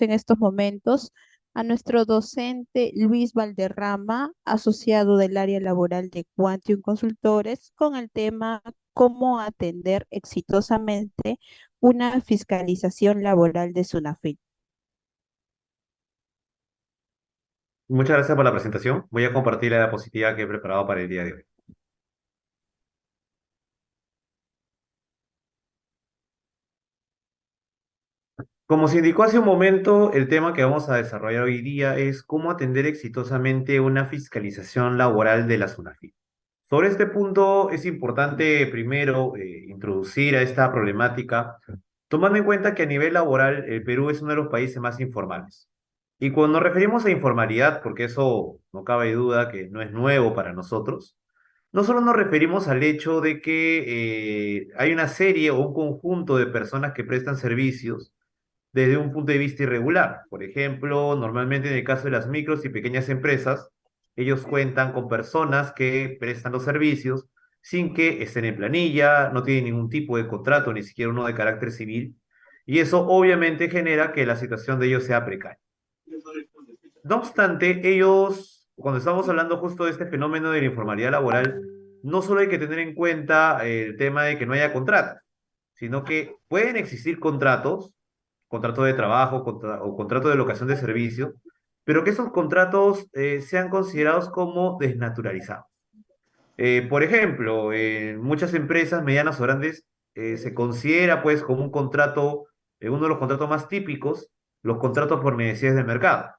en estos momentos a nuestro docente Luis Valderrama, asociado del área laboral de Quantium Consultores, con el tema cómo atender exitosamente una fiscalización laboral de SUNAFIL. Muchas gracias por la presentación. Voy a compartir la diapositiva que he preparado para el día de hoy. Como se indicó hace un momento, el tema que vamos a desarrollar hoy día es cómo atender exitosamente una fiscalización laboral de la SUNAFIL. Sobre este punto es importante primero introducir a esta problemática, tomando en cuenta que a nivel laboral el Perú es uno de los países más informales. Y cuando nos referimos a informalidad, porque eso no cabe duda que no es nuevo para nosotros, no solo nos referimos al hecho de que hay una serie o un conjunto de personas que prestan servicios desde un punto de vista irregular. Por ejemplo, normalmente en el caso de las micros y pequeñas empresas, ellos cuentan con personas que prestan los servicios sin que estén en planilla, no tienen ningún tipo de contrato, ni siquiera uno de carácter civil, y eso obviamente genera que la situación de ellos sea precaria. No obstante, ellos, cuando estamos hablando justo de este fenómeno de la informalidad laboral, no solo hay que tener en cuenta el tema de que no haya contratos, sino que pueden existir contratos, contrato de trabajo o contrato de locación de servicios, pero que esos contratos sean considerados como desnaturalizados. Por ejemplo, en muchas empresas medianas o grandes se considera pues como un contrato, uno de los contratos más típicos, los contratos por necesidades de mercado.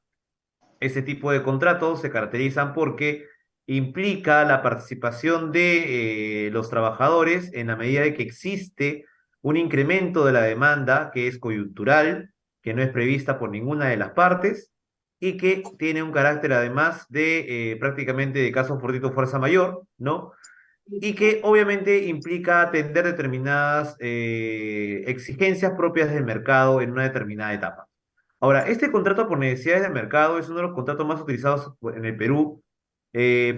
Ese tipo de contratos se caracterizan porque implica la participación de los trabajadores en la medida de que existe un incremento de la demanda que es coyuntural, que no es prevista por ninguna de las partes y que tiene un carácter además de prácticamente de caso fortuito fuerza mayor, ¿no? Y que obviamente implica atender determinadas exigencias propias del mercado en una determinada etapa. Ahora, este contrato por necesidades de mercado es uno de los contratos más utilizados en el Perú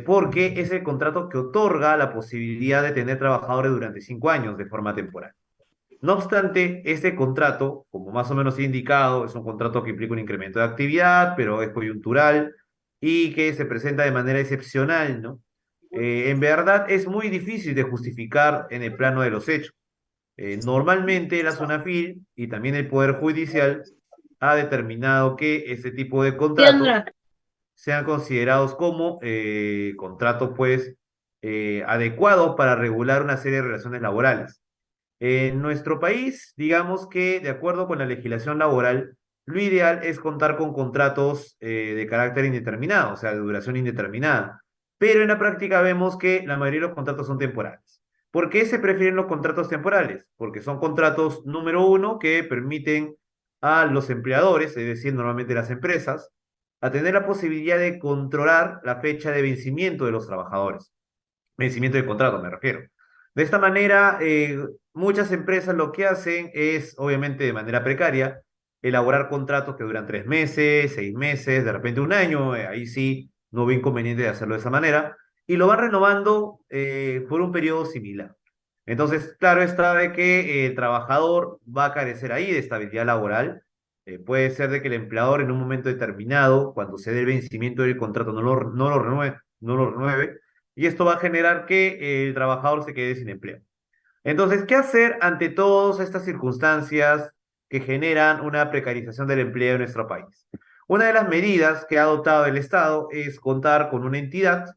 porque es el contrato que otorga la posibilidad de tener trabajadores durante 5 años de forma temporal. No obstante, este contrato, como más o menos he indicado, es un contrato que implica un incremento de actividad, pero es coyuntural y que se presenta de manera excepcional, ¿no? En verdad es muy difícil de justificar en el plano de los hechos. Normalmente la SUNAFIL y también el Poder Judicial ha determinado que ese tipo de contratos Diandra. sean considerados como contratos pues adecuados para regular una serie de relaciones laborales. En nuestro país, digamos que de acuerdo con la legislación laboral, lo ideal es contar con contratos de carácter indeterminado, o sea, de duración indeterminada. Pero en la práctica vemos que la mayoría de los contratos son temporales. ¿Por qué se prefieren los contratos temporales? Porque son contratos, número uno, que permiten a los empleadores, es decir, normalmente las empresas, a tener la posibilidad de controlar la fecha de vencimiento de los trabajadores. Vencimiento de contrato, me refiero. De esta manera, muchas empresas lo que hacen es, obviamente de manera precaria, elaborar contratos que duran 3 meses, 6 meses, de repente un año, ahí sí no veo inconveniente de hacerlo de esa manera, y lo van renovando por un periodo similar. Entonces, claro está de que el trabajador va a carecer ahí de estabilidad laboral. Puede ser de que el empleador en un momento determinado, cuando se dé el vencimiento del contrato, no lo renueve, y esto va a generar que el trabajador se quede sin empleo. Entonces, ¿qué hacer ante todas estas circunstancias que generan una precarización del empleo en nuestro país? Una de las medidas que ha adoptado el Estado es contar con una entidad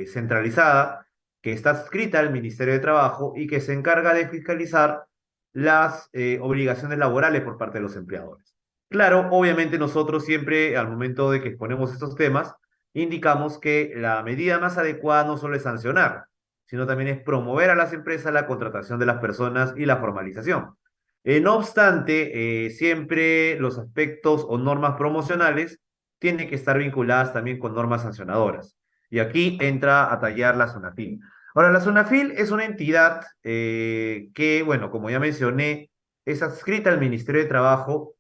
centralizada que está adscrita al Ministerio de Trabajo y que se encarga de fiscalizar las obligaciones laborales por parte de los empleadores. Claro, obviamente nosotros siempre, al momento de que exponemos estos temas, indicamos que la medida más adecuada no solo es sancionar, sino también es promover a las empresas la contratación de las personas y la formalización. No obstante, siempre los aspectos o normas promocionales tienen que estar vinculadas también con normas sancionadoras. Y aquí entra a tallar la SUNAFIL. Ahora, la SUNAFIL es una entidad que, bueno, como ya mencioné, es adscrita al Ministerio de Trabajo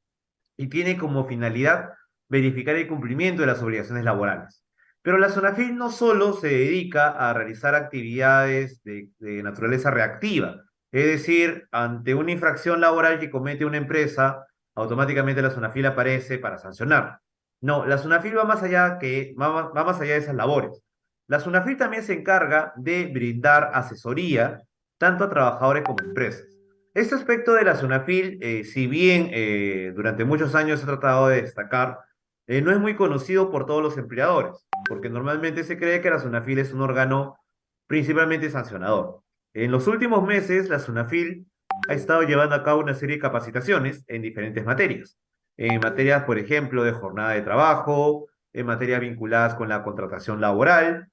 y tiene como finalidad verificar el cumplimiento de las obligaciones laborales. Pero la SONAFIL no solo se dedica a realizar actividades de naturaleza reactiva, es decir, ante una infracción laboral que comete una empresa automáticamente la SUNAFIL aparece para sancionar. No, la SUNAFIL va más allá de esas labores. La SUNAFIL también se encarga de brindar asesoría tanto a trabajadores como a empresas. Este aspecto de la SUNAFIL, si bien durante muchos años he tratado de destacar, no es muy conocido por todos los empleadores, porque normalmente se cree que la SUNAFIL es un órgano principalmente sancionador. En los últimos meses, la SUNAFIL ha estado llevando a cabo una serie de capacitaciones en diferentes materias. En materias, por ejemplo, de jornada de trabajo, en materias vinculadas con la contratación laboral,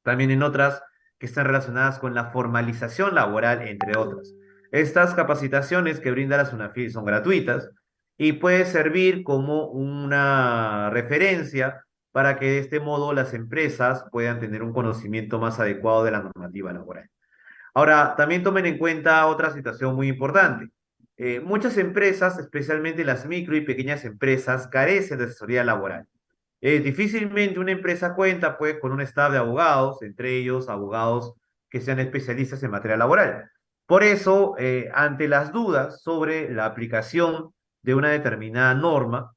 también en otras que están relacionadas con la formalización laboral, entre otras. Estas capacitaciones que brinda la SUNAFIL son gratuitas y puede servir como una referencia para que de este modo las empresas puedan tener un conocimiento más adecuado de la normativa laboral. Ahora, también tomen en cuenta otra situación muy importante. Muchas empresas, especialmente las micro y pequeñas empresas, carecen de asesoría laboral. Difícilmente una empresa cuenta pues con un staff de abogados, entre ellos abogados que sean especialistas en materia laboral. Por eso, ante las dudas sobre la aplicación de una determinada norma,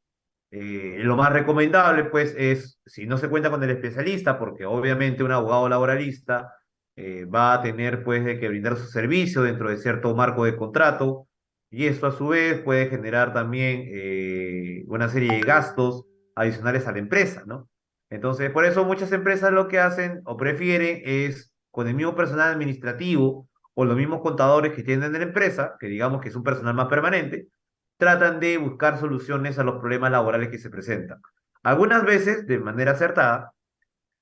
lo más recomendable, pues, es, si no se cuenta con el especialista, porque obviamente un abogado laboralista va a tener, pues, de que brindar su servicio dentro de cierto marco de contrato, y esto a su vez puede generar también una serie de gastos adicionales a la empresa, ¿no? Entonces, por eso muchas empresas lo que hacen o prefieren es, con el mismo personal administrativo o los mismos contadores que tienen en la empresa, que digamos que es un personal más permanente, tratan de buscar soluciones a los problemas laborales que se presentan. Algunas veces de manera acertada,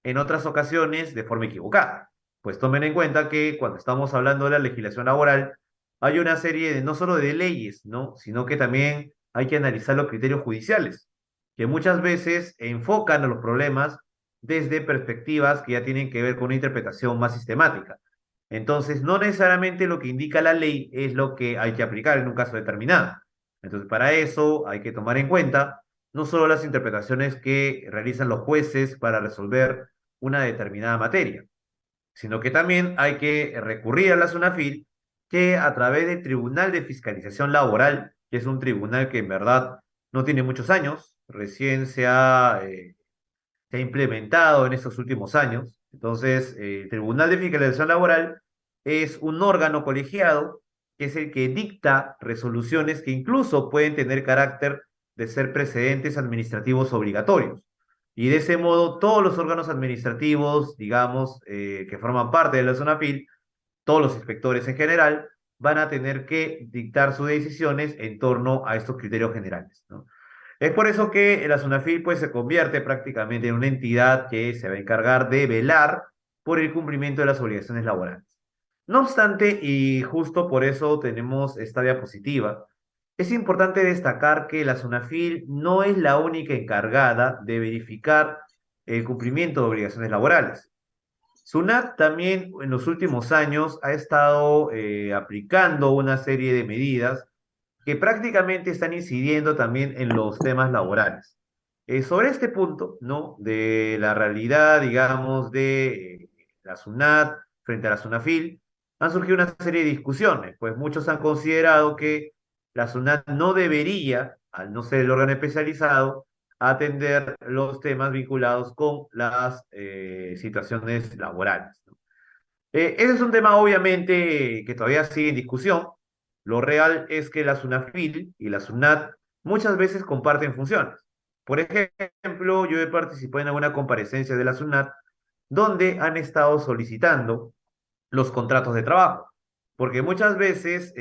en otras ocasiones de forma equivocada. Pues tomen en cuenta que cuando estamos hablando de la legislación laboral, hay una serie de no solo de leyes, ¿no? Sino que también hay que analizar los criterios judiciales, que muchas veces enfocan a los problemas desde perspectivas que ya tienen que ver con una interpretación más sistemática. Entonces, no necesariamente lo que indica la ley es lo que hay que aplicar en un caso determinado. Entonces, para eso hay que tomar en cuenta no solo las interpretaciones que realizan los jueces para resolver una determinada materia, sino que también hay que recurrir a la SUNAFIL, que a través del Tribunal de Fiscalización Laboral, que es un tribunal que en verdad no tiene muchos años, recién se ha implementado en estos últimos años. Entonces, el Tribunal de Fiscalización Laboral es un órgano colegiado que es el que dicta resoluciones que incluso pueden tener carácter de ser precedentes administrativos obligatorios. Y de ese modo, todos los órganos administrativos, digamos, que forman parte de la SUNAFIL, todos los inspectores en general, van a tener que dictar sus decisiones en torno a estos criterios generales, ¿no? Es por eso que la SUNAFIL pues, se convierte prácticamente en una entidad que se va a encargar de velar por el cumplimiento de las obligaciones laborales. No obstante, y justo por eso tenemos esta diapositiva, es importante destacar que la SUNAFIL no es la única encargada de verificar el cumplimiento de obligaciones laborales. SUNAT también en los últimos años ha estado aplicando una serie de medidas que prácticamente están incidiendo también en los temas laborales. Sobre este punto, ¿no? De la realidad, digamos, de la SUNAT frente a la SUNAFIL, han surgido una serie de discusiones, pues muchos han considerado que la SUNAT no debería, al no ser el órgano especializado, atender los temas vinculados con las situaciones laborales, ¿no? Ese es un tema obviamente que todavía sigue en discusión. Lo real es que la SUNAFIL y la SUNAT muchas veces comparten funciones. Por ejemplo, yo he participado en alguna comparecencia de la SUNAT donde han estado solicitando los contratos de trabajo, porque muchas veces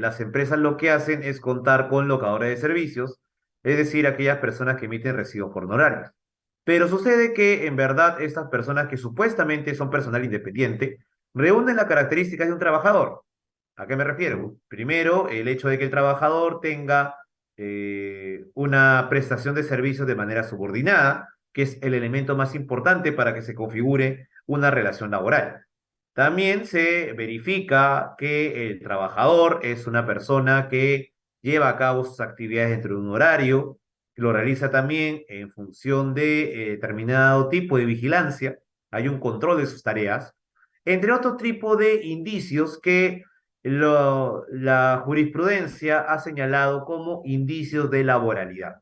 las empresas lo que hacen es contar con locadores de servicios, es decir, aquellas personas que emiten recibos por honorarios. Pero sucede que en verdad estas personas que supuestamente son personal independiente reúnen las características de un trabajador. ¿A qué me refiero? Primero, el hecho de que el trabajador tenga una prestación de servicios de manera subordinada, que es el elemento más importante para que se configure una relación laboral. También se verifica que el trabajador es una persona que lleva a cabo sus actividades dentro de un horario, lo realiza también en función de determinado tipo de vigilancia, hay un control de sus tareas, entre otro tipo de indicios que la jurisprudencia ha señalado como indicios de laboralidad.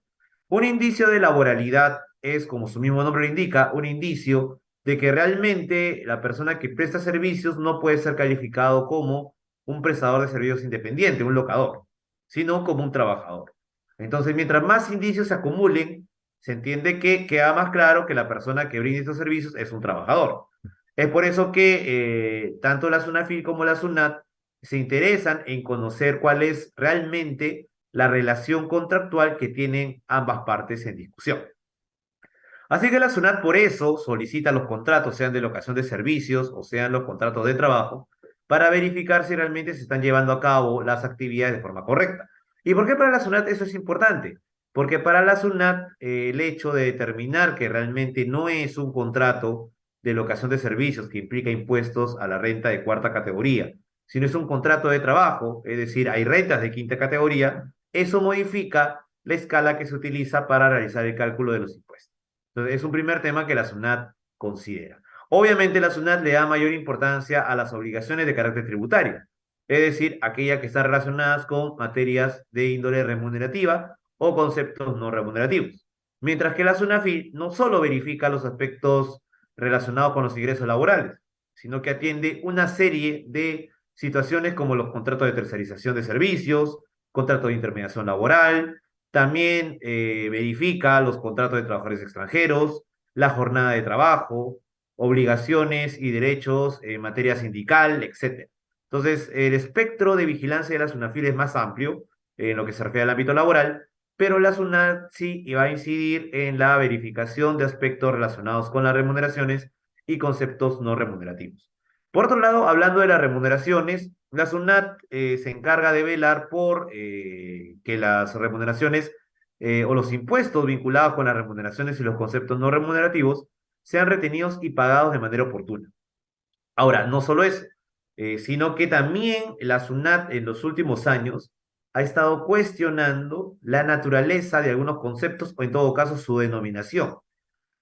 Un indicio de laboralidad es, como su mismo nombre lo indica, un indicio de que realmente la persona que presta servicios no puede ser calificado como un prestador de servicios independiente, un locador, sino como un trabajador. Entonces, mientras más indicios se acumulen, se entiende que queda más claro que la persona que brinda estos servicios es un trabajador. Es por eso que tanto la SUNAFIL como la SUNAT se interesan en conocer cuál es realmente la relación contractual que tienen ambas partes en discusión. Así que la SUNAT por eso solicita los contratos, sean de locación de servicios o sean los contratos de trabajo, para verificar si realmente se están llevando a cabo las actividades de forma correcta. ¿Y por qué para la SUNAT eso es importante? Porque para la SUNAT el hecho de determinar que realmente no es un contrato de locación de servicios que implica impuestos a la renta de cuarta categoría, sino es un contrato de trabajo, es decir, hay rentas de quinta categoría, eso modifica la escala que se utiliza para realizar el cálculo de los impuestos. Entonces, es un primer tema que la SUNAT considera. Obviamente, la SUNAT le da mayor importancia a las obligaciones de carácter tributario, es decir, aquellas que están relacionadas con materias de índole remunerativa o conceptos no remunerativos. Mientras que la SUNAFIL no solo verifica los aspectos relacionados con los ingresos laborales, sino que atiende una serie de situaciones como los contratos de tercerización de servicios, contratos de intermediación laboral, también verifica los contratos de trabajadores extranjeros, la jornada de trabajo, obligaciones y derechos en materia sindical, etcétera. Entonces, el espectro de vigilancia de la SUNAFIL es más amplio en lo que se refiere al ámbito laboral, pero la SUNAT sí va a incidir en la verificación de aspectos relacionados con las remuneraciones y conceptos no remunerativos. Por otro lado, hablando de las remuneraciones, la SUNAT se encarga de velar por que las remuneraciones o los impuestos vinculados con las remuneraciones y los conceptos no remunerativos sean retenidos y pagados de manera oportuna. Ahora, no solo eso, sino que también la SUNAT en los últimos años ha estado cuestionando la naturaleza de algunos conceptos o en todo caso su denominación.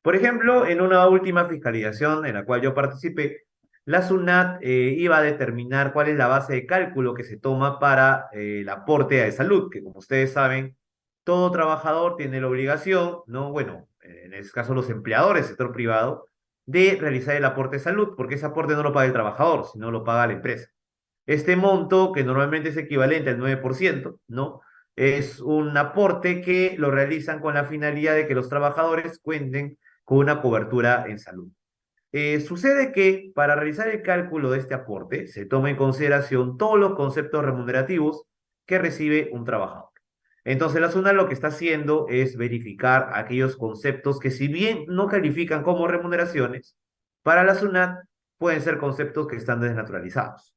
Por ejemplo, en una última fiscalización en la cual yo participé, la SUNAT iba a determinar cuál es la base de cálculo que se toma para el aporte de salud, que como ustedes saben, todo trabajador tiene la obligación, ¿no? Bueno, en este caso los empleadores del sector privado, de realizar el aporte de salud, porque ese aporte no lo paga el trabajador, sino lo paga la empresa. Este monto, que normalmente es equivalente al 9%, ¿no? Es un aporte que lo realizan con la finalidad de que los trabajadores cuenten con una cobertura en salud. Sucede que para realizar el cálculo de este aporte se toma en consideración todos los conceptos remunerativos que recibe un trabajador. Entonces la SUNAT lo que está haciendo es verificar aquellos conceptos que si bien no califican como remuneraciones, para la SUNAT pueden ser conceptos que están desnaturalizados.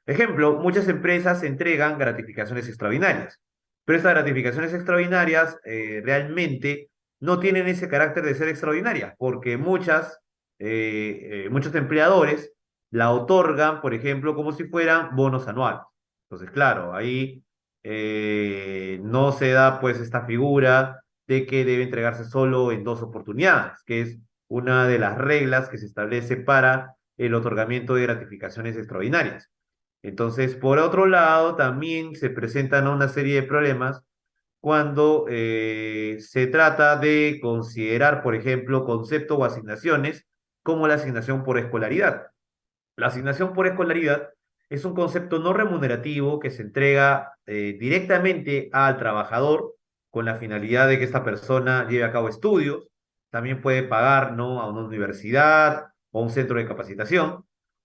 Ejemplo, muchas empresas entregan gratificaciones extraordinarias, pero estas gratificaciones extraordinarias realmente no tienen ese carácter de ser extraordinarias, porque muchos empleadores la otorgan, por ejemplo, como si fueran bonos anuales. Entonces, claro, ahí no se da pues esta figura de que debe entregarse solo en dos oportunidades, que es una de las reglas que se establece para el otorgamiento de gratificaciones extraordinarias. Entonces, por otro lado, también se presentan una serie de problemas cuando se trata de considerar, por ejemplo, conceptos o asignaciones como la asignación por escolaridad. La asignación por escolaridad es un concepto no remunerativo que se entrega directamente al trabajador con la finalidad de que esta persona lleve a cabo estudios. También puede pagar, ¿no?, a una universidad o a un centro de capacitación.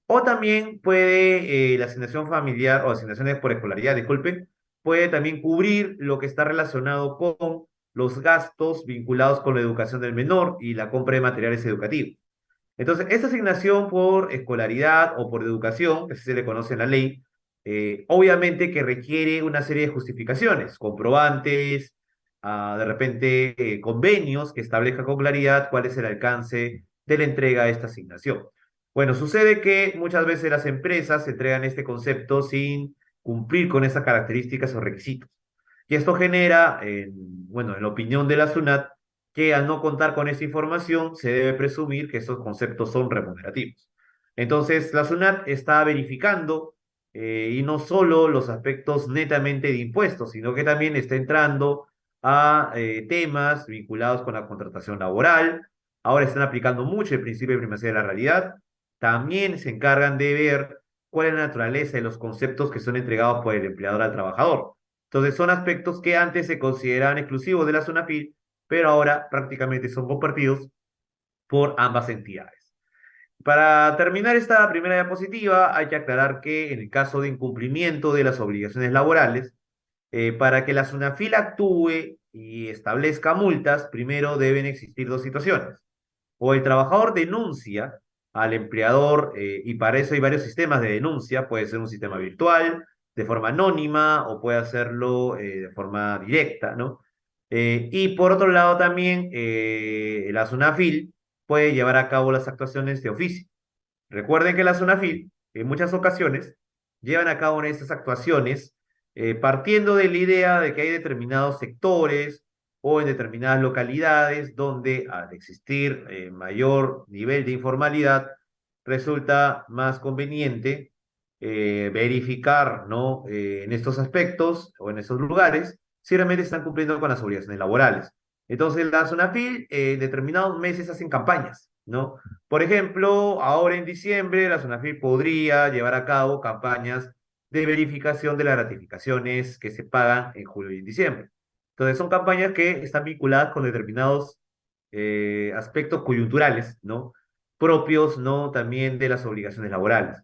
O también puede, la asignación familiar o asignaciones por escolaridad, disculpen, puede también cubrir lo que está relacionado con los gastos vinculados con la educación del menor y la compra de materiales educativos. Entonces, esta asignación por escolaridad o por educación, que así se le conoce en la ley, obviamente que requiere una serie de justificaciones, comprobantes, de repente convenios que establezcan con claridad cuál es el alcance de la entrega de esta asignación. Bueno, sucede que muchas veces las empresas entregan este concepto sin cumplir con esas características o requisitos. Y esto genera, bueno, en la opinión de la SUNAT, que al no contar con esa información se debe presumir que esos conceptos son remunerativos. Entonces, la SUNAT está verificando y no solo los aspectos netamente de impuestos, sino que también está entrando a temas vinculados con la contratación laboral. Ahora están aplicando mucho el principio de primacía de la realidad. También se encargan de ver cuál es la naturaleza de los conceptos que son entregados por el empleador al trabajador. Entonces, son aspectos que antes se consideraban exclusivos de la SUNAFIL, pero ahora prácticamente son compartidos por ambas entidades. Para terminar esta primera diapositiva, hay que aclarar que en el caso de incumplimiento de las obligaciones laborales, para que la SUNAFIL actúe y establezca multas, primero deben existir dos situaciones. O el trabajador denuncia al empleador, y para eso hay varios sistemas de denuncia, puede ser un sistema virtual, de forma anónima, o puede hacerlo de forma directa, ¿no? Y por otro lado también, la SUNAFIL puede llevar a cabo las actuaciones de oficio. Recuerden que la SUNAFIL en muchas ocasiones llevan a cabo estas actuaciones partiendo de la idea de que hay determinados sectores o en determinadas localidades donde al existir mayor nivel de informalidad resulta más conveniente verificar, ¿no? En estos aspectos o en estos lugares si realmente están cumpliendo con las obligaciones laborales. Entonces la SUNAFIL en determinados meses hacen campañas, ¿no? Por ejemplo, ahora en diciembre la SUNAFIL podría llevar a cabo campañas de verificación de las ratificaciones que se pagan en julio y en diciembre. Entonces, son campañas que están vinculadas con determinados aspectos coyunturales, ¿no? Propios, ¿no? También de las obligaciones laborales.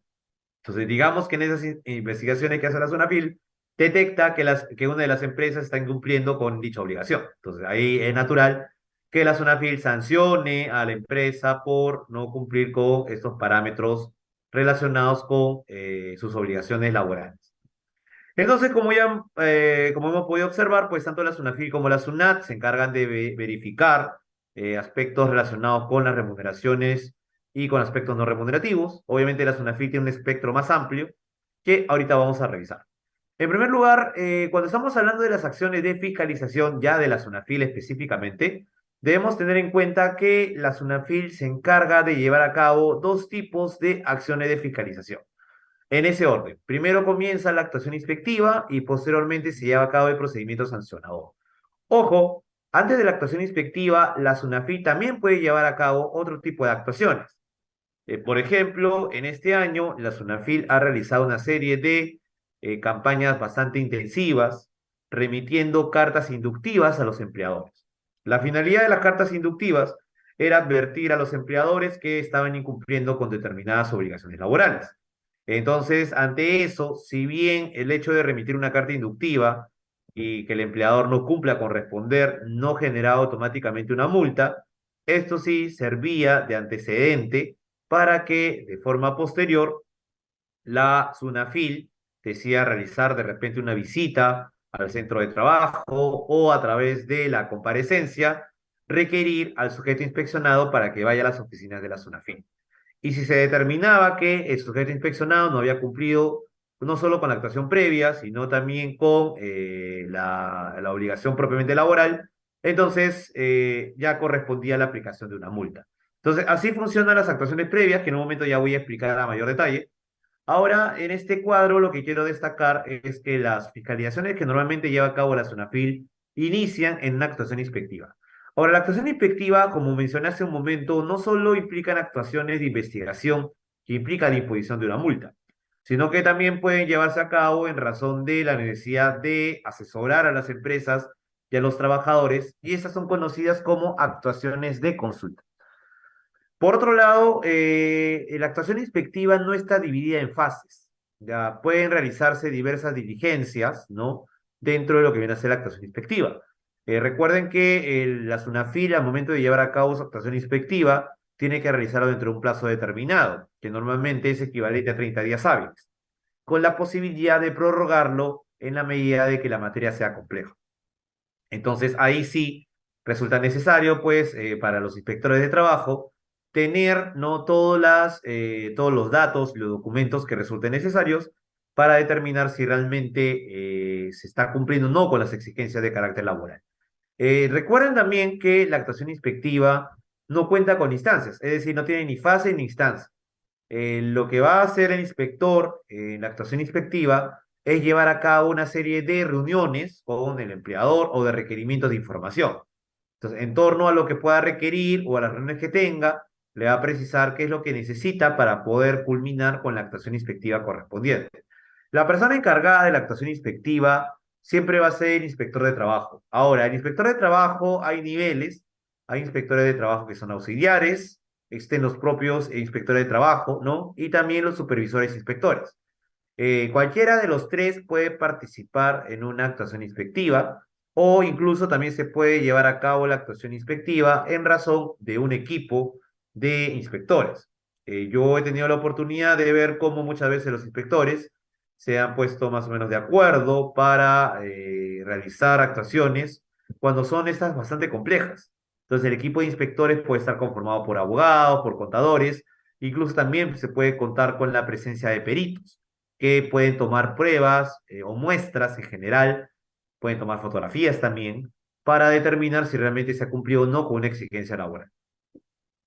Entonces, digamos que en esas investigaciones que hace la SUNAFIL, detecta que una de las empresas está incumpliendo con dicha obligación. Entonces, ahí es natural que la SUNAFIL sancione a la empresa por no cumplir con estos parámetros relacionados con sus obligaciones laborales. Entonces, como hemos podido observar, pues tanto la SUNAFIL como la SUNAT se encargan de verificar aspectos relacionados con las remuneraciones y con aspectos no remunerativos. Obviamente la SUNAFIL tiene un espectro más amplio que ahorita vamos a revisar. En primer lugar, cuando estamos hablando de las acciones de fiscalización ya de la SUNAFIL específicamente, debemos tener en cuenta que la SUNAFIL se encarga de llevar a cabo dos tipos de acciones de fiscalización. En ese orden, primero comienza la actuación inspectiva y posteriormente se lleva a cabo el procedimiento sancionador. Ojo, antes de la actuación inspectiva, la SUNAFIL también puede llevar a cabo otro tipo de actuaciones. Por ejemplo, en este año, la SUNAFIL ha realizado una serie de campañas bastante intensivas, remitiendo cartas inductivas a los empleadores. La finalidad de las cartas inductivas era advertir a los empleadores que estaban incumpliendo con determinadas obligaciones laborales. Entonces, ante eso, si bien el hecho de remitir una carta inductiva y que el empleador no cumpla con responder no generaba automáticamente una multa, esto sí servía de antecedente para que de forma posterior la SUNAFIL decida realizar de repente una visita al centro de trabajo o a través de la comparecencia requerir al sujeto inspeccionado para que vaya a las oficinas de la SUNAFIL. Y si se determinaba que el sujeto inspeccionado no había cumplido no solo con la actuación previa, sino también con la obligación propiamente laboral, entonces ya correspondía la aplicación de una multa. Entonces, así funcionan las actuaciones previas, que en un momento ya voy a explicar a mayor detalle. Ahora, en este cuadro, lo que quiero destacar es que las fiscalizaciones que normalmente lleva a cabo la SUNAFIL inician en una actuación inspectiva. Ahora, la actuación inspectiva, como mencioné hace un momento, no solo implican actuaciones de investigación que implican la imposición de una multa, sino que también pueden llevarse a cabo en razón de la necesidad de asesorar a las empresas y a los trabajadores, y estas son conocidas como actuaciones de consulta. Por otro lado, la actuación inspectiva no está dividida en fases. Ya pueden realizarse diversas diligencias, ¿no? Dentro de lo que viene a ser la actuación inspectiva. Recuerden que la SUNAFIL, al momento de llevar a cabo su actuación inspectiva, tiene que realizarlo dentro de un plazo determinado, que normalmente es equivalente a 30 días hábiles, con la posibilidad de prorrogarlo en la medida de que la materia sea compleja. Entonces, ahí sí resulta necesario, pues, para los inspectores de trabajo, tener no todos los datos y los documentos que resulten necesarios para determinar si realmente se está cumpliendo o no con las exigencias de carácter laboral. Recuerden también que la actuación inspectiva no cuenta con instancias, es decir, no tiene ni fase ni instancia. Lo que va a hacer el inspector en la actuación inspectiva es llevar a cabo una serie de reuniones con el empleador o de requerimientos de información. Entonces, en torno a lo que pueda requerir o a las reuniones que tenga, le va a precisar qué es lo que necesita para poder culminar con la actuación inspectiva correspondiente. La persona encargada de la actuación inspectiva siempre va a ser el inspector de trabajo. Ahora, el inspector de trabajo hay niveles, hay inspectores de trabajo que son auxiliares, existen los propios inspectores de trabajo, ¿no? Y también los supervisores inspectores. Cualquiera de los tres puede participar en una actuación inspectiva o incluso también se puede llevar a cabo la actuación inspectiva en razón de un equipo de inspectores. Yo he tenido la oportunidad de ver cómo muchas veces los inspectores se han puesto más o menos de acuerdo para realizar actuaciones cuando son estas bastante complejas. Entonces el equipo de inspectores puede estar conformado por abogados, por contadores, incluso también se puede contar con la presencia de peritos que pueden tomar pruebas o muestras en general, pueden tomar fotografías también, para determinar si realmente se ha cumplido o no con una exigencia laboral.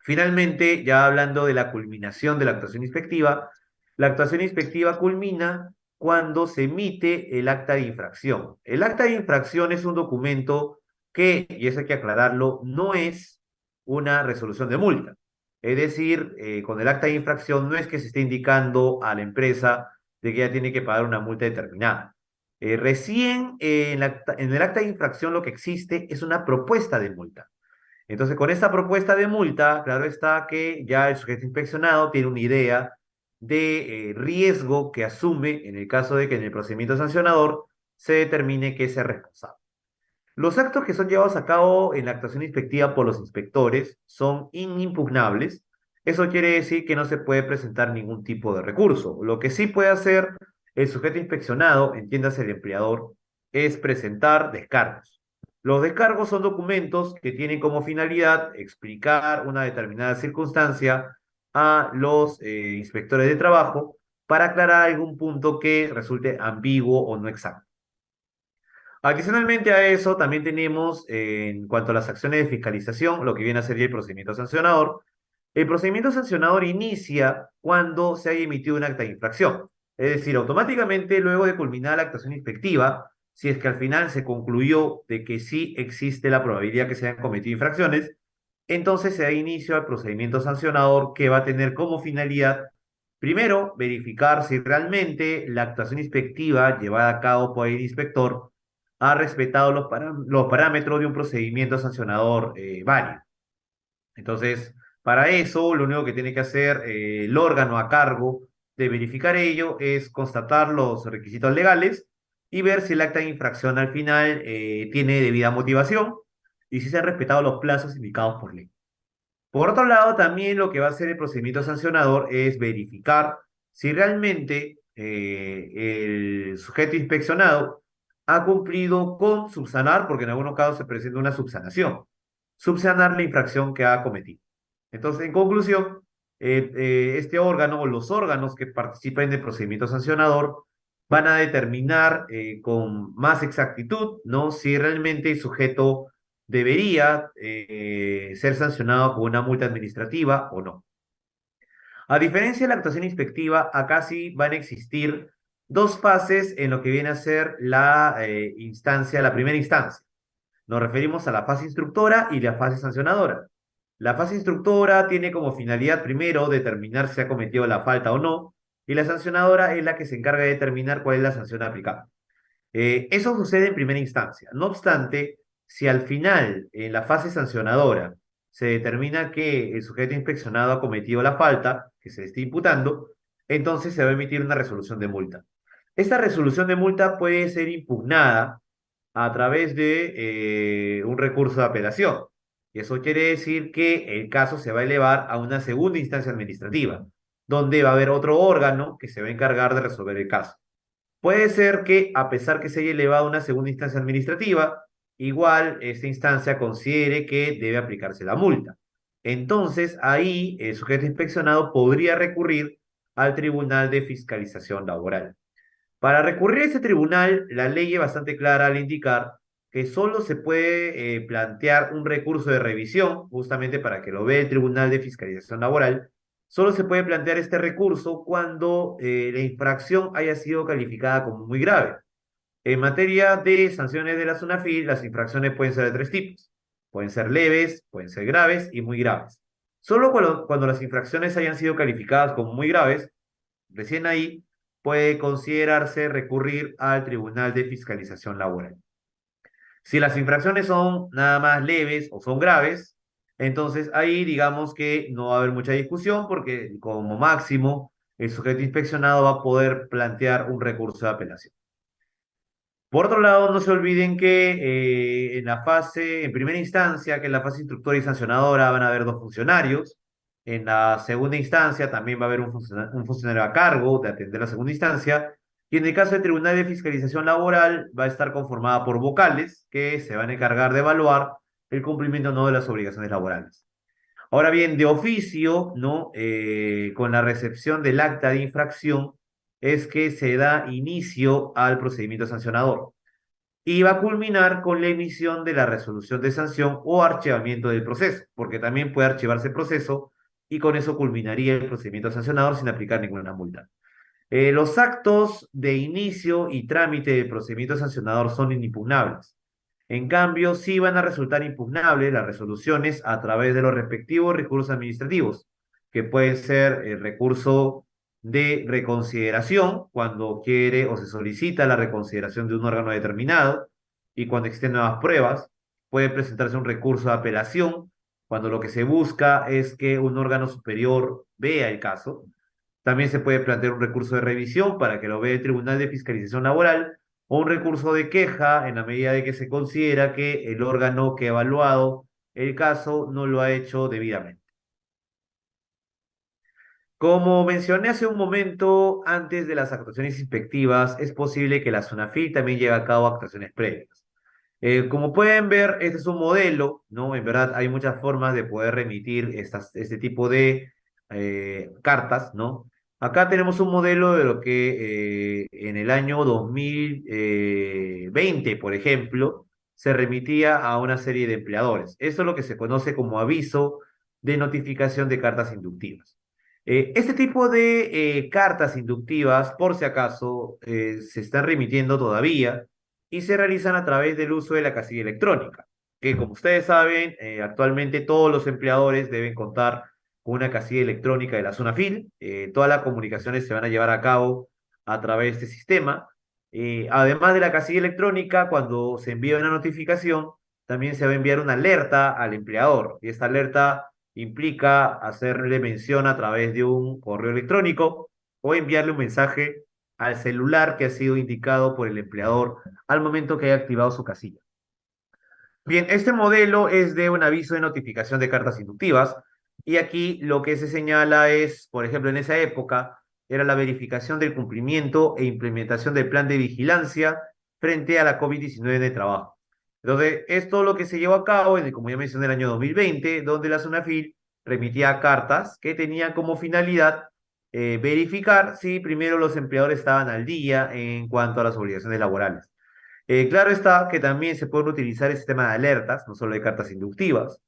Finalmente, ya hablando de la culminación de la actuación inspectiva culmina cuando se emite el acta de infracción. El acta de infracción es un documento que, y eso hay que aclararlo, no es una resolución de multa. Es decir, con el acta de infracción no es que se esté indicando a la empresa de que ya tiene que pagar una multa determinada. Recién en el acta de infracción lo que existe es una propuesta de multa. Entonces, con esta propuesta de multa, claro está que ya el sujeto inspeccionado tiene una idea de riesgo que asume en el caso de que en el procedimiento sancionador se determine que es el responsable. Los actos que son llevados a cabo en la actuación inspectiva por los inspectores son inimpugnables. Eso quiere decir que no se puede presentar ningún tipo de recurso. Lo que sí puede hacer el sujeto inspeccionado, entiéndase el empleador, es presentar descargos. Los descargos son documentos que tienen como finalidad explicar una determinada circunstancia a los inspectores de trabajo para aclarar algún punto que resulte ambiguo o no exacto. Adicionalmente a eso, también tenemos, en cuanto a las acciones de fiscalización, lo que viene a ser ya el procedimiento sancionador. El procedimiento sancionador inicia cuando se haya emitido un acta de infracción. Es decir, automáticamente luego de culminar la actuación inspectiva, si es que al final se concluyó de que sí existe la probabilidad que se hayan cometido infracciones, entonces se da inicio al procedimiento sancionador que va a tener como finalidad, primero, verificar si realmente la actuación inspectiva llevada a cabo por el inspector ha respetado los parámetros de un procedimiento sancionador válido. Entonces, para eso, lo único que tiene que hacer el órgano a cargo de verificar ello es constatar los requisitos legales y ver si el acta de infracción al final tiene debida motivación y si se han respetado los plazos indicados por ley. Por otro lado, también lo que va a hacer el procedimiento sancionador es verificar si realmente el sujeto inspeccionado ha cumplido con subsanar, porque en algunos casos se presenta una subsanación, subsanar la infracción que ha cometido. Entonces, en conclusión, este órgano o los órganos que participan del procedimiento sancionador van a determinar con más exactitud, ¿no? Si realmente el sujeto debería ser sancionado con una multa administrativa o no. A diferencia de la actuación inspectiva, acá sí van a existir dos fases en lo que viene a ser la instancia, la primera instancia. Nos referimos a la fase instructora y la fase sancionadora. La fase instructora tiene como finalidad primero determinar si ha cometido la falta o no, y la sancionadora es la que se encarga de determinar cuál es la sanción aplicable. Eso sucede en primera instancia. No obstante, si al final, en la fase sancionadora, se determina que el sujeto inspeccionado ha cometido la falta que se le está imputando, entonces se va a emitir una resolución de multa. Esta resolución de multa puede ser impugnada a través de un recurso de apelación. Y eso quiere decir que el caso se va a elevar a una segunda instancia administrativa, donde va a haber otro órgano que se va a encargar de resolver el caso. Puede ser que, a pesar que se haya elevado a una segunda instancia administrativa, igual esta instancia considere que debe aplicarse la multa. Entonces, ahí el sujeto inspeccionado podría recurrir al Tribunal de Fiscalización Laboral. Para recurrir a ese tribunal, la ley es bastante clara al indicar que solo se puede plantear un recurso de revisión, justamente para que lo vea el Tribunal de Fiscalización Laboral, Solo se puede plantear este recurso cuando la infracción haya sido calificada como muy grave. En materia de sanciones de la SUNAFIL, las infracciones pueden ser de tres tipos. Pueden ser leves, pueden ser graves y muy graves. Solo cuando las infracciones hayan sido calificadas como muy graves, recién ahí puede considerarse recurrir al Tribunal de Fiscalización Laboral. Si las infracciones son nada más leves o son graves, entonces ahí digamos que no va a haber mucha discusión porque como máximo el sujeto inspeccionado va a poder plantear un recurso de apelación. Por otro lado, no se olviden que en primera instancia, que en la fase instructora y sancionadora van a haber dos funcionarios. En la segunda instancia también va a haber un funcionario a cargo de atender la segunda instancia. Y en el caso del Tribunal de Fiscalización Laboral va a estar conformada por vocales que se van a encargar de evaluar el cumplimiento o no de las obligaciones laborales. Ahora bien, de oficio, ¿no? Con la recepción del acta de infracción, es que se da inicio al procedimiento sancionador y va a culminar con la emisión de la resolución de sanción o archivamiento del proceso, porque también puede archivarse el proceso y con eso culminaría el procedimiento sancionador sin aplicar ninguna multa. Los actos de inicio y trámite del procedimiento sancionador son inimpugnables. En cambio, sí van a resultar impugnables las resoluciones a través de los respectivos recursos administrativos, que pueden ser el recurso de reconsideración cuando quiere o se solicita la reconsideración de un órgano determinado y cuando existen nuevas pruebas. Puede presentarse un recurso de apelación cuando lo que se busca es que un órgano superior vea el caso. También se puede plantear un recurso de revisión para que lo vea el Tribunal de Fiscalización Laboral o un recurso de queja en la medida de que se considera que el órgano que ha evaluado el caso no lo ha hecho debidamente. Como mencioné hace un momento, antes de las actuaciones inspectivas, es posible que la SUNAFIL también lleve a cabo actuaciones previas. Como pueden ver, este es un modelo, ¿no? En verdad hay muchas formas de poder remitir este tipo de cartas, ¿no? Acá tenemos un modelo de lo que en el año 2020, por ejemplo, se remitía a una serie de empleadores. Eso es lo que se conoce como aviso de notificación de cartas inductivas. Este tipo de cartas inductivas, por si acaso, se están remitiendo todavía y se realizan a través del uso de la casilla electrónica, que como ustedes saben, actualmente todos los empleadores deben contar con una casilla electrónica de la zona FIL. Todas las comunicaciones se van a llevar a cabo a través de este sistema. Además de la casilla electrónica, cuando se envía una notificación, también se va a enviar una alerta al empleador. Y esta alerta implica hacerle mención a través de un correo electrónico o enviarle un mensaje al celular que ha sido indicado por el empleador al momento que haya activado su casilla. Bien, este modelo es de un aviso de notificación de cartas inductivas y aquí lo que se señala es, por ejemplo, en esa época era la verificación del cumplimiento e implementación del plan de vigilancia frente a la COVID-19 en el trabajo. Entonces, esto lo que se llevó a cabo, como ya mencioné, en el año 2020, donde la SUNAFIL remitía cartas que tenían como finalidad verificar si primero los empleadores estaban al día en cuanto a las obligaciones laborales. Claro está que también se pueden utilizar el sistema de alertas, no solo de cartas inductivas.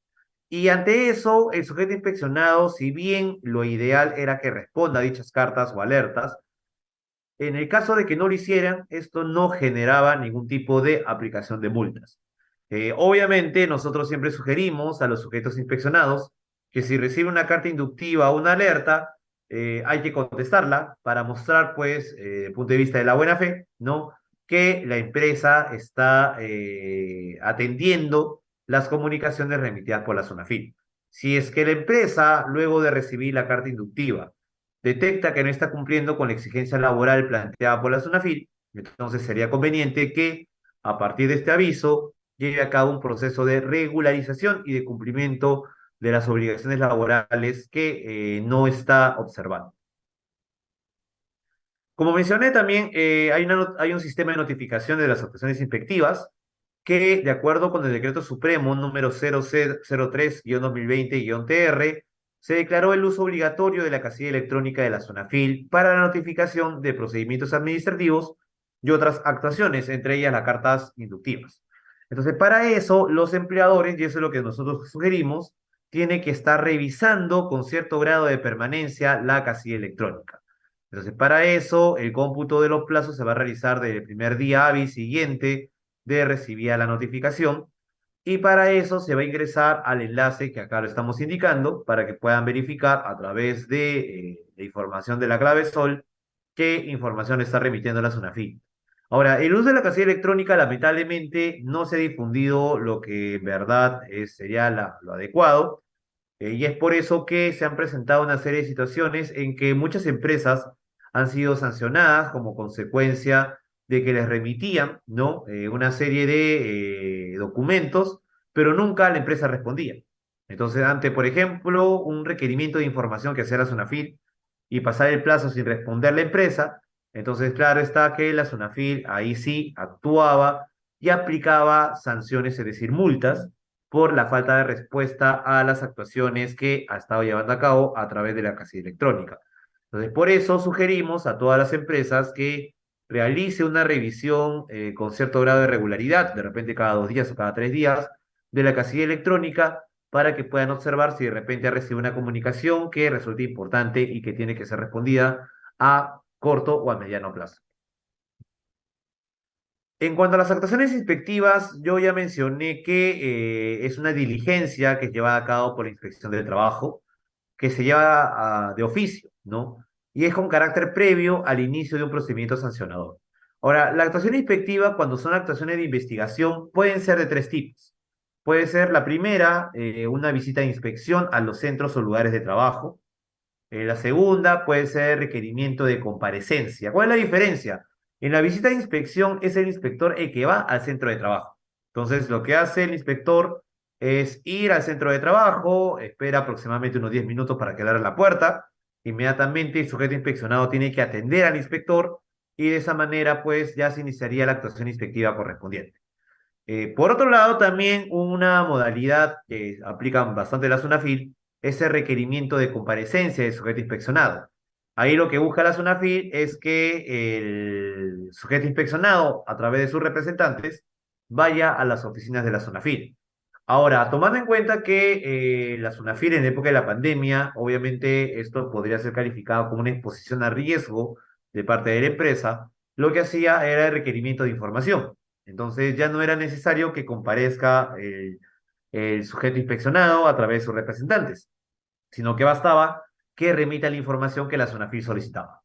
Y ante eso, el sujeto inspeccionado, si bien lo ideal era que responda a dichas cartas o alertas, en el caso de que no lo hicieran, esto no generaba ningún tipo de aplicación de multas. Obviamente, nosotros siempre sugerimos a los sujetos inspeccionados que si recibe una carta inductiva o una alerta, hay que contestarla para mostrar, pues, desde el punto de vista de la buena fe, ¿no? Que la empresa está atendiendo las comunicaciones remitidas por la SUNAFIL. Si es que la empresa, luego de recibir la carta inductiva, detecta que no está cumpliendo con la exigencia laboral planteada por la SUNAFIL, entonces sería conveniente que, a partir de este aviso, lleve a cabo un proceso de regularización y de cumplimiento de las obligaciones laborales que no está observando. Como mencioné también, hay un sistema de notificación de las actuaciones inspectivas que, de acuerdo con el Decreto Supremo número 0003-2020-TR, se declaró el uso obligatorio de la casilla electrónica de la SUNAFIL para la notificación de procedimientos administrativos y otras actuaciones, entre ellas las cartas inductivas. Entonces, para eso, los empleadores, y eso es lo que nosotros sugerimos, tiene que estar revisando con cierto grado de permanencia la casilla electrónica. Entonces, para eso, el cómputo de los plazos se va a realizar del primer día hábil siguiente de recibida la notificación y para eso se va a ingresar al enlace que acá lo estamos indicando para que puedan verificar a través de la información de la clave SOL qué información está remitiendo la SUNAFIL. Ahora, el uso de la casilla electrónica lamentablemente no se ha difundido lo que en verdad sería lo adecuado. Y es por eso que se han presentado una serie de situaciones en que muchas empresas han sido sancionadas como consecuencia de que les remitían, ¿no? Una serie de documentos, pero nunca la empresa respondía. Entonces, ante, por ejemplo, un requerimiento de información que hacía la SUNAFIL y pasar el plazo sin responder la empresa, entonces, claro está que la SUNAFIL ahí sí actuaba y aplicaba sanciones, es decir, multas por la falta de respuesta a las actuaciones que ha estado llevando a cabo a través de la casilla electrónica. Entonces, por eso sugerimos a todas las empresas que realice una revisión con cierto grado de regularidad, de repente cada 2 días o cada 3 días, de la casilla electrónica para que puedan observar si de repente ha recibido una comunicación que resulte importante y que tiene que ser respondida a corto o a mediano plazo. En cuanto a las actuaciones inspectivas, yo ya mencioné que es una diligencia que es llevada a cabo por la Inspección del Trabajo, que se lleva de oficio, ¿no? Y es con carácter previo al inicio de un procedimiento sancionador. Ahora, la actuación inspectiva, cuando son actuaciones de investigación, pueden ser de tres tipos. Puede ser la primera, una visita de inspección a los centros o lugares de trabajo. La segunda puede ser requerimiento de comparecencia. ¿Cuál es la diferencia? En la visita de inspección es el inspector el que va al centro de trabajo. Entonces, lo que hace el inspector es ir al centro de trabajo, espera aproximadamente unos 10 minutos para que abra la puerta. Inmediatamente el sujeto inspeccionado tiene que atender al inspector y de esa manera, pues, ya se iniciaría la actuación inspectiva correspondiente. Por otro lado, también una modalidad que aplican bastante la SUNAFIL es el requerimiento de comparecencia del sujeto inspeccionado. Ahí lo que busca la SUNAFIL es que el sujeto inspeccionado, a través de sus representantes, vaya a las oficinas de la SUNAFIL. Ahora, tomando en cuenta que la SUNAFIL en época de la pandemia, obviamente esto podría ser calificado como una exposición a riesgo de parte de la empresa, lo que hacía era el requerimiento de información. Entonces ya no era necesario que comparezca el sujeto inspeccionado a través de sus representantes, sino que bastaba que remita la información que la SUNAFIL solicitaba.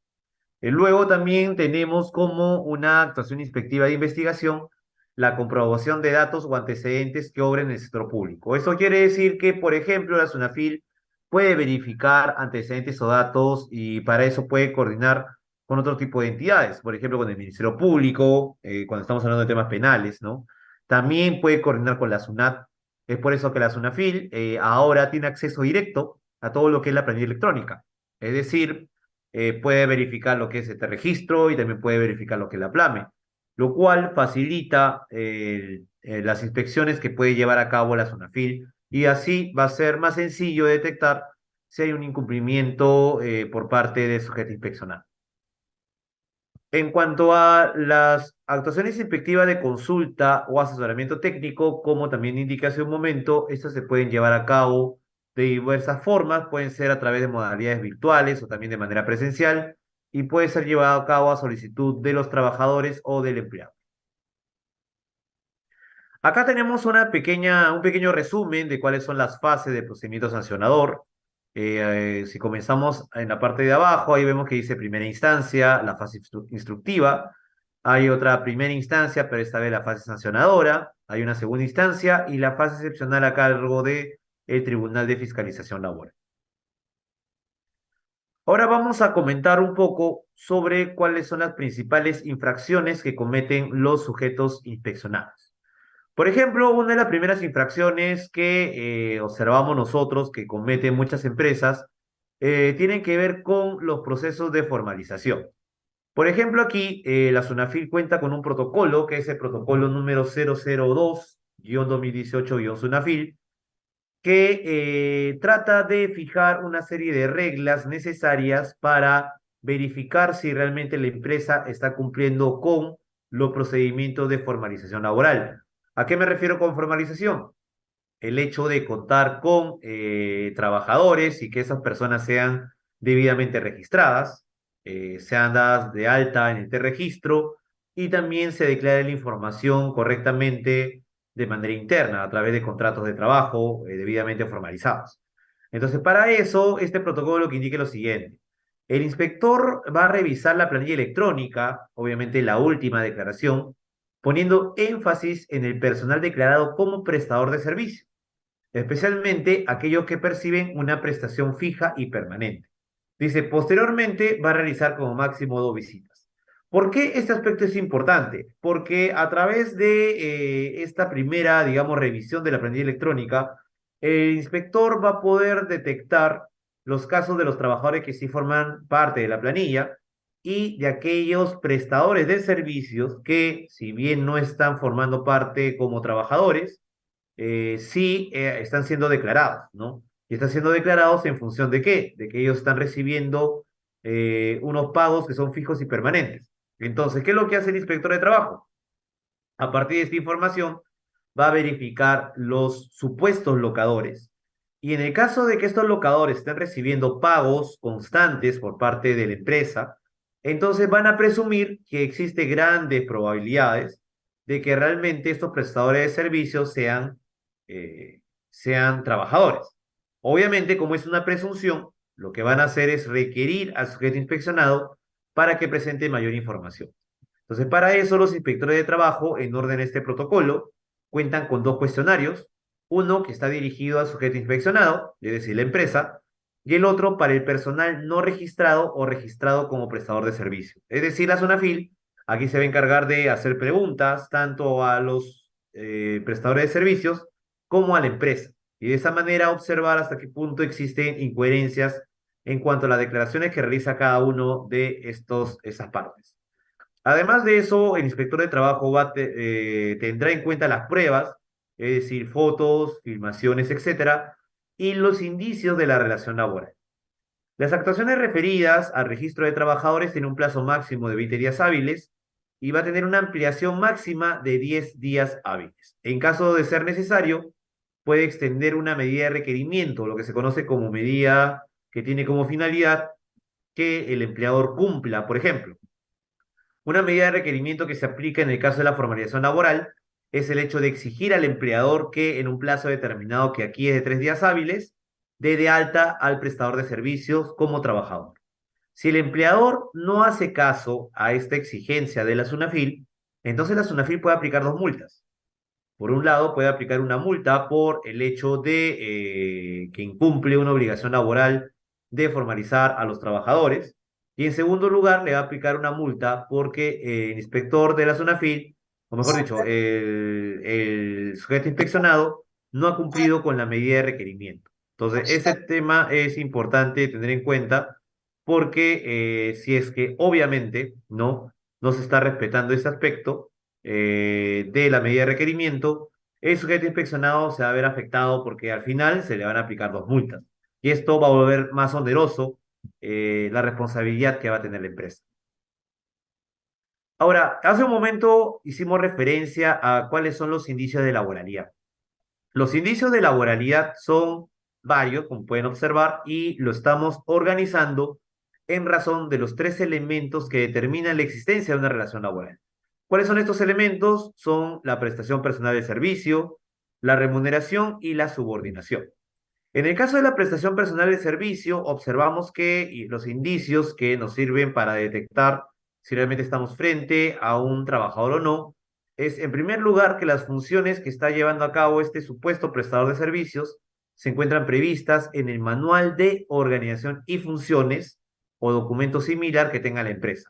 Luego también tenemos como una actuación inspectiva de investigación la comprobación de datos o antecedentes que obren en el sector público. Eso quiere decir que, por ejemplo, la SUNAFIL puede verificar antecedentes o datos y para eso puede coordinar con otro tipo de entidades, por ejemplo, con el Ministerio Público, cuando estamos hablando de temas penales, ¿no? También puede coordinar con la SUNAT. Es por eso que la SUNAFIL ahora tiene acceso directo a todo lo que es la planilla electrónica. Es decir, puede verificar lo que es este registro y también puede verificar lo que es la PLAME, lo cual facilita las inspecciones que puede llevar a cabo la SUNAFIL y así va a ser más sencillo detectar si hay un incumplimiento por parte del sujeto inspeccionado. En cuanto a las actuaciones inspectivas de consulta o asesoramiento técnico, como también indiqué hace un momento, estas se pueden llevar a cabo de diversas formas, pueden ser a través de modalidades virtuales o también de manera presencial, y puede ser llevado a cabo a solicitud de los trabajadores o del empleado. Acá tenemos un pequeño resumen de cuáles son las fases del procedimiento sancionador. Si comenzamos en la parte de abajo, ahí vemos que dice primera instancia, la fase instructiva. Hay otra primera instancia, pero esta vez la fase sancionadora. Hay una segunda instancia y la fase excepcional a cargo de el Tribunal de Fiscalización Laboral. Ahora vamos a comentar un poco sobre cuáles son las principales infracciones que cometen los sujetos inspeccionados. Por ejemplo, una de las primeras infracciones que observamos nosotros que cometen muchas empresas tienen que ver con los procesos de formalización. Por ejemplo, aquí la SUNAFIL cuenta con un protocolo, que es el protocolo número 002-2018-SUNAFIL, que trata de fijar una serie de reglas necesarias para verificar si realmente la empresa está cumpliendo con los procedimientos de formalización laboral. ¿A qué me refiero con formalización? el hecho de contar con trabajadores y que esas personas sean debidamente registradas, sean dadas de alta en este registro y también se declare la información correctamente de manera interna a través de contratos de trabajo debidamente formalizados. Entonces, para eso, este protocolo que indique lo siguiente. El inspector va a revisar la planilla electrónica, obviamente la última declaración, poniendo énfasis en el personal declarado como prestador de servicio, especialmente aquellos que perciben una prestación fija y permanente. Dice, posteriormente va a realizar como máximo 2 visitas. ¿Por qué este aspecto es importante? Porque a través de esta primera, digamos, revisión de la planilla electrónica, el inspector va a poder detectar los casos de los trabajadores que sí forman parte de la planilla y de aquellos prestadores de servicios que, si bien no están formando parte como trabajadores, sí están siendo declarados, ¿no? Y están siendo declarados en función de qué? De que ellos están recibiendo unos pagos que son fijos y permanentes. Entonces, ¿qué es lo que hace el inspector de trabajo? A partir de esta información, va a verificar los supuestos locadores. Y en el caso de que estos locadores estén recibiendo pagos constantes por parte de la empresa, entonces van a presumir que existe grandes probabilidades de que realmente estos prestadores de servicios eh, sean trabajadores. Obviamente, como es una presunción, lo que van a hacer es requerir al sujeto inspeccionado para que presente mayor información. Entonces, para eso los inspectores de trabajo, en orden a este protocolo, cuentan con 2 cuestionarios, uno que está dirigido al sujeto inspeccionado, es decir, la empresa, y el otro para el personal no registrado o registrado como prestador de servicio. Es decir, la Sunafil aquí se va a encargar de hacer preguntas tanto a los prestadores de servicios como a la empresa, y de esa manera observar hasta qué punto existen incoherencias en cuanto a las declaraciones que realiza cada uno de esas partes. Además de eso, el inspector de trabajo tendrá en cuenta las pruebas, es decir, fotos, filmaciones, etcétera, y los indicios de la relación laboral. Las actuaciones referidas al registro de trabajadores tienen un plazo máximo de 20 días hábiles y va a tener una ampliación máxima de 10 días hábiles. En caso de ser necesario, puede extender una medida de requerimiento, lo que se conoce como medida que tiene como finalidad que el empleador cumpla, por ejemplo. Una medida de requerimiento que se aplica en el caso de la formalización laboral es el hecho de exigir al empleador que en un plazo determinado, que aquí es de 3 días hábiles, dé de alta al prestador de servicios como trabajador. Si el empleador no hace caso a esta exigencia de la SUNAFIL, entonces la SUNAFIL puede aplicar 2 multas. Por un lado, puede aplicar una multa por el hecho de que incumple una obligación laboral de formalizar a los trabajadores. Y en segundo lugar, le va a aplicar una multa porque el inspector de la zona FIL, o mejor dicho, el sujeto inspeccionado, no ha cumplido con la medida de requerimiento. Entonces, ese tema es importante tener en cuenta porque si es que obviamente no se está respetando ese aspecto, de la medida de requerimiento, el sujeto inspeccionado se va a ver afectado porque al final se le van a aplicar 2 multas. Y esto va a volver más oneroso la responsabilidad que va a tener la empresa. Ahora, hace un momento hicimos referencia a cuáles son los indicios de laboralidad. Los indicios de laboralidad son varios, como pueden observar, y lo estamos organizando en razón de los 3 elementos que determinan la existencia de una relación laboral. ¿Cuáles son estos elementos? Son la prestación personal de servicio, la remuneración y la subordinación. En el caso de la prestación personal de servicio, observamos que los indicios que nos sirven para detectar si realmente estamos frente a un trabajador o no, es en primer lugar que las funciones que está llevando a cabo este supuesto prestador de servicios se encuentran previstas en el manual de organización y funciones o documento similar que tenga la empresa.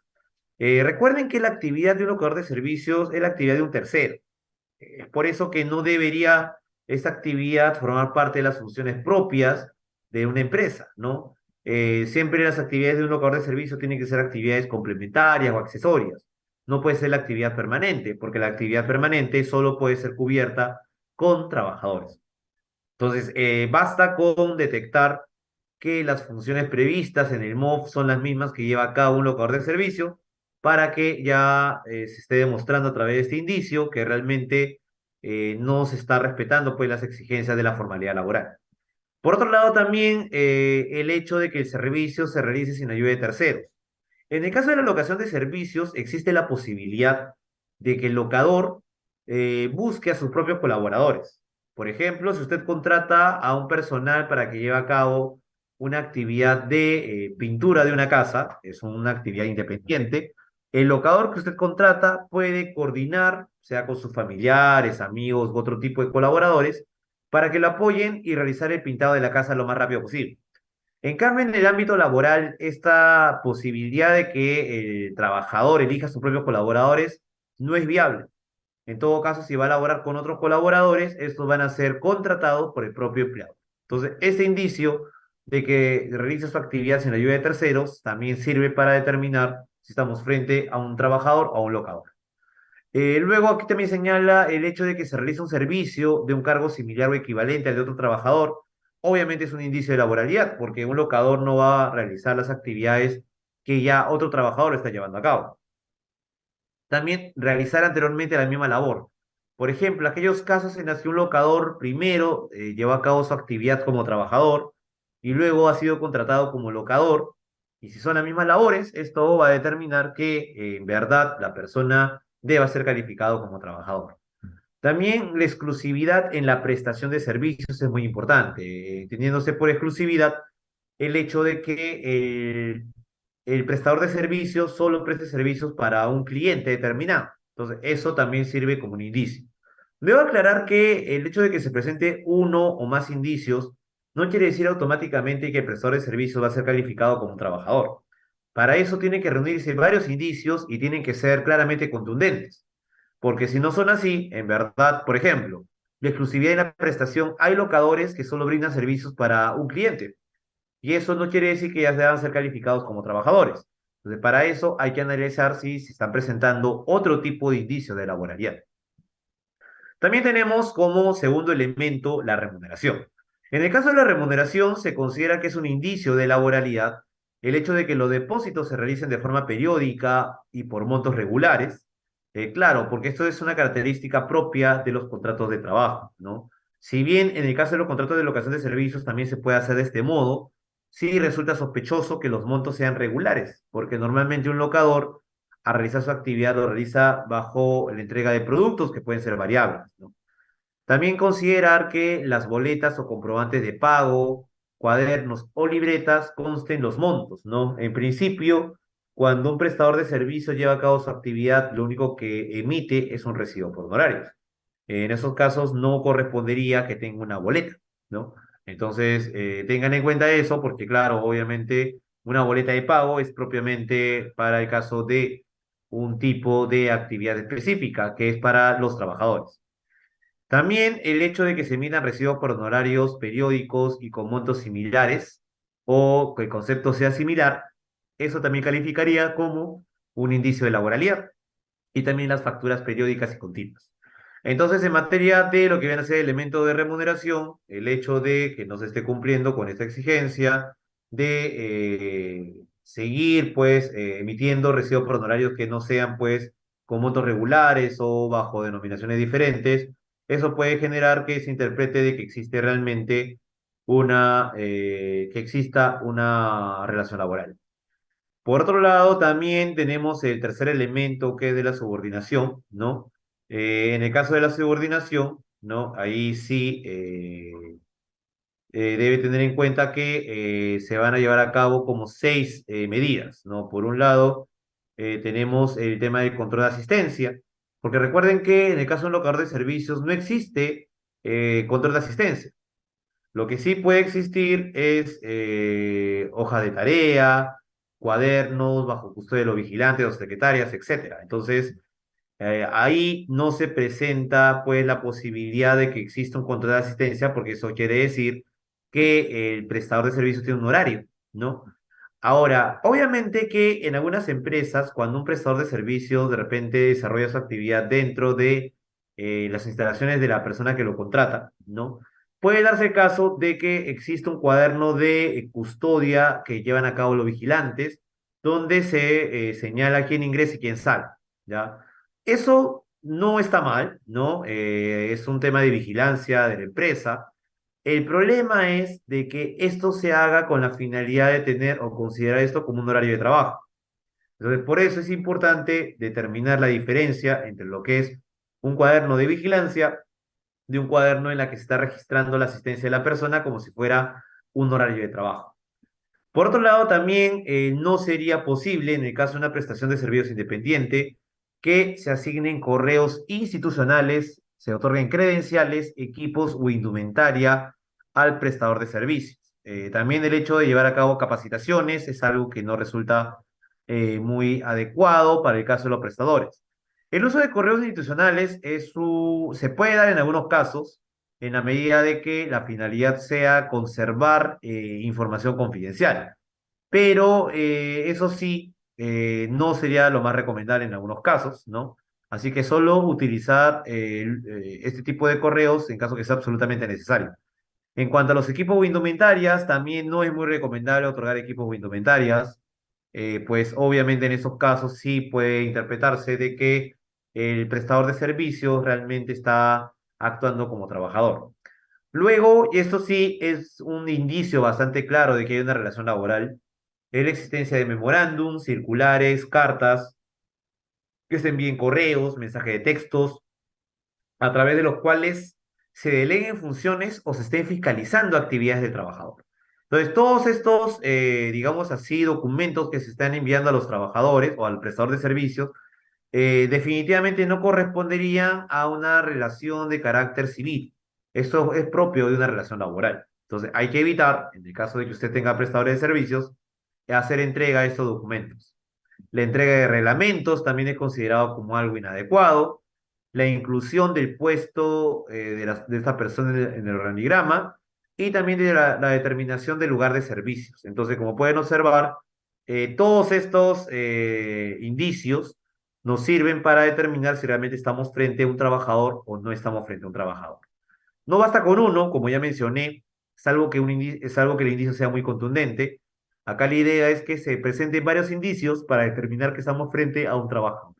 Recuerden que la actividad de un locador de servicios es la actividad de un tercero. Es por eso que no debería esta actividad formar parte de las funciones propias de una empresa, ¿no? Siempre las actividades de un locador de servicio tienen que ser actividades complementarias o accesorias. No puede ser la actividad permanente, porque la actividad permanente solo puede ser cubierta con trabajadores. Entonces, basta con detectar que las funciones previstas en el MOF son las mismas que lleva a cabo un locador de servicio para que ya se esté demostrando a través de este indicio que realmente no se está respetando pues las exigencias de la formalidad laboral. Por otro lado, también el hecho de que el servicio se realice sin ayuda de terceros. En el caso de la locación de servicios, existe la posibilidad de que el locador busque a sus propios colaboradores. Por ejemplo, si usted contrata a un personal para que lleve a cabo una actividad de pintura de una casa, es una actividad independiente, el locador que usted contrata puede coordinar, sea con sus familiares, amigos u otro tipo de colaboradores, para que lo apoyen y realizar el pintado de la casa lo más rápido posible. En cambio, en el ámbito laboral, esta posibilidad de que el trabajador elija a sus propios colaboradores no es viable. En todo caso, si va a laborar con otros colaboradores, estos van a ser contratados por el propio empleado. Entonces, este indicio de que realiza su actividad sin la ayuda de terceros también sirve para determinar si estamos frente a un trabajador o a un locador. Luego aquí también señala el hecho de que se realiza un servicio de un cargo similar o equivalente al de otro trabajador. Obviamente es un indicio de laboralidad, porque un locador no va a realizar las actividades que ya otro trabajador está llevando a cabo. También realizar anteriormente la misma labor. Por ejemplo, aquellos casos en los que un locador primero llevó a cabo su actividad como trabajador y luego ha sido contratado como locador, y si son las mismas labores, esto va a determinar que en verdad la persona deba ser calificado como trabajador. También la exclusividad en la prestación de servicios es muy importante, entendiéndose por exclusividad el hecho de que el prestador de servicios solo preste servicios para un cliente determinado. Entonces, eso también sirve como un indicio. Debo aclarar que el hecho de que se presente uno o más indicios no quiere decir automáticamente que el prestador de servicios va a ser calificado como un trabajador. Para eso tienen que reunirse varios indicios y tienen que ser claramente contundentes. Porque si no son así, en verdad, por ejemplo, la exclusividad en la prestación, hay locadores que solo brindan servicios para un cliente. Y eso no quiere decir que ya deban ser calificados como trabajadores. Entonces, para eso hay que analizar si se están presentando otro tipo de indicios de laboralidad. También tenemos como segundo elemento la remuneración. En el caso de la remuneración, se considera que es un indicio de laboralidad el hecho de que los depósitos se realicen de forma periódica y por montos regulares. Claro, porque esto es una característica propia de los contratos de trabajo, ¿no? Si bien en el caso de los contratos de locación de servicios también se puede hacer de este modo, sí resulta sospechoso que los montos sean regulares, porque normalmente un locador a realizar su actividad lo realiza bajo la entrega de productos que pueden ser variables, ¿no? También considerar que las boletas o comprobantes de pago, cuadernos o libretas consten los montos, ¿no? En principio, cuando un prestador de servicios lleva a cabo su actividad, lo único que emite es un recibo por honorarios. En esos casos no correspondería que tenga una boleta, ¿no? Entonces, tengan en cuenta eso porque, claro, obviamente una boleta de pago es propiamente para el caso de un tipo de actividad específica, que es para los trabajadores. También el hecho de que se emitan recibos por honorarios periódicos y con montos similares, o que el concepto sea similar, eso también calificaría como un indicio de laboralidad, y también las facturas periódicas y continuas. Entonces, en materia de lo que viene a ser elementos de remuneración, el hecho de que no se esté cumpliendo con esta exigencia de seguir, pues, emitiendo recibos por honorarios que no sean, pues, con montos regulares o bajo denominaciones diferentes, eso puede generar que se interprete de que existe realmente que exista una relación laboral. Por otro lado, también tenemos el tercer elemento que es de la subordinación, ¿no? En el caso de la subordinación, ¿no? Ahí sí debe tener en cuenta que se van a llevar a cabo como seis medidas, ¿no? Por un lado, tenemos el tema del control de asistencia, porque recuerden que en el caso de un locador de servicios no existe control de asistencia. Lo que sí puede existir es hoja de tarea, cuadernos bajo custodia de los vigilantes, los secretarias, etcétera. Entonces, ahí no se presenta pues la posibilidad de que exista un control de asistencia porque eso quiere decir que el prestador de servicios tiene un horario, ¿no? Ahora, obviamente que en algunas empresas, cuando un prestador de servicios de repente desarrolla su actividad dentro de las instalaciones de la persona que lo contrata, ¿no? Puede darse el caso de que existe un cuaderno de custodia que llevan a cabo los vigilantes, donde se señala quién ingresa y quién sale, ¿ya? Eso no está mal, ¿no? Es un tema de vigilancia de la empresa. El problema es de que esto se haga con la finalidad de tener o considerar esto como un horario de trabajo. Entonces, por eso es importante determinar la diferencia entre lo que es un cuaderno de vigilancia de un cuaderno en la que se está registrando la asistencia de la persona como si fuera un horario de trabajo. Por otro lado, también no sería posible, en el caso de una prestación de servicios independiente, que se asignen correos institucionales, se otorguen credenciales, equipos o indumentaria al prestador de servicios. También el hecho de llevar a cabo capacitaciones es algo que no resulta muy adecuado para el caso de los prestadores. El uso de correos institucionales se puede dar en algunos casos, en la medida de que la finalidad sea conservar información confidencial. Pero eso sí, no sería lo más recomendable en algunos casos, ¿no? Así que solo utilizar este tipo de correos en caso que sea absolutamente necesario. En cuanto a los equipos o indumentarias, también no es muy recomendable otorgar equipos o indumentarias, pues obviamente en esos casos sí puede interpretarse de que el prestador de servicios realmente está actuando como trabajador. Luego, y esto sí es un indicio bastante claro de que hay una relación laboral, es la existencia de memorándums, circulares, cartas, que se envíen correos, mensajes de textos, a través de los cuales se deleguen funciones o se estén fiscalizando actividades del trabajador. Entonces, todos estos, digamos así, documentos que se están enviando a los trabajadores o al prestador de servicios, definitivamente no corresponderían a una relación de carácter civil. Eso es propio de una relación laboral. Entonces, hay que evitar, en el caso de que usted tenga prestadores de servicios, hacer entrega de estos documentos. La entrega de reglamentos también es considerado como algo inadecuado. La inclusión del puesto de esta persona en el organigrama y también de la determinación del lugar de servicios. Entonces, como pueden observar, todos estos indicios nos sirven para determinar si realmente estamos frente a un trabajador o no estamos frente a un trabajador. No basta con uno, como ya mencioné, es algo que el indicio sea muy contundente. Acá la idea es que se presenten varios indicios para determinar que estamos frente a un trabajador.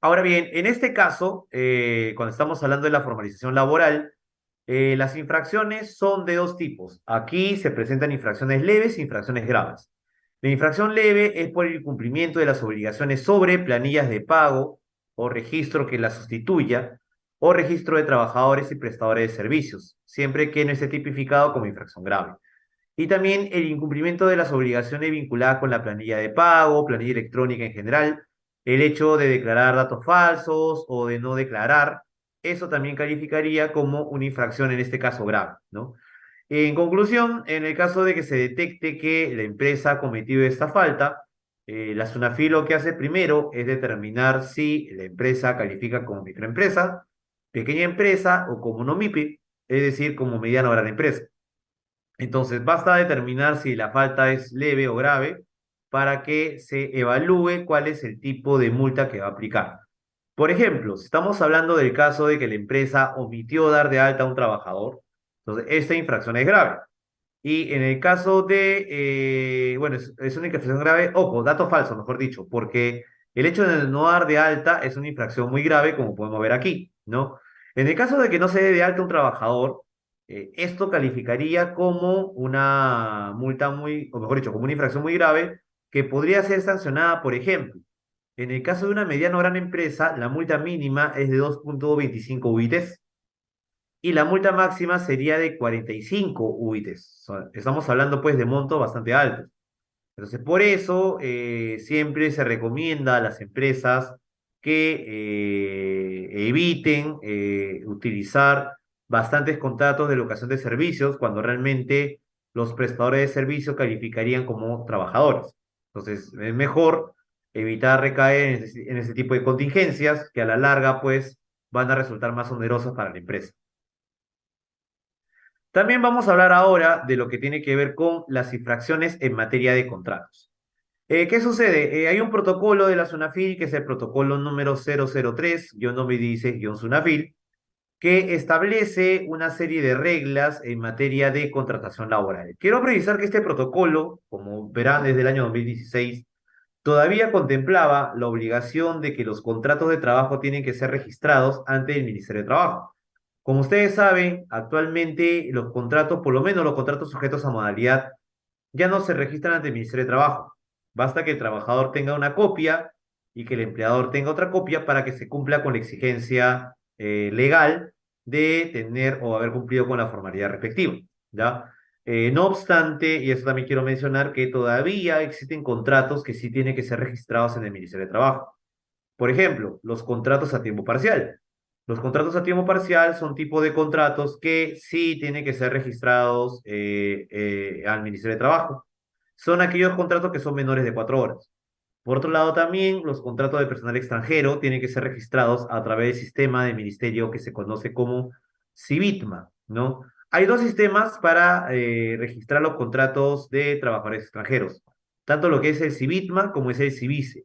Ahora bien, en este caso, cuando estamos hablando de la formalización laboral, las infracciones son de dos tipos. Aquí se presentan infracciones leves e infracciones graves. La infracción leve es por el cumplimiento de las obligaciones sobre planillas de pago o registro que la sustituya o registro de trabajadores y prestadores de servicios, siempre que no esté tipificado como infracción grave. Y también el incumplimiento de las obligaciones vinculadas con la planilla de pago, planilla electrónica en general, el hecho de declarar datos falsos o de no declarar, eso también calificaría como una infracción, en este caso grave, ¿no? En conclusión, en el caso de que se detecte que la empresa ha cometido esta falta, la SUNAFI lo que hace primero es determinar si la empresa califica como microempresa, pequeña empresa o como no MIPI, es decir, como mediana o gran empresa. Entonces, basta determinar si la falta es leve o grave para que se evalúe cuál es el tipo de multa que va a aplicar. Por ejemplo, si estamos hablando del caso de que la empresa omitió dar de alta a un trabajador, entonces esta infracción es grave. Y en el caso de, bueno, es una infracción grave, ojo, dato falso, mejor dicho, porque el hecho de no dar de alta es una infracción muy grave, como podemos ver aquí, ¿no? En el caso de que no se dé de alta un trabajador, esto calificaría como una multa muy, o mejor dicho, como una infracción muy grave, que podría ser sancionada, por ejemplo, en el caso de una mediana o gran empresa, la multa mínima es de 2,25 UITs y la multa máxima sería de 45 UITs. O sea, estamos hablando pues de montos bastante altos. Entonces, por eso siempre se recomienda a las empresas que eviten utilizar bastantes contratos de locación de servicios cuando realmente los prestadores de servicios calificarían como trabajadores. Entonces, es mejor evitar recaer en ese tipo de contingencias que a la larga pues van a resultar más onerosas para la empresa. También vamos a hablar ahora de lo que tiene que ver con las infracciones en materia de contratos. ¿Qué sucede? Hay un protocolo de la SUNAFIL, que es el protocolo número 003-2016-SUNAFIL, que establece una serie de reglas en materia de contratación laboral. Quiero precisar que este protocolo, como verán desde el año 2016, todavía contemplaba la obligación de que los contratos de trabajo tienen que ser registrados ante el Ministerio de Trabajo. Como ustedes saben, actualmente los contratos, por lo menos los contratos sujetos a modalidad, ya no se registran ante el Ministerio de Trabajo. Basta que el trabajador tenga una copia y que el empleador tenga otra copia para que se cumpla con la exigencia legal de tener o haber cumplido con la formalidad respectiva, ¿ya? No obstante, y eso también quiero mencionar, que todavía existen contratos que sí tienen que ser registrados en el Ministerio de Trabajo. Por ejemplo, los contratos a tiempo parcial. Los contratos a tiempo parcial son tipo de contratos que sí tienen que ser registrados al Ministerio de Trabajo. Son aquellos contratos que son menores de 4 horas. Por otro lado, también los contratos de personal extranjero tienen que ser registrados a través del sistema del ministerio que se conoce como CIVITMA, ¿no? Hay dos sistemas para registrar los contratos de trabajadores extranjeros, tanto lo que es el CIVITMA como es el CIVICE.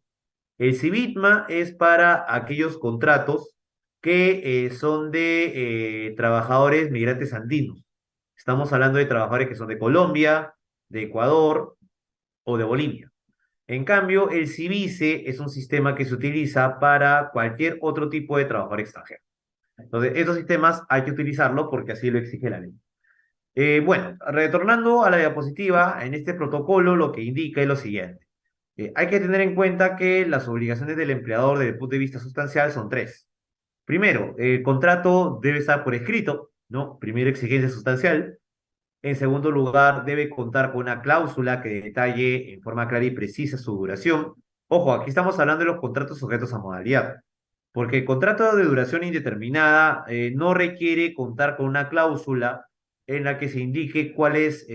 El CIVITMA es para aquellos contratos que son de trabajadores migrantes andinos. Estamos hablando de trabajadores que son de Colombia, de Ecuador o de Bolivia. En cambio, el CIVICE es un sistema que se utiliza para cualquier otro tipo de trabajador extranjero. Entonces, estos sistemas hay que utilizarlos porque así lo exige la ley. Bueno, retornando a la diapositiva, en este protocolo lo que indica es lo siguiente. Hay que tener en cuenta que las obligaciones del empleador desde el punto de vista sustancial son tres. Primero, el contrato debe estar por escrito, ¿no? Primera exigencia sustancial. En segundo lugar, debe contar con una cláusula que detalle en forma clara y precisa su duración. Ojo, aquí estamos hablando de los contratos sujetos a modalidad, porque el contrato de duración indeterminada no requiere contar con una cláusula en la que se indique cuál es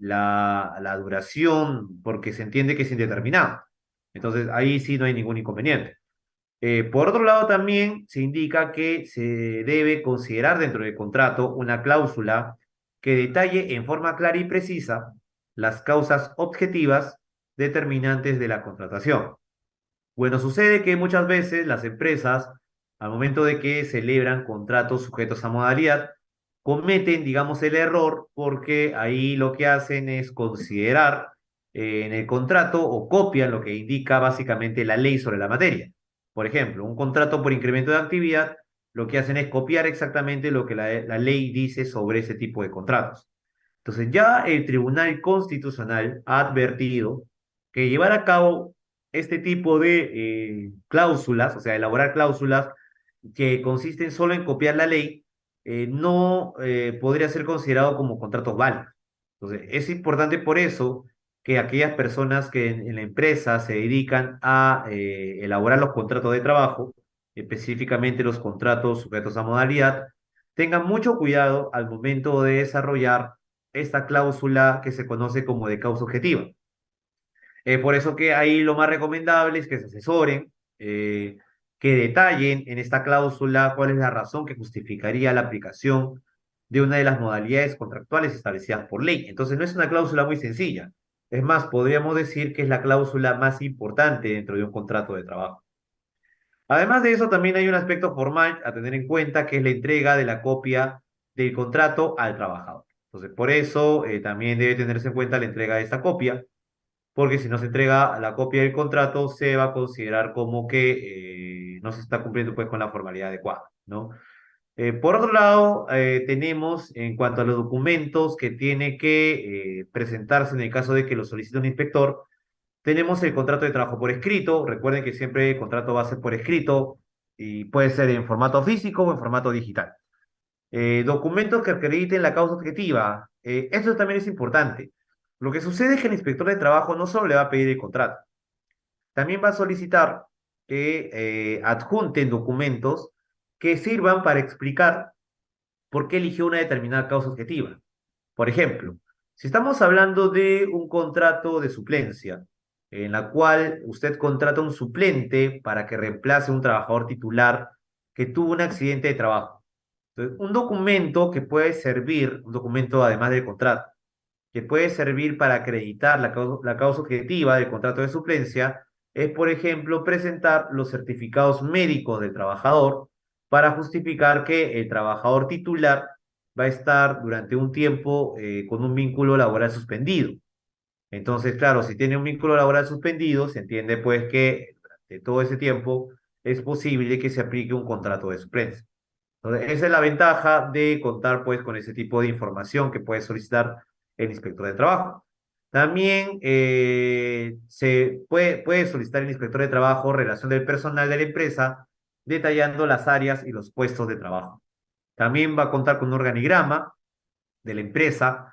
la duración, porque se entiende que es indeterminado. Entonces, ahí sí no hay ningún inconveniente. Por otro lado, también se indica que se debe considerar dentro del contrato una cláusula que detalle en forma clara y precisa las causas objetivas determinantes de la contratación. Bueno, sucede que muchas veces las empresas, al momento de que celebran contratos sujetos a modalidad, cometen, digamos, el error porque ahí lo que hacen es considerar en el contrato o copian lo que indica básicamente la ley sobre la materia. Por ejemplo, un contrato por incremento de actividad, lo que hacen es copiar exactamente lo que la ley dice sobre ese tipo de contratos. Entonces, ya el Tribunal Constitucional ha advertido que llevar a cabo este tipo de cláusulas, o sea, elaborar cláusulas que consisten solo en copiar la ley, no podría ser considerado como contratos válidos. Entonces, es importante por eso que aquellas personas que en la empresa se dedican a elaborar los contratos de trabajo, específicamente los contratos sujetos a modalidad, tengan mucho cuidado al momento de desarrollar esta cláusula que se conoce como de causa objetiva. Por eso que ahí lo más recomendable es que se asesoren, que detallen en esta cláusula cuál es la razón que justificaría la aplicación de una de las modalidades contractuales establecidas por ley. Entonces no es una cláusula muy sencilla. Es más, podríamos decir que es la cláusula más importante dentro de un contrato de trabajo. Además de eso, también hay un aspecto formal a tener en cuenta, que es la entrega de la copia del contrato al trabajador. Entonces, por eso también debe tenerse en cuenta la entrega de esta copia, porque si no se entrega la copia del contrato, se va a considerar como que no se está cumpliendo pues con la formalidad adecuada, ¿no? Por otro lado, tenemos en cuanto a los documentos que tiene que presentarse en el caso de que lo solicite un inspector, tenemos el contrato de trabajo por escrito. Recuerden que siempre el contrato va a ser por escrito y puede ser en formato físico o en formato digital. Documentos que acrediten la causa objetiva. Esto también es importante. Lo que sucede es que el inspector de trabajo no solo le va a pedir el contrato, también va a solicitar que adjunten documentos que sirvan para explicar por qué eligió una determinada causa objetiva. Por ejemplo, si estamos hablando de un contrato de suplencia, en la cual usted contrata un suplente para que reemplace a un trabajador titular que tuvo un accidente de trabajo. Entonces, un documento que puede servir, un documento además del contrato, que puede servir para acreditar la causa objetiva del contrato de suplencia, es, por ejemplo, presentar los certificados médicos del trabajador para justificar que el trabajador titular va a estar durante un tiempo con un vínculo laboral suspendido. Entonces, claro, si tiene un vínculo laboral suspendido, se entiende pues que durante todo ese tiempo es posible que se aplique un contrato de suplencia. Entonces, esa es la ventaja de contar pues con ese tipo de información que puede solicitar el inspector de trabajo. También puede solicitar el inspector de trabajo relación del personal de la empresa, detallando las áreas y los puestos de trabajo. También va a contar con un organigrama de la empresa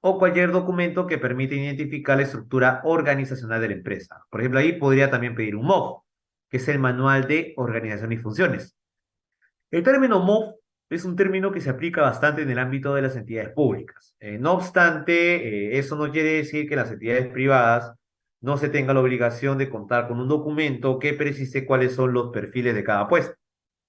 o cualquier documento que permita identificar la estructura organizacional de la empresa. Por ejemplo, ahí podría también pedir un MOF, que es el Manual de Organización y Funciones. El término MOF es un término que se aplica bastante en el ámbito de las entidades públicas. No obstante, eso no quiere decir que en las entidades privadas no se tenga la obligación de contar con un documento que precise cuáles son los perfiles de cada puesto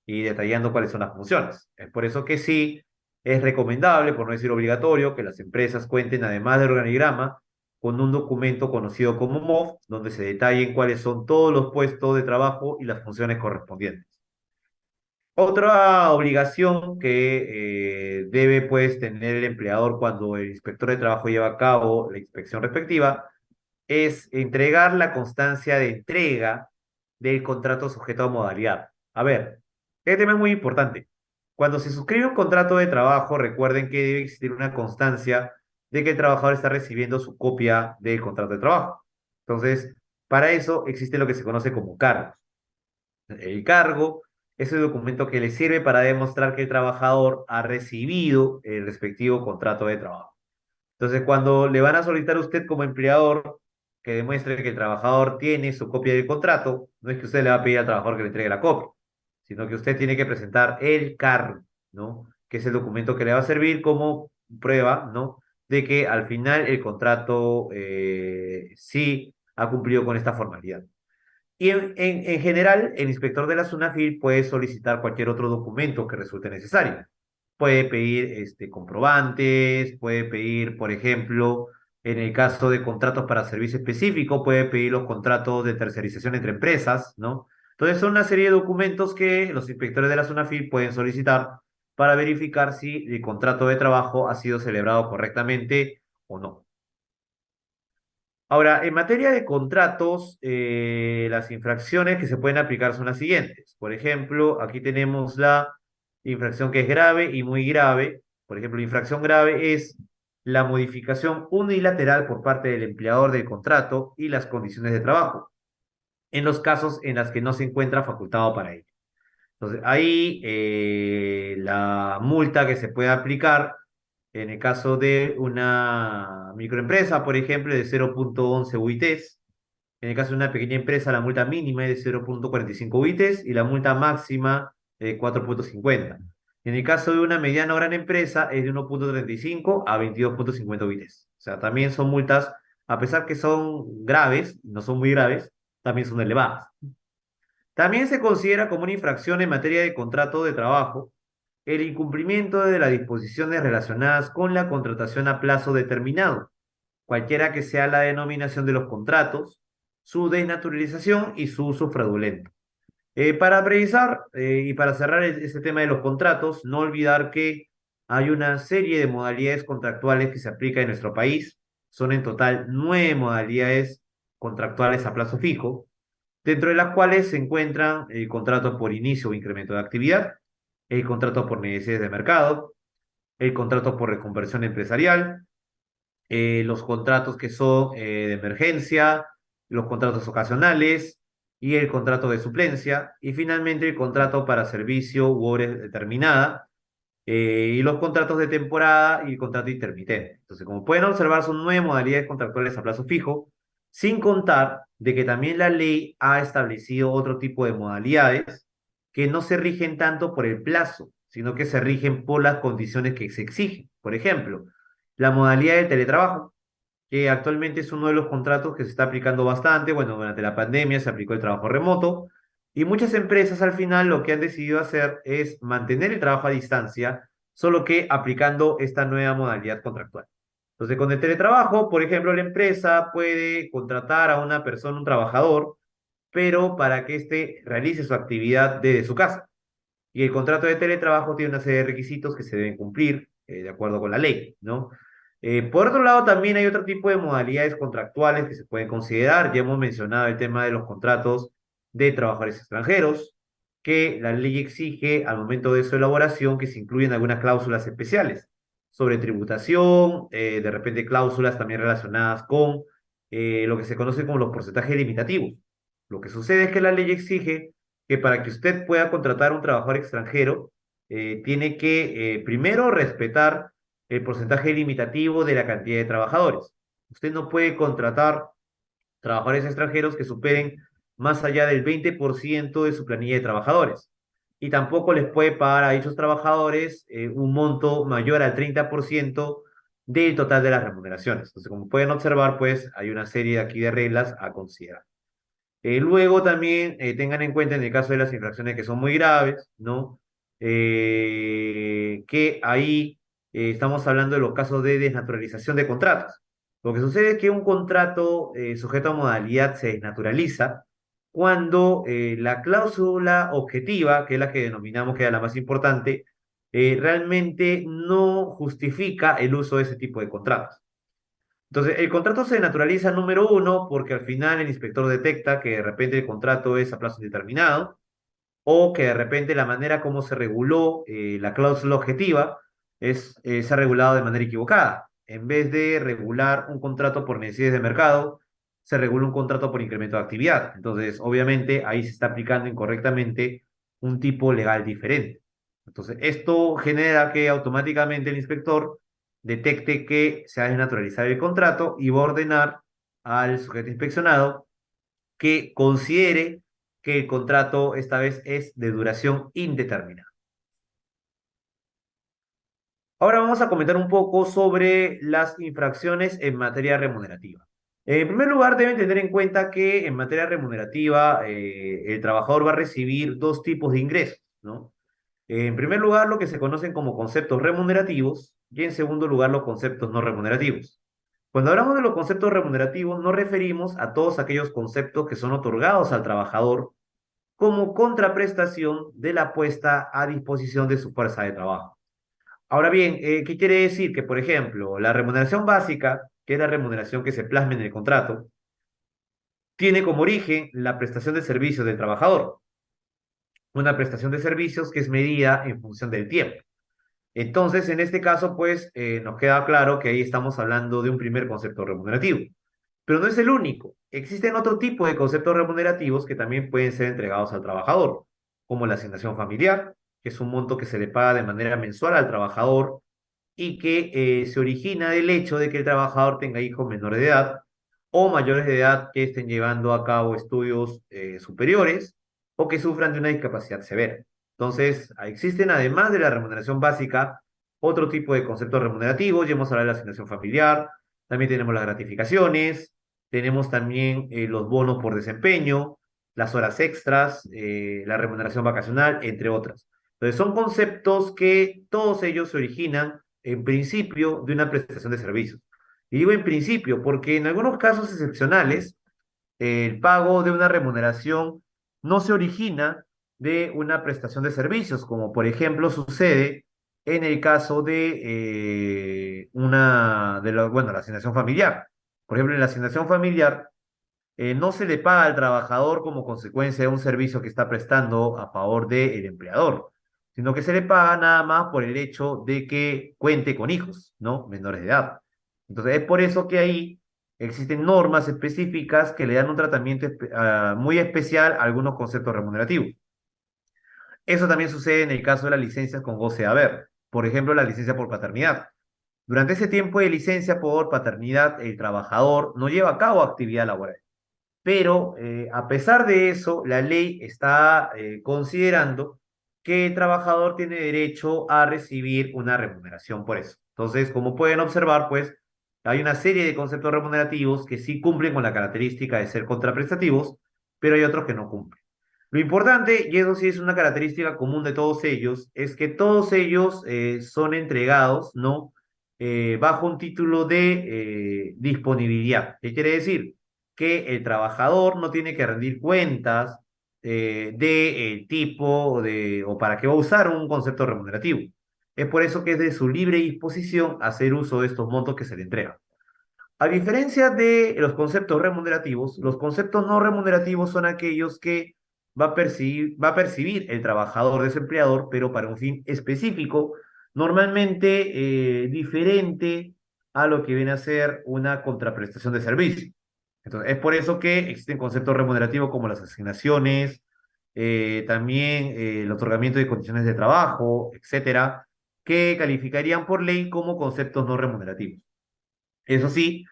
y detallando cuáles son las funciones. Es por eso que sí es recomendable, por no decir obligatorio, que las empresas cuenten, además del organigrama, con un documento conocido como MOF, donde se detallen cuáles son todos los puestos de trabajo y las funciones correspondientes. Otra obligación que debe pues tener el empleador cuando el inspector de trabajo lleva a cabo la inspección respectiva es entregar la constancia de entrega del contrato sujeto a modalidad. A ver, este tema es muy importante. Cuando se suscribe un contrato de trabajo, recuerden que debe existir una constancia de que el trabajador está recibiendo su copia del contrato de trabajo. Entonces, para eso existe lo que se conoce como cargo. El cargo es el documento que le sirve para demostrar que el trabajador ha recibido el respectivo contrato de trabajo. Entonces, cuando le van a solicitar a usted como empleador que demuestre que el trabajador tiene su copia del contrato, no es que usted le va a pedir al trabajador que le entregue la copia, sino que usted tiene que presentar el cargo, ¿no? Que es el documento que le va a servir como prueba, ¿no? De que al final el contrato sí ha cumplido con esta formalidad. Y en general, el inspector de la SUNAFIL puede solicitar cualquier otro documento que resulte necesario. Puede pedir comprobantes, puede pedir, por ejemplo, en el caso de contratos para servicio específico, puede pedir los contratos de tercerización entre empresas, ¿no? Entonces, son una serie de documentos que los inspectores de la SUNAFIL pueden solicitar para verificar si el contrato de trabajo ha sido celebrado correctamente o no. Ahora, en materia de contratos, las infracciones que se pueden aplicar son las siguientes. Por ejemplo, aquí tenemos la infracción que es grave y muy grave. Por ejemplo, la infracción grave es la modificación unilateral por parte del empleador del contrato y las condiciones de trabajo, en los casos en los que no se encuentra facultado para ello. Entonces, ahí la multa que se puede aplicar en el caso de una microempresa, por ejemplo, de 0,11 UITs. En el caso de una pequeña empresa, la multa mínima es de 0,45 UITs y la multa máxima de 4,50. En el caso de una mediana o gran empresa, es de 1,35 a 22,50 UITs. O sea, también son multas, a pesar que son graves, no son muy graves, también son elevadas. También se considera como una infracción en materia de contrato de trabajo el incumplimiento de las disposiciones relacionadas con la contratación a plazo determinado, cualquiera que sea la denominación de los contratos, su desnaturalización y su uso fraudulento. Para precisar y para cerrar este tema de los contratos, no olvidar que hay una serie de modalidades contractuales que se aplican en nuestro país. Son en total 9 modalidades contractuales a plazo fijo, dentro de las cuales se encuentran el contrato por inicio o incremento de actividad, el contrato por necesidades de mercado, el contrato por reconversión empresarial, los contratos que son de emergencia, los contratos ocasionales y el contrato de suplencia, y finalmente el contrato para servicio u hora determinada, y los contratos de temporada y el contrato intermitente. Entonces, como pueden observar, son 9 modalidades contractuales a plazo fijo, sin contar de que también la ley ha establecido otro tipo de modalidades que no se rigen tanto por el plazo, sino que se rigen por las condiciones que se exigen. Por ejemplo, la modalidad de teletrabajo, que actualmente es uno de los contratos que se está aplicando bastante. Bueno, durante la pandemia se aplicó el trabajo remoto y muchas empresas al final lo que han decidido hacer es mantener el trabajo a distancia, solo que aplicando esta nueva modalidad contractual. Entonces, con el teletrabajo, por ejemplo, la empresa puede contratar a una persona, un trabajador, pero para que éste realice su actividad desde su casa. Y el contrato de teletrabajo tiene una serie de requisitos que se deben cumplir de acuerdo con la ley, ¿no? Por otro lado, también hay otro tipo de modalidades contractuales que se pueden considerar. Ya hemos mencionado el tema de los contratos de trabajadores extranjeros, que la ley exige al momento de su elaboración que se incluyan algunas cláusulas especiales sobre tributación, de repente cláusulas también relacionadas con lo que se conoce como los porcentajes limitativos. Lo que sucede es que la ley exige que para que usted pueda contratar a un trabajador extranjero, tiene que primero respetar el porcentaje limitativo de la cantidad de trabajadores. Usted no puede contratar trabajadores extranjeros que superen más allá del 20% de su planilla de trabajadores. Y tampoco les puede pagar a dichos trabajadores un monto mayor al 30% del total de las remuneraciones. Entonces, como pueden observar, pues hay una serie aquí de reglas a considerar. Luego también tengan en cuenta en el caso de las infracciones que son muy graves, ¿no? Que ahí estamos hablando de los casos de desnaturalización de contratos. Lo que sucede es que un contrato sujeto a modalidad se desnaturaliza cuando la cláusula objetiva, que es la que denominamos que es la más importante, realmente no justifica el uso de ese tipo de contratos. Entonces, el contrato se naturaliza número uno porque al final el inspector detecta que de repente el contrato es a plazo indeterminado o que de repente la manera como se reguló la cláusula objetiva se ha regulado de manera equivocada. En vez de regular un contrato por necesidades de mercado, se regula un contrato por incremento de actividad. Entonces, obviamente, ahí se está aplicando incorrectamente un tipo legal diferente. Entonces, esto genera que automáticamente el inspector detecte que se ha desnaturalizado el contrato y va a ordenar al sujeto inspeccionado que considere que el contrato esta vez es de duración indeterminada. Ahora vamos a comentar un poco sobre las infracciones en materia remunerativa. En primer lugar, deben tener en cuenta que en materia remunerativa el trabajador va a recibir dos tipos de ingresos, ¿no? En primer lugar, lo que se conocen como conceptos remunerativos y en segundo lugar, los conceptos no remunerativos. Cuando hablamos de los conceptos remunerativos, nos referimos a todos aquellos conceptos que son otorgados al trabajador como contraprestación de la puesta a disposición de su fuerza de trabajo. Ahora bien, ¿qué quiere decir? Que, por ejemplo, la remuneración básica, que es la remuneración que se plasma en el contrato, tiene como origen la prestación de servicios del trabajador, una prestación de servicios que es medida en función del tiempo. Entonces, en este caso, pues, nos queda claro que ahí estamos hablando de un primer concepto remunerativo. Pero no es el único. Existen otro tipo de conceptos remunerativos que también pueden ser entregados al trabajador, como la asignación familiar, que es un monto que se le paga de manera mensual al trabajador y que se origina del hecho de que el trabajador tenga hijos menores de edad o mayores de edad que estén llevando a cabo estudios superiores o que sufran de una discapacidad severa. Entonces, existen además de la remuneración básica otro tipo de conceptos remunerativos, ya hemos hablado de la asignación familiar, también tenemos las gratificaciones, tenemos también los bonos por desempeño, las horas extras, la remuneración vacacional, entre otras. Entonces, son conceptos que todos ellos se originan en principio de una prestación de servicios. Y digo en principio porque en algunos casos excepcionales, el pago de una remuneración no se origina de una prestación de servicios, como por ejemplo sucede en el caso de bueno, la asignación familiar. Por ejemplo, en la asignación familiar no se le paga al trabajador como consecuencia de un servicio que está prestando a favor del empleador, sino que se le paga nada más por el hecho de que cuente con hijos, ¿no? Menores de edad. Entonces, es por eso que ahí existen normas específicas que le dan un tratamiento muy especial a algunos conceptos remunerativos. Eso también sucede en el caso de las licencias con goce de haber. Por ejemplo, la licencia por paternidad. Durante ese tiempo de licencia por paternidad, el trabajador no lleva a cabo actividad laboral. Pero a pesar de eso, la ley está considerando que el trabajador tiene derecho a recibir una remuneración por eso. Entonces, como pueden observar, pues hay una serie de conceptos remunerativos que sí cumplen con la característica de ser contraprestativos, pero hay otros que no cumplen. Lo importante, y eso sí es una característica común de todos ellos, es que todos ellos son entregados, ¿no? Bajo un título de disponibilidad. ¿Qué quiere decir? Que el trabajador no tiene que rendir cuentas de tipo de, o para qué va a usar un concepto remunerativo. Es por eso que es de su libre disposición hacer uso de estos montos que se le entregan. A diferencia de los conceptos no remunerativos son aquellos que va a percibir el trabajador desempleador, pero para un fin específico, normalmente diferente a lo que viene a ser una contraprestación de servicio. Entonces, es por eso que existen conceptos remunerativos como las asignaciones, también el otorgamiento de condiciones de trabajo, etcétera, que calificarían por ley como conceptos no remunerativos. Eso sí,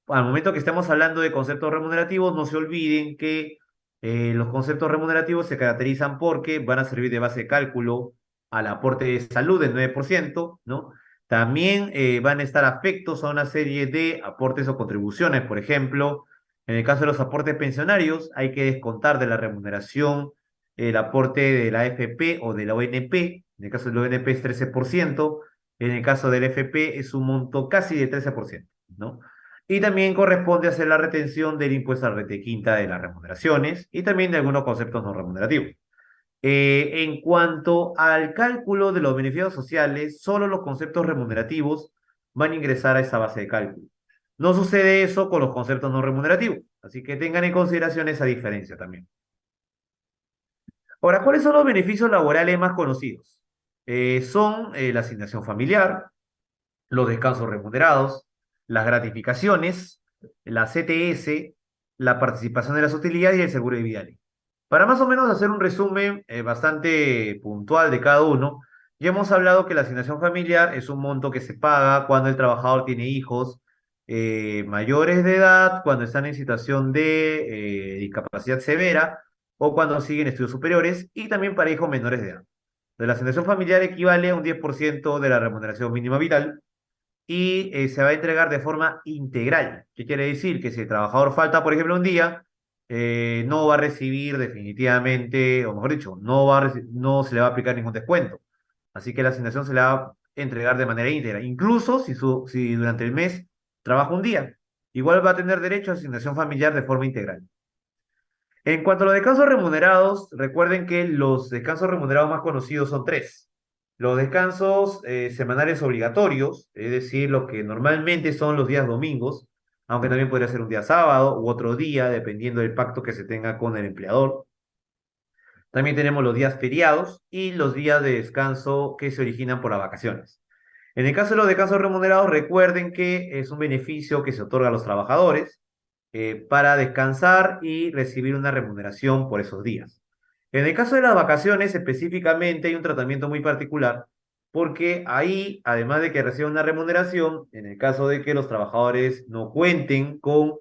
al momento que estamos hablando de conceptos remunerativos, no se olviden que los conceptos remunerativos se caracterizan porque van a servir de base de cálculo al aporte de salud del 9%, ¿no? También van a estar afectos a una serie de aportes o contribuciones. Por ejemplo, en el caso de los aportes pensionarios, hay que descontar de la remuneración el aporte de la AFP o de la ONP. En el caso de la ONP es 13%, en el caso del FP es un monto casi de 13%. ¿No? Y también corresponde hacer la retención del impuesto a la renta quinta de las remuneraciones y también de algunos conceptos no remunerativos. En cuanto al cálculo de los beneficios sociales, solo los conceptos remunerativos van a ingresar a esa base de cálculo. No sucede eso con los conceptos no remunerativos, así que tengan en consideración esa diferencia también. Ahora, ¿cuáles son los beneficios laborales más conocidos? Son la asignación familiar, los descansos remunerados, las gratificaciones, la CTS, la participación de las utilidades y el seguro de vida. Para más o menos hacer un resumen bastante puntual de cada uno, ya hemos hablado que la asignación familiar es un monto que se paga cuando el trabajador tiene hijos mayores de edad, cuando están en situación de discapacidad severa o cuando siguen estudios superiores y también para hijos menores de edad. De la asignación familiar equivale a un 10% de la remuneración mínima vital y se va a entregar de forma integral. ¿Qué quiere decir? Que si el trabajador falta, por ejemplo, un día, no va a recibir definitivamente, o mejor dicho, no se le va a aplicar ningún descuento. Así que la asignación se le va a entregar de manera íntegra, incluso si durante el mes trabaja un día. Igual va a tener derecho a asignación familiar de forma integral. En cuanto a los descansos remunerados, recuerden que los descansos remunerados más conocidos son tres. Los descansos semanales obligatorios, es decir, lo que normalmente son los días domingos, aunque también podría ser un día sábado u otro día, dependiendo del pacto que se tenga con el empleador. También tenemos los días feriados y los días de descanso que se originan por las vacaciones. En el caso de los descansos remunerados, recuerden que es un beneficio que se otorga a los trabajadores para descansar y recibir una remuneración por esos días. En el caso de las vacaciones, específicamente, hay un tratamiento muy particular, porque ahí, además de que reciban una remuneración, en el caso de que los trabajadores no cuenten con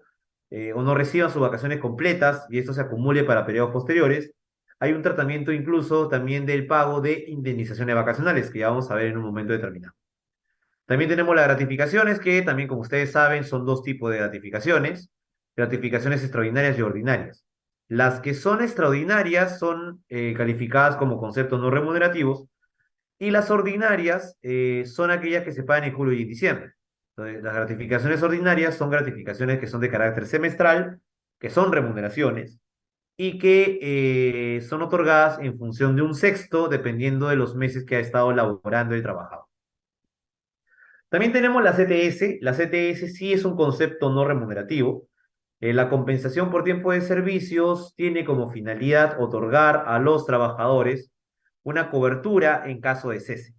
o no reciban sus vacaciones completas y esto se acumule para periodos posteriores, hay un tratamiento incluso también del pago de indemnizaciones vacacionales, que ya vamos a ver en un momento determinado. También tenemos las gratificaciones, que también, como ustedes saben, son dos tipos de gratificaciones, gratificaciones extraordinarias y ordinarias. Las que son extraordinarias son calificadas como conceptos no remunerativos y las ordinarias son aquellas que se pagan en julio y en diciembre. Entonces, las gratificaciones ordinarias son gratificaciones que son de carácter semestral, que son remuneraciones y que son otorgadas en función de un sexto, dependiendo de los meses que ha estado laborando el trabajador. También tenemos la CTS. La CTS sí es un concepto no remunerativo. La compensación por tiempo de servicios tiene como finalidad otorgar a los trabajadores una cobertura en caso de cese.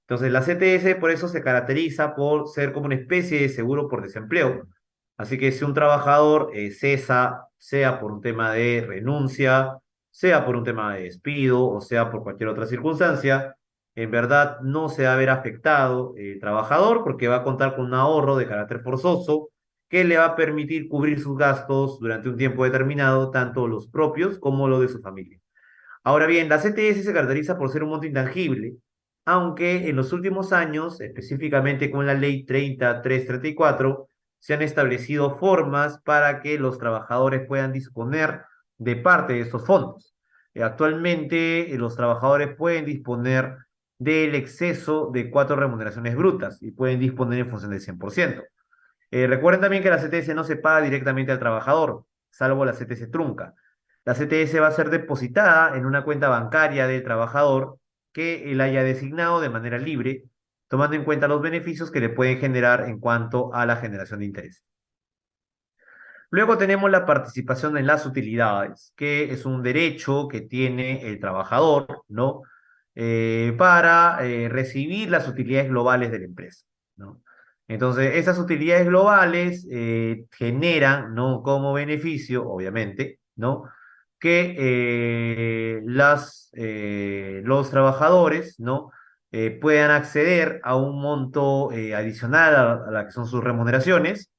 Entonces, la CTS por eso se caracteriza por ser como una especie de seguro por desempleo. Así que si un trabajador cesa, sea por un tema de renuncia, sea por un tema de despido o sea por cualquier otra circunstancia, en verdad no se va a ver afectado el trabajador porque va a contar con un ahorro de carácter forzoso que le va a permitir cubrir sus gastos durante un tiempo determinado, tanto los propios como los de su familia. Ahora bien, la CTS se caracteriza por ser un monto intangible, aunque en los últimos años, específicamente con la ley 30334, se han establecido formas para que los trabajadores puedan disponer de parte de estos fondos. Actualmente, los trabajadores pueden disponer del exceso de cuatro remuneraciones brutas y pueden disponer en función del 100%. Recuerden también que la CTS no se paga directamente al trabajador, salvo la CTS trunca. La CTS va a ser depositada en una cuenta bancaria del trabajador que él haya designado de manera libre, tomando en cuenta los beneficios que le pueden generar en cuanto a la generación de interés. Luego tenemos la participación en las utilidades, que es un derecho que tiene el trabajador, ¿no? Para recibir las utilidades globales de la empresa, ¿no? Entonces, esas utilidades globales generan, ¿no? Como beneficio, obviamente, ¿no? Que los trabajadores, ¿no? Puedan acceder a un monto adicional a la que son sus remuneraciones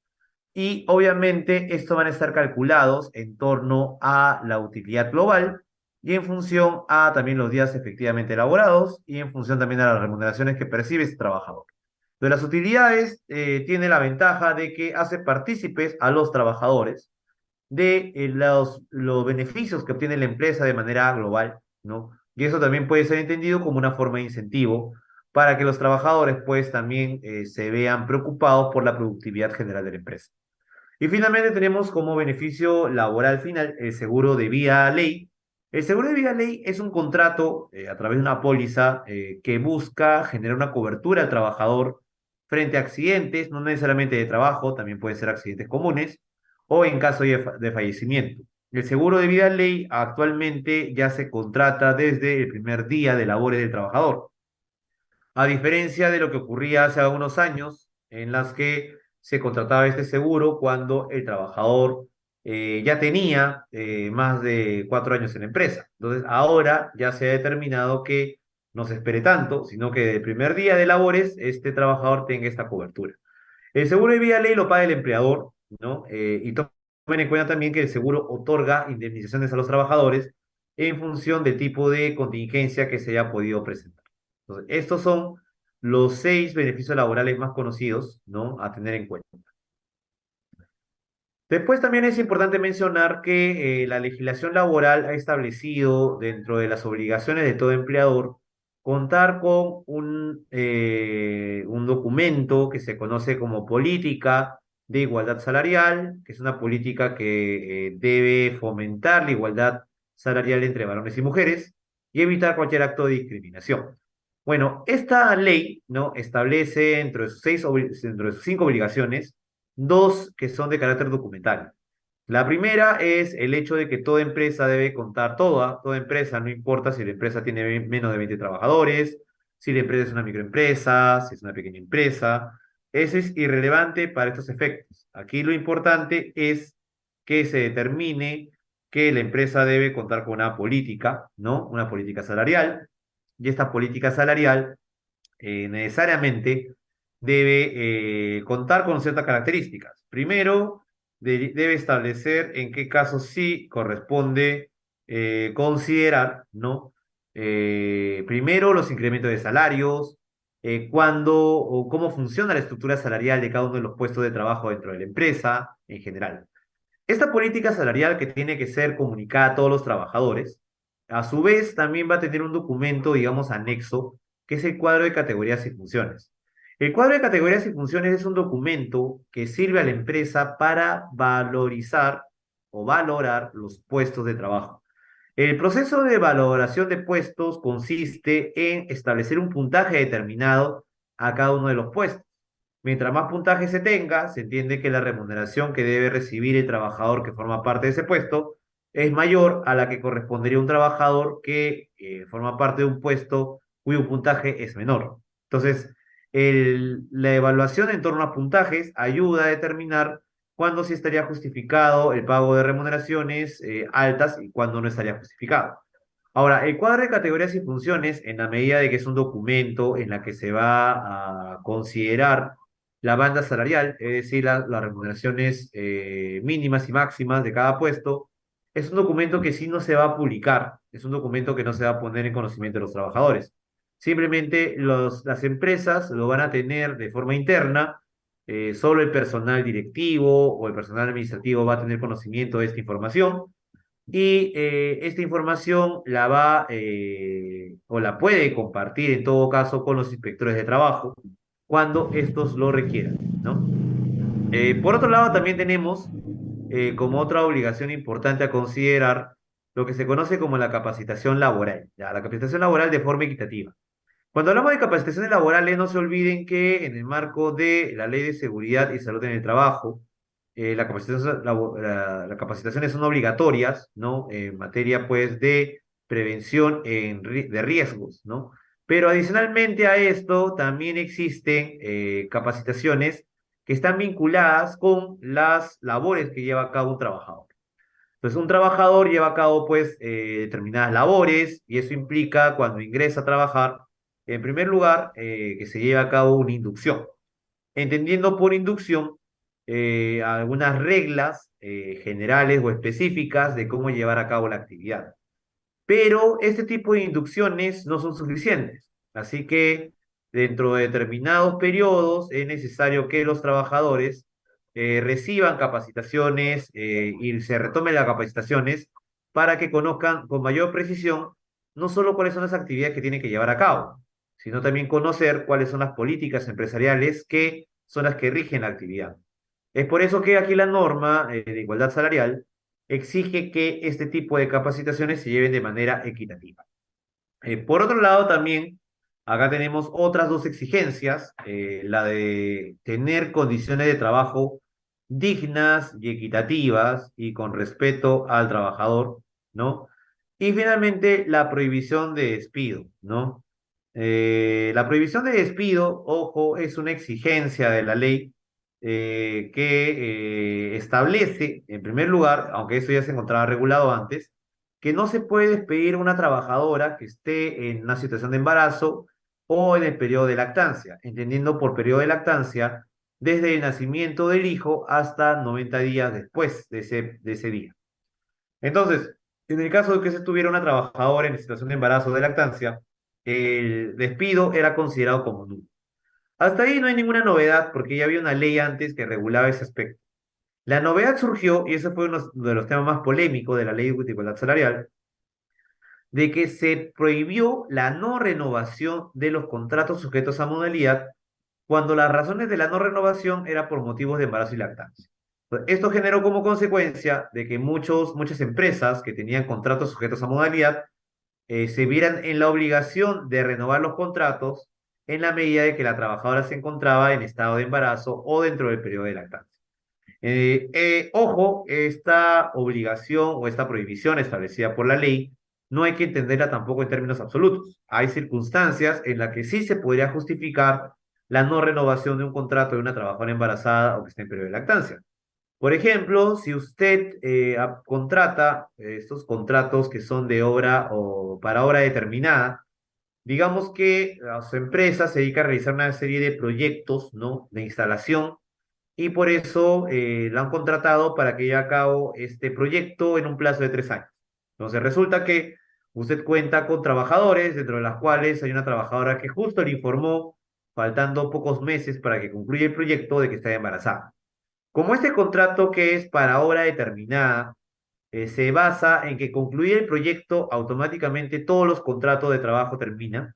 y obviamente esto van a estar calculados en torno a la utilidad global y en función a también los días efectivamente elaborados y en función también a las remuneraciones que percibe ese trabajador. De las utilidades tiene la ventaja de que hace partícipes a los trabajadores de los beneficios que obtiene la empresa de manera global, ¿no? Y eso también puede ser entendido como una forma de incentivo para que los trabajadores pues también se vean preocupados por la productividad general de la empresa. Y finalmente tenemos como beneficio laboral final el seguro de vida ley. El seguro de vida ley es un contrato a través de una póliza que busca generar una cobertura al trabajador frente a accidentes, no necesariamente de trabajo, también pueden ser accidentes comunes, o en caso de fallecimiento. El seguro de vida ley actualmente ya se contrata desde el primer día de labores del trabajador. A diferencia de lo que ocurría hace algunos años, en las que se contrataba este seguro cuando el trabajador ya tenía más de 4 años en la empresa. Entonces, ahora ya se ha determinado que no se espere tanto, sino que el primer día de labores este trabajador tenga esta cobertura. El seguro de vida ley lo paga el empleador, ¿no? Y tomen en cuenta también que el seguro otorga indemnizaciones a los trabajadores en función del tipo de contingencia que se haya podido presentar. Entonces, estos son los 6 beneficios laborales más conocidos, ¿no? A tener en cuenta. Después también es importante mencionar que la legislación laboral ha establecido dentro de las obligaciones de todo empleador contar con un documento que se conoce como política de igualdad salarial, que es una política que debe fomentar la igualdad salarial entre varones y mujeres y evitar cualquier acto de discriminación. Bueno, esta ley, ¿no? Establece dentro de sus 5 obligaciones dos que son de carácter documental. La primera es el hecho de que toda empresa debe contar, toda empresa, no importa si la empresa tiene menos de 20 trabajadores, si la empresa es una microempresa, si es una pequeña empresa, eso es irrelevante para estos efectos. Aquí lo importante es que se determine que la empresa debe contar con una política, ¿no? Una política salarial, y esta política salarial necesariamente debe contar con ciertas características. Primero, debe establecer en qué casos sí corresponde considerar, ¿no? Primero, los incrementos de salarios, cuándo o cómo funciona la estructura salarial de cada uno de los puestos de trabajo dentro de la empresa en general. Esta política salarial que tiene que ser comunicada a todos los trabajadores, a su vez también va a tener un documento, digamos, anexo, que es el cuadro de categorías y funciones. El cuadro de categorías y funciones es un documento que sirve a la empresa para valorizar o valorar los puestos de trabajo. El proceso de valoración de puestos consiste en establecer un puntaje determinado a cada uno de los puestos. Mientras más puntaje se tenga, se entiende que la remuneración que debe recibir el trabajador que forma parte de ese puesto es mayor a la que correspondería a un trabajador que forma parte de un puesto cuyo puntaje es menor. Entonces, la evaluación en torno a puntajes ayuda a determinar cuándo sí estaría justificado el pago de remuneraciones altas y cuándo no estaría justificado. Ahora, el cuadro de categorías y funciones, en la medida de que es un documento en la que se va a considerar la banda salarial, es decir, las remuneraciones mínimas y máximas de cada puesto, es un documento que sí no se va a publicar, es un documento que no se va a poner en conocimiento de los trabajadores. Simplemente las empresas lo van a tener de forma interna, solo el personal directivo o el personal administrativo va a tener conocimiento de esta información y esta información la va o la puede compartir en todo caso con los inspectores de trabajo cuando estos lo requieran, ¿no? Por otro lado, también tenemos como otra obligación importante a considerar lo que se conoce como la capacitación laboral, ¿ya? La capacitación laboral de forma equitativa. Cuando hablamos de capacitaciones laborales, no se olviden que en el marco de la Ley de Seguridad y Salud en el Trabajo, las capacitaciones son obligatorias, ¿no? En materia, pues, de prevención de riesgos, ¿no? Pero adicionalmente a esto, también existen capacitaciones que están vinculadas con las labores que lleva a cabo un trabajador. Entonces, un trabajador lleva a cabo, pues, determinadas labores y eso implica, cuando ingresa a trabajar, en primer lugar, que se lleve a cabo una inducción. Entendiendo por inducción algunas reglas generales o específicas de cómo llevar a cabo la actividad. Pero este tipo de inducciones no son suficientes. Así que dentro de determinados periodos es necesario que los trabajadores reciban capacitaciones y se retomen las capacitaciones para que conozcan con mayor precisión no solo cuáles son las actividades que tienen que llevar a cabo, sino también conocer cuáles son las políticas empresariales que son las que rigen la actividad. Es por eso que aquí la norma de igualdad salarial exige que este tipo de capacitaciones se lleven de manera equitativa. Por otro lado, también acá tenemos otras dos exigencias, la de tener condiciones de trabajo dignas y equitativas y con respeto al trabajador, ¿no? Y finalmente, la prohibición de despido, ¿no? La prohibición de despido, ojo, es una exigencia de la ley que establece, en primer lugar, aunque eso ya se encontraba regulado antes, que no se puede despedir a una trabajadora que esté en una situación de embarazo o en el periodo de lactancia, entendiendo por periodo de lactancia desde el nacimiento del hijo hasta 90 días después de ese día. Entonces, en el caso de que se tuviera una trabajadora en situación de embarazo o de lactancia, el despido era considerado como nulo. Hasta ahí no hay ninguna novedad porque ya había una ley antes que regulaba ese aspecto. La novedad surgió, y ese fue uno de los temas más polémicos de la ley de igualdad salarial, de que se prohibió la no renovación de los contratos sujetos a modalidad cuando las razones de la no renovación era por motivos de embarazo y lactancia. Esto generó como consecuencia de que muchas empresas que tenían contratos sujetos a modalidad se vieran en la obligación de renovar los contratos en la medida de que la trabajadora se encontraba en estado de embarazo o dentro del periodo de lactancia. Ojo, esta obligación o esta prohibición establecida por la ley no hay que entenderla tampoco en términos absolutos. Hay circunstancias en las que sí se podría justificar la no renovación de un contrato de una trabajadora embarazada o que esté en periodo de lactancia. Por ejemplo, si usted contrata estos contratos que son de obra o para obra determinada, digamos que su empresa se dedica a realizar una serie de proyectos, ¿no? De instalación y por eso la han contratado para que lleve a cabo este proyecto en un plazo de 3 años. Entonces resulta que usted cuenta con trabajadores, dentro de las cuales hay una trabajadora que justo le informó, faltando pocos meses para que concluya el proyecto, de que está embarazada. Como este contrato que es para obra determinada, se basa en que concluye el proyecto, automáticamente todos los contratos de trabajo terminan.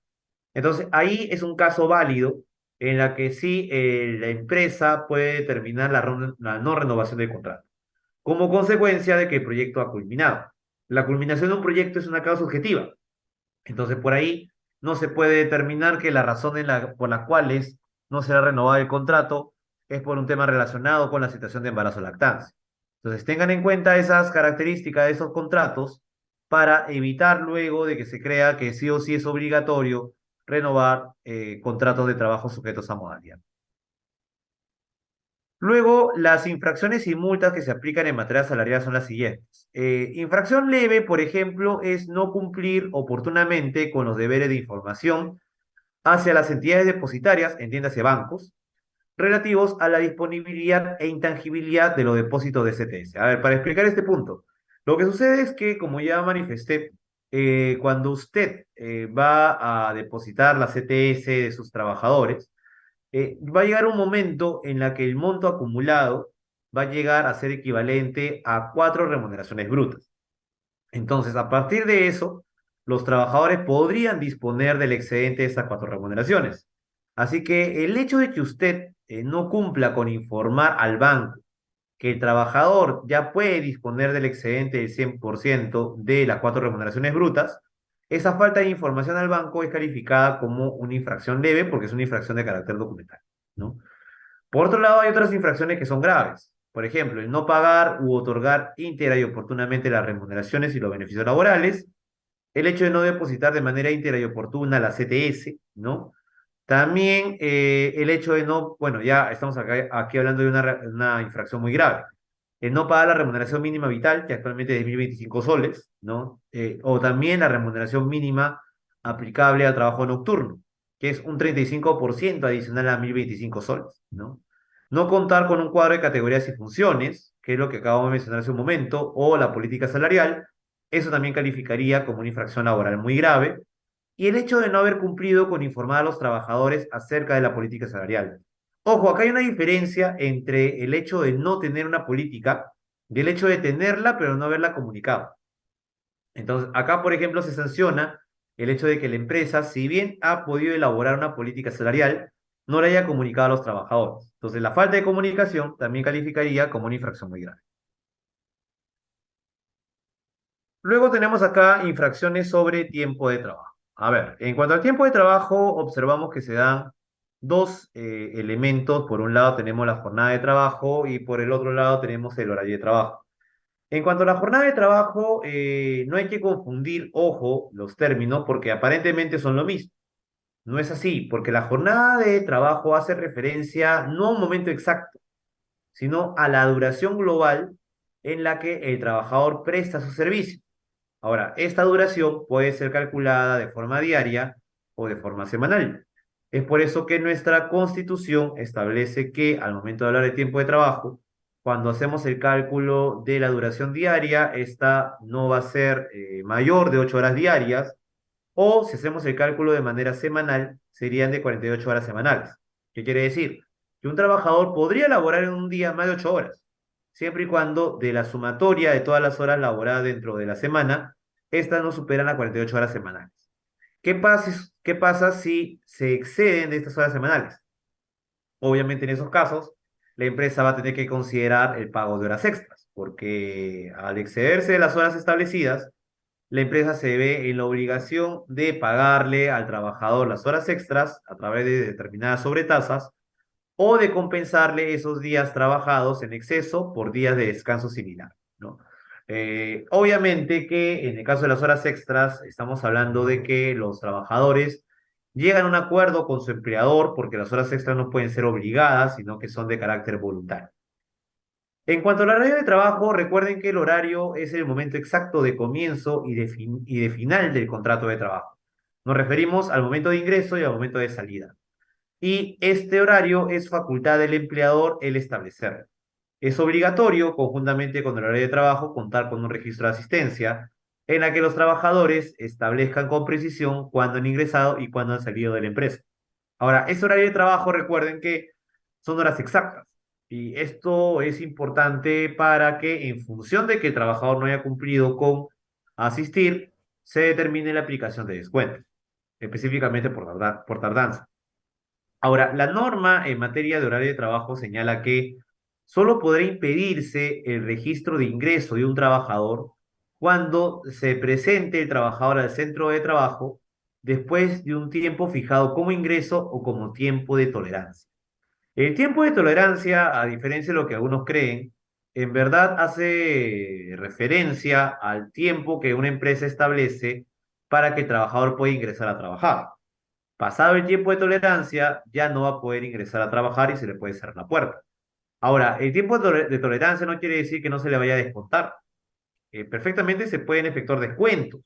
Entonces, ahí es un caso válido en la que sí la empresa puede determinar la no renovación del contrato, como consecuencia de que el proyecto ha culminado. La culminación de un proyecto es una causa objetiva. Entonces, por ahí no se puede determinar que la razón por las cuales no será renovado el contrato es por un tema relacionado con la situación de embarazo o lactancia. Entonces, tengan en cuenta esas características de esos contratos para evitar luego de que se crea que sí o sí es obligatorio renovar contratos de trabajo sujetos a modalidad. Luego, las infracciones y multas que se aplican en materia salarial son las siguientes. Infracción leve, por ejemplo, es no cumplir oportunamente con los deberes de información hacia las entidades depositarias, entiéndase bancos, relativos a la disponibilidad e intangibilidad de los depósitos de CTS. A ver, para explicar este punto, lo que sucede es que, como ya manifesté, cuando usted va a depositar la CTS de sus trabajadores, va a llegar un momento en la que el monto acumulado va a llegar a ser equivalente a 4 remuneraciones brutas. Entonces, a partir de eso, los trabajadores podrían disponer del excedente de esas 4 remuneraciones. Así que el hecho de que usted no cumpla con informar al banco que el trabajador ya puede disponer del excedente del 100% de las cuatro remuneraciones brutas, esa falta de información al banco es calificada como una infracción leve porque es una infracción de carácter documental, ¿no? Por otro lado, hay otras infracciones que son graves. Por ejemplo, el no pagar u otorgar íntegra y oportunamente las remuneraciones y los beneficios laborales, el hecho de no depositar de manera íntegra y oportuna la CTS, ¿no? También el hecho de no, bueno, ya estamos aquí hablando de una infracción muy grave. El no pagar la remuneración mínima vital, que actualmente es de 1.025 soles, ¿no? O también la remuneración mínima aplicable al trabajo nocturno, que es un 35% adicional a 1.025 soles, ¿no? No contar con un cuadro de categorías y funciones, que es lo que acabo de mencionar hace un momento, o la política salarial, eso también calificaría como una infracción laboral muy grave y el hecho de no haber cumplido con informar a los trabajadores acerca de la política salarial. Ojo, acá hay una diferencia entre el hecho de no tener una política y el hecho de tenerla pero no haberla comunicado. Entonces, acá, por ejemplo, se sanciona el hecho de que la empresa, si bien ha podido elaborar una política salarial, no la haya comunicado a los trabajadores. Entonces, la falta de comunicación también calificaría como una infracción muy grave. Luego tenemos acá infracciones sobre tiempo de trabajo. A ver, en cuanto al tiempo de trabajo, observamos que se dan dos elementos. Por un lado tenemos la jornada de trabajo y por el otro lado tenemos el horario de trabajo. En cuanto a la jornada de trabajo, no hay que confundir, ojo, los términos porque aparentemente son lo mismo. No es así, porque la jornada de trabajo hace referencia no a un momento exacto, sino a la duración global en la que el trabajador presta su servicio. Ahora, esta duración puede ser calculada de forma diaria o de forma semanal. Es por eso que nuestra Constitución establece que al momento de hablar de tiempo de trabajo, cuando hacemos el cálculo de la duración diaria, esta no va a ser mayor de 8 horas diarias, o si hacemos el cálculo de manera semanal, serían de 48 horas semanales. ¿Qué quiere decir? Que un trabajador podría laborar en un día más de 8 horas, siempre y cuando de la sumatoria de todas las horas laboradas dentro de la semana, estas no superan las 48 horas semanales. ¿Qué pasa si se exceden de estas horas semanales? Obviamente en esos casos, la empresa va a tener que considerar el pago de horas extras, porque al excederse de las horas establecidas, la empresa se ve en la obligación de pagarle al trabajador las horas extras a través de determinadas sobretasas o de compensarle esos días trabajados en exceso por días de descanso similar, ¿no? Obviamente que en el caso de las horas extras estamos hablando de que los trabajadores llegan a un acuerdo con su empleador porque las horas extras no pueden ser obligadas, sino que son de carácter voluntario. En cuanto al horario de trabajo, recuerden que el horario es el momento exacto de comienzo y de final del contrato de trabajo. Nos referimos al momento de ingreso y al momento de salida. Y este horario es facultad del empleador el establecer. Es obligatorio, conjuntamente con el horario de trabajo, contar con un registro de asistencia en la que los trabajadores establezcan con precisión cuándo han ingresado y cuándo han salido de la empresa. Ahora, ese horario de trabajo, recuerden que son horas exactas. Y esto es importante para que, en función de que el trabajador no haya cumplido con asistir, se determine la aplicación de descuentos, específicamente por tardanza. Ahora, la norma en materia de horario de trabajo señala que solo podrá impedirse el registro de ingreso de un trabajador cuando se presente el trabajador al centro de trabajo después de un tiempo fijado como ingreso o como tiempo de tolerancia. El tiempo de tolerancia, a diferencia de lo que algunos creen, en verdad hace referencia al tiempo que una empresa establece para que el trabajador pueda ingresar a trabajar. Pasado el tiempo de tolerancia, ya no va a poder ingresar a trabajar y se le puede cerrar la puerta. Ahora, el tiempo de tolerancia no quiere decir que no se le vaya a descontar. Perfectamente se pueden efectuar descuentos,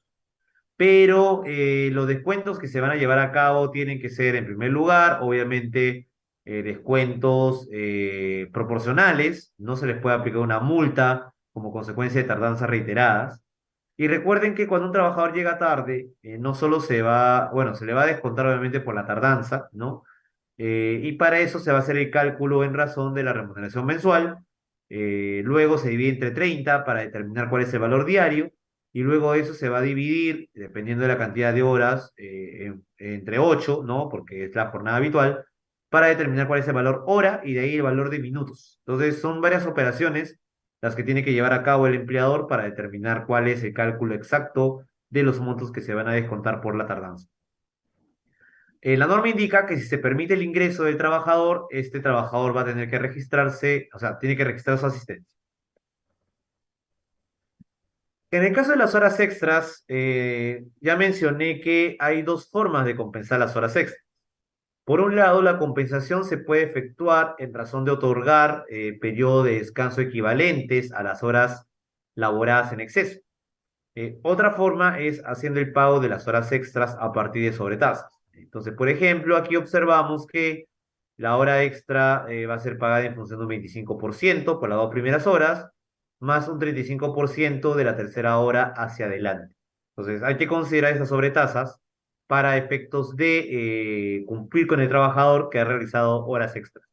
pero los descuentos que se van a llevar a cabo tienen que ser, en primer lugar, obviamente, descuentos proporcionales. No se les puede aplicar una multa como consecuencia de tardanzas reiteradas. Y recuerden que cuando un trabajador llega tarde, no solo se va, bueno, se le va a descontar obviamente por la tardanza, ¿no? Y para eso se va a hacer el cálculo en razón de la remuneración mensual. Luego se divide entre 30 para determinar cuál es el valor diario. Y luego eso se va a dividir, dependiendo de la cantidad de horas, entre 8, ¿no? Porque es la jornada habitual. para determinar cuál es el valor hora y de ahí el valor de minutos. Entonces, son varias operaciones las que tiene que llevar a cabo el empleador para determinar cuál es el cálculo exacto de los montos que se van a descontar por la tardanza. La norma indica que si se permite el ingreso del trabajador, este trabajador va a tener que registrarse, o sea, tiene que registrar su asistencia. En el caso de las horas extras, ya mencioné que hay dos formas de compensar las horas extras. Por un lado, la compensación se puede efectuar en razón de otorgar periodo de descanso equivalentes a las horas laboradas en exceso. Otra forma es haciendo el pago de las horas extras a partir de sobretasas. Entonces, por ejemplo, aquí observamos que la hora extra va a ser pagada en función de un 25% por las dos primeras horas, más un 35% de la tercera hora hacia adelante. Entonces, hay que considerar esas sobretasas para efectos de cumplir con el trabajador que ha realizado horas extras.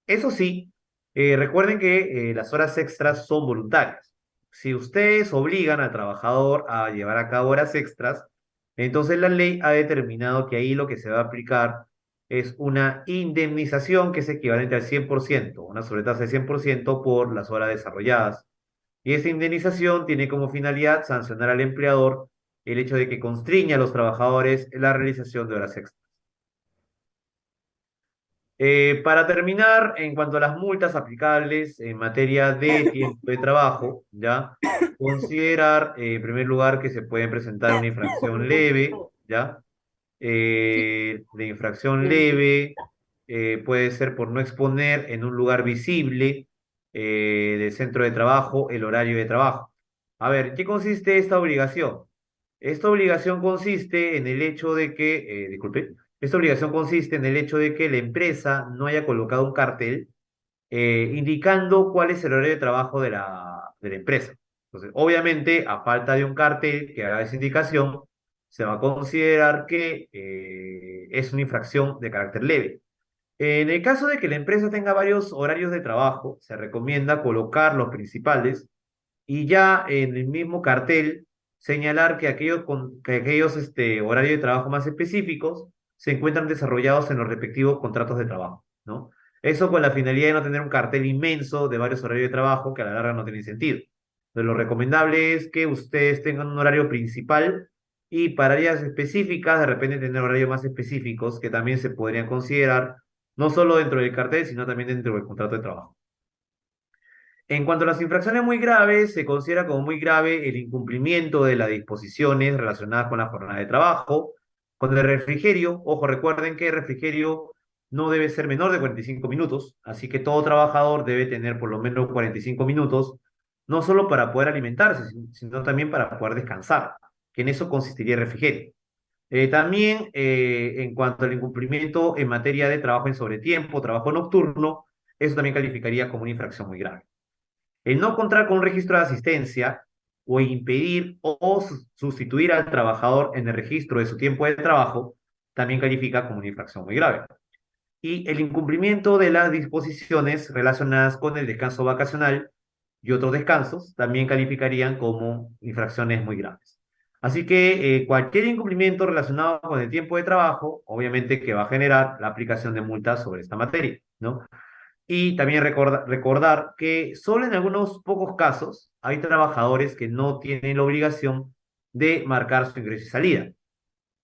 Eso sí, recuerden que las horas extras son voluntarias. Si ustedes obligan al trabajador a llevar a cabo horas extras, entonces la ley ha determinado que ahí lo que se va a aplicar es una indemnización que es equivalente al 100%, una sobretasa del 100% por las horas desarrolladas. Y esa indemnización tiene como finalidad sancionar al empleador el hecho de que constriña a los trabajadores en la realización de horas extras. Para terminar, en cuanto a las multas aplicables en materia de tiempo de trabajo, ¿ya? Considerar, en primer lugar, que se puede presentar una infracción leve, ¿ya? De infracción leve puede ser por no exponer en un lugar visible del centro de trabajo el horario de trabajo. A ver, ¿qué consiste esta obligación? Esta obligación consiste en el hecho de que, disculpe, esta obligación consiste en el hecho de que la empresa no haya colocado un cartel indicando cuál es el horario de trabajo de la empresa. Entonces, obviamente, a falta de un cartel que haga esa indicación, se va a considerar que es una infracción de carácter leve. En el caso de que la empresa tenga varios horarios de trabajo, se recomienda colocar los principales y ya en el mismo cartel señalar que aquellos horarios de trabajo más específicos se encuentran desarrollados en los respectivos contratos de trabajo, ¿no? Eso con la finalidad de no tener un cartel inmenso de varios horarios de trabajo que a la larga no tienen sentido. Entonces, lo recomendable es que ustedes tengan un horario principal y para áreas específicas, de repente tener horarios más específicos que también se podrían considerar, no solo dentro del cartel, sino también dentro del contrato de trabajo. En cuanto a las infracciones muy graves, se considera como muy grave el incumplimiento de las disposiciones relacionadas con la jornada de trabajo, con el refrigerio. Ojo, recuerden que el refrigerio no debe ser menor de 45 minutos, así que todo trabajador debe tener por lo menos 45 minutos, no solo para poder alimentarse, sino también para poder descansar, que en eso consistiría el refrigerio. También, en cuanto al incumplimiento en materia de trabajo en sobretiempo, trabajo nocturno, eso también calificaría como una infracción muy grave. El no contar con un registro de asistencia o impedir o sustituir al trabajador en el registro de su tiempo de trabajo también califica como una infracción muy grave. Y el incumplimiento de las disposiciones relacionadas con el descanso vacacional y otros descansos también calificarían como infracciones muy graves. Así que cualquier incumplimiento relacionado con el tiempo de trabajo, obviamente que va a generar la aplicación de multas sobre esta materia, ¿no? Y también recordar que solo en algunos pocos casos hay trabajadores que no tienen la obligación de marcar su ingreso y salida.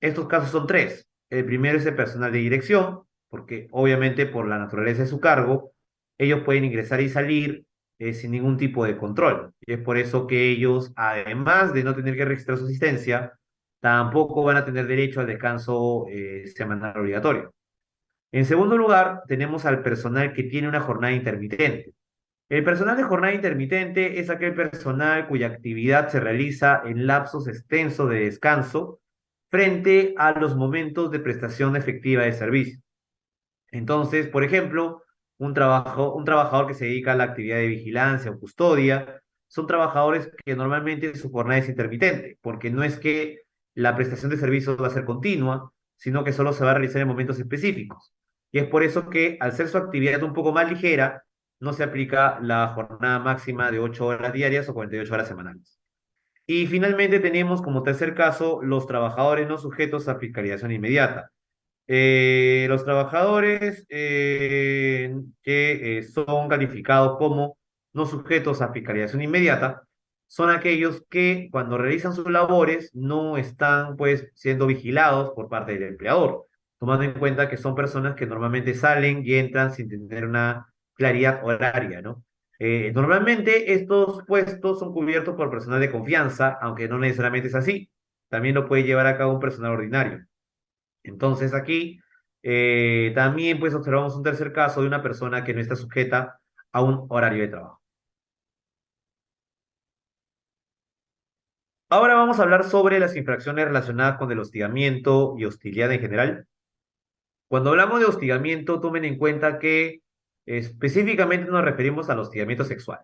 Estos casos son tres. El primero es el personal de dirección, porque obviamente por la naturaleza de su cargo, ellos pueden ingresar y salir sin ningún tipo de control. Y es por eso que ellos, además de no tener que registrar su asistencia, tampoco van a tener derecho al descanso semanal obligatorio. En segundo lugar, tenemos al personal que tiene una jornada intermitente. El personal de jornada intermitente es aquel personal cuya actividad se realiza en lapsos extensos de descanso frente a los momentos de prestación efectiva de servicio. Entonces, por ejemplo, un trabajador que se dedica a la actividad de vigilancia o custodia, son trabajadores que normalmente su jornada es intermitente, porque no es que la prestación de servicios va a ser continua, sino que solo se va a realizar en momentos específicos. Y es por eso que, al ser su actividad un poco más ligera, no se aplica la jornada máxima de 8 horas diarias o 48 horas semanales. Y finalmente tenemos como tercer caso los trabajadores no sujetos a fiscalización inmediata. Los trabajadores que son calificados como no sujetos a fiscalización inmediata son aquellos que cuando realizan sus labores no están pues siendo vigilados por parte del empleador, tomando en cuenta que son personas que normalmente salen y entran sin tener una claridad horaria, ¿no? Normalmente estos puestos son cubiertos por personal de confianza, aunque no necesariamente es así. También lo puede llevar a cabo un personal ordinario. Entonces aquí también pues observamos un tercer caso de una persona que no está sujeta a un horario de trabajo. Ahora vamos a hablar sobre las infracciones relacionadas con el hostigamiento y hostilidad en general. Cuando hablamos de hostigamiento, tomen en cuenta que específicamente nos referimos al hostigamiento sexual.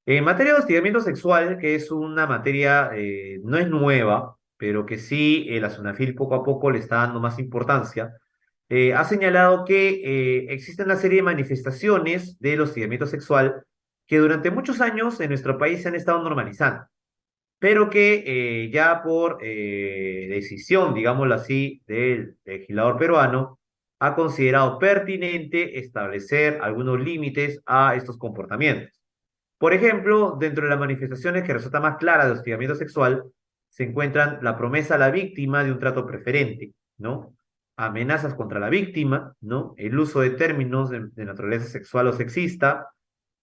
En materia de hostigamiento sexual, que es una materia, no es nueva, pero que sí la SUNAFIL poco a poco le está dando más importancia, ha señalado que existe una serie de manifestaciones del hostigamiento sexual que durante muchos años en nuestro país se han estado normalizando, pero que ya por decisión, digámoslo así, del legislador peruano, ha considerado pertinente establecer algunos límites a estos comportamientos. Por ejemplo, dentro de las manifestaciones que resulta más clara de hostigamiento sexual, se encuentran la promesa a la víctima de un trato preferente, ¿no? Amenazas contra la víctima, ¿no? El uso de términos de naturaleza sexual o sexista,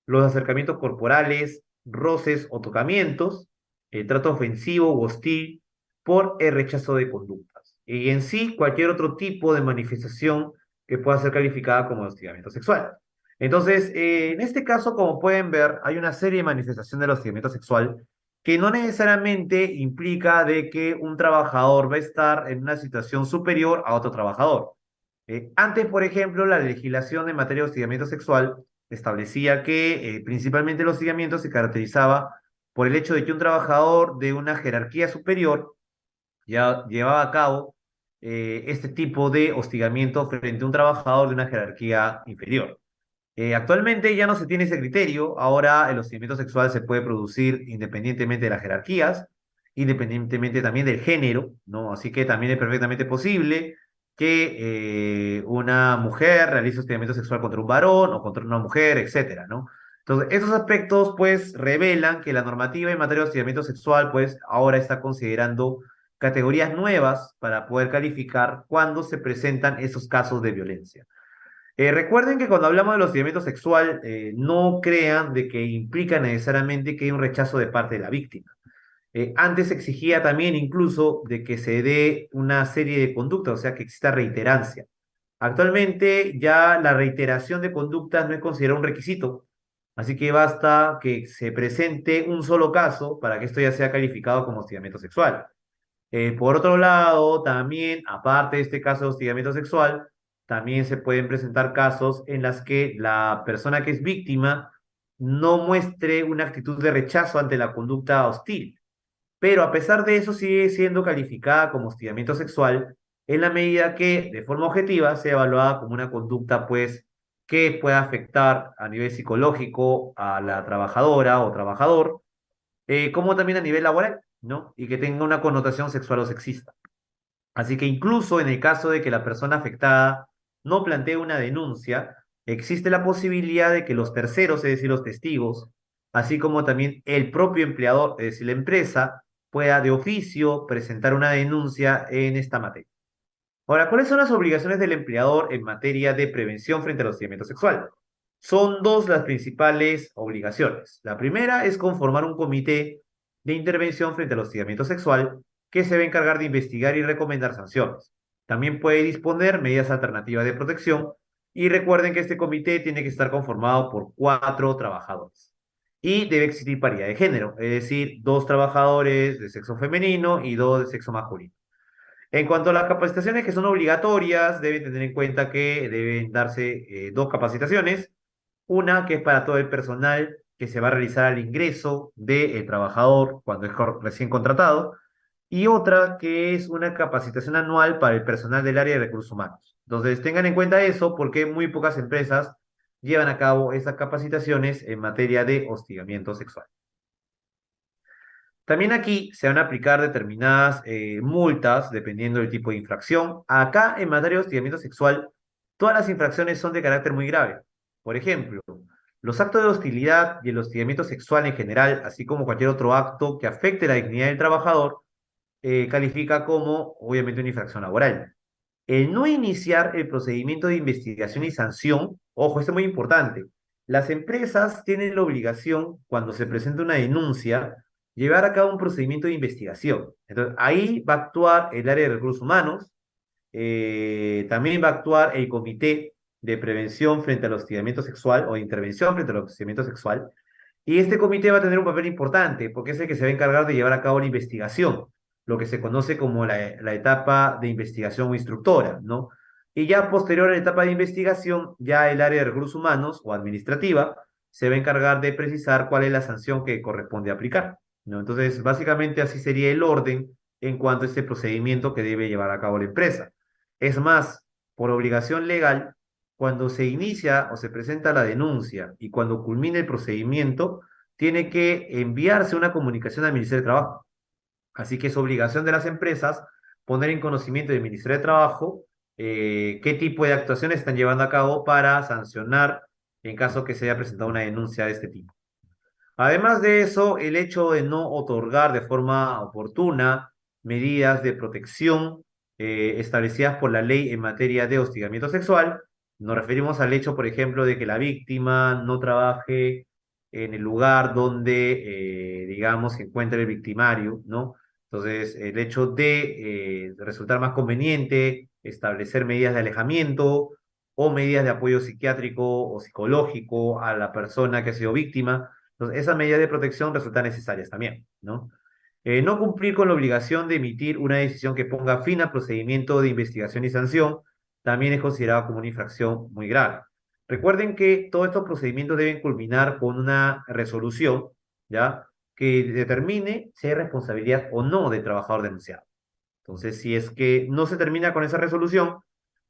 los acercamientos corporales, roces o tocamientos, el trato ofensivo u hostil por el rechazo de conductas. Y en sí, cualquier otro tipo de manifestación que pueda ser calificada como hostigamiento sexual. Entonces, en este caso, como pueden ver, hay una serie de manifestaciones del hostigamiento sexual que no necesariamente implica de que un trabajador va a estar en una situación superior a otro trabajador. Antes, por ejemplo, la legislación en materia de hostigamiento sexual establecía que principalmente el hostigamiento se caracterizaba por el hecho de que un trabajador de una jerarquía superior ya llevaba a cabo este tipo de hostigamiento frente a un trabajador de una jerarquía inferior. Actualmente ya no se tiene ese criterio, ahora el hostigamiento sexual se puede producir independientemente de las jerarquías, independientemente también del género, ¿no? Así que también es perfectamente posible que una mujer realice hostigamiento sexual contra un varón o contra una mujer, etcétera, ¿no? Entonces, esos aspectos, pues, revelan que la normativa en materia de hostigamiento sexual, pues, ahora está considerando categorías nuevas para poder calificar cuando se presentan esos casos de violencia. Recuerden que cuando hablamos del hostigamiento sexual, no crean de que implica necesariamente que hay un rechazo de parte de la víctima. Antes se exigía también incluso de que se dé una serie de conductas, o sea, que exista reiterancia. Actualmente ya la reiteración de conductas no es considerada un requisito, así que basta que se presente un solo caso para que esto ya sea calificado como hostigamiento sexual. Por otro lado, también, aparte de este caso de hostigamiento sexual, también se pueden presentar casos en las que la persona que es víctima no muestre una actitud de rechazo ante la conducta hostil, pero a pesar de eso sigue siendo calificada como hostigamiento sexual en la medida que, de forma objetiva, sea evaluada como una conducta, pues, que pueda afectar a nivel psicológico a la trabajadora o trabajador, como también a nivel laboral, ¿no? Y que tenga una connotación sexual o sexista. Así que incluso en el caso de que la persona afectada no plantee una denuncia, existe la posibilidad de que los terceros, es decir, los testigos, así como también el propio empleador, es decir, la empresa, pueda de oficio presentar una denuncia en esta materia. Ahora, ¿cuáles son las obligaciones del empleador en materia de prevención frente al hostigamiento sexual? Son dos las principales obligaciones. La primera es conformar un comité de intervención frente al hostigamiento sexual que se va a encargar de investigar y recomendar sanciones. También puede disponer medidas alternativas de protección y recuerden que este comité tiene que estar conformado por 4 trabajadores. Y debe existir paridad de género, es decir, 2 trabajadores de sexo femenino y 2 de sexo masculino. En cuanto a las capacitaciones que son obligatorias, deben tener en cuenta que deben darse 2 capacitaciones. Una que es para todo el personal que se va a realizar al ingreso del trabajador cuando es recién contratado. Y otra que es una capacitación anual para el personal del área de recursos humanos. Entonces, tengan en cuenta eso porque muy pocas empresas llevan a cabo esas capacitaciones en materia de hostigamiento sexual. También aquí se van a aplicar determinadas multas dependiendo del tipo de infracción. Acá, en materia de hostigamiento sexual, todas las infracciones son de carácter muy grave. Por ejemplo, los actos de hostilidad y el hostigamiento sexual en general, así como cualquier otro acto que afecte la dignidad del trabajador, califica como, obviamente, una infracción laboral. El no iniciar el procedimiento de investigación y sanción, ojo, esto es muy importante. Las empresas tienen la obligación, cuando se presenta una denuncia, llevar a cabo un procedimiento de investigación. Entonces, ahí va a actuar el área de recursos humanos, también va a actuar el comité de prevención frente al hostigamiento sexual o de intervención frente al hostigamiento sexual, y este comité va a tener un papel importante porque es el que se va a encargar de llevar a cabo la investigación, lo que se conoce como la etapa de investigación o instructora, ¿no? Y ya posterior a la etapa de investigación, ya el área de recursos humanos o administrativa se va a encargar de precisar cuál es la sanción que corresponde aplicar, ¿no? Entonces, básicamente así sería el orden en cuanto a este procedimiento que debe llevar a cabo la empresa. Es más, por obligación legal, cuando se inicia o se presenta la denuncia y cuando culmine el procedimiento, tiene que enviarse una comunicación al Ministerio de Trabajo. Así que es obligación de las empresas poner en conocimiento del Ministerio de Trabajo qué tipo de actuaciones están llevando a cabo para sancionar en caso que se haya presentado una denuncia de este tipo. Además de eso, el hecho de no otorgar de forma oportuna medidas de protección establecidas por la ley en materia de hostigamiento sexual, nos referimos al hecho, por ejemplo, de que la víctima no trabaje en el lugar donde, digamos, se encuentra el victimario, ¿no? Entonces, el hecho de resultar más conveniente establecer medidas de alejamiento o medidas de apoyo psiquiátrico o psicológico a la persona que ha sido víctima. Entonces, esas medidas de protección resultan necesarias también, ¿no? No cumplir con la obligación de emitir una decisión que ponga fin al procedimiento de investigación y sanción también es considerado como una infracción muy grave. Recuerden que todos estos procedimientos deben culminar con una resolución, ¿ya? Que determine si hay responsabilidad o no del trabajador denunciado. Entonces, si es que no se termina con esa resolución,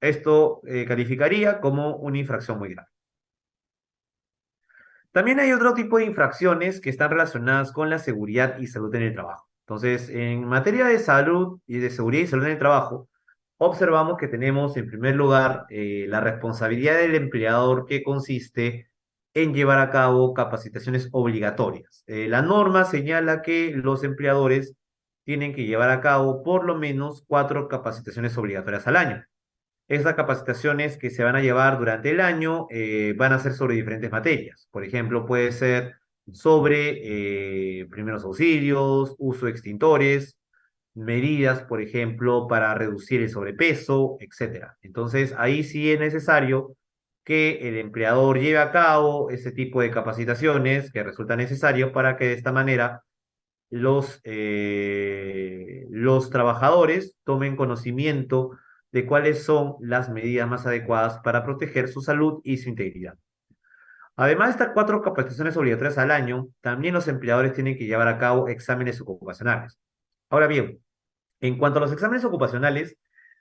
esto calificaría como una infracción muy grave. También hay otro tipo de infracciones que están relacionadas con la seguridad y salud en el trabajo. Entonces, en materia de salud y de seguridad y salud en el trabajo, observamos que tenemos en primer lugar la responsabilidad del empleador que consiste en llevar a cabo capacitaciones obligatorias. La norma señala que los empleadores tienen que llevar a cabo por lo menos 4 capacitaciones obligatorias al año. Estas capacitaciones que se van a llevar durante el año van a ser sobre diferentes materias. Por ejemplo, puede ser sobre primeros auxilios, uso de extintores, medidas, por ejemplo, para reducir el sobrepeso, etcétera. Entonces, ahí sí es necesario que el empleador lleve a cabo ese tipo de capacitaciones que resulta necesario para que de esta manera los trabajadores tomen conocimiento de cuáles son las medidas más adecuadas para proteger su salud y su integridad. Además de estas 4 capacitaciones obligatorias al año, también los empleadores tienen que llevar a cabo exámenes ocupacionales. Ahora bien, en cuanto a los exámenes ocupacionales,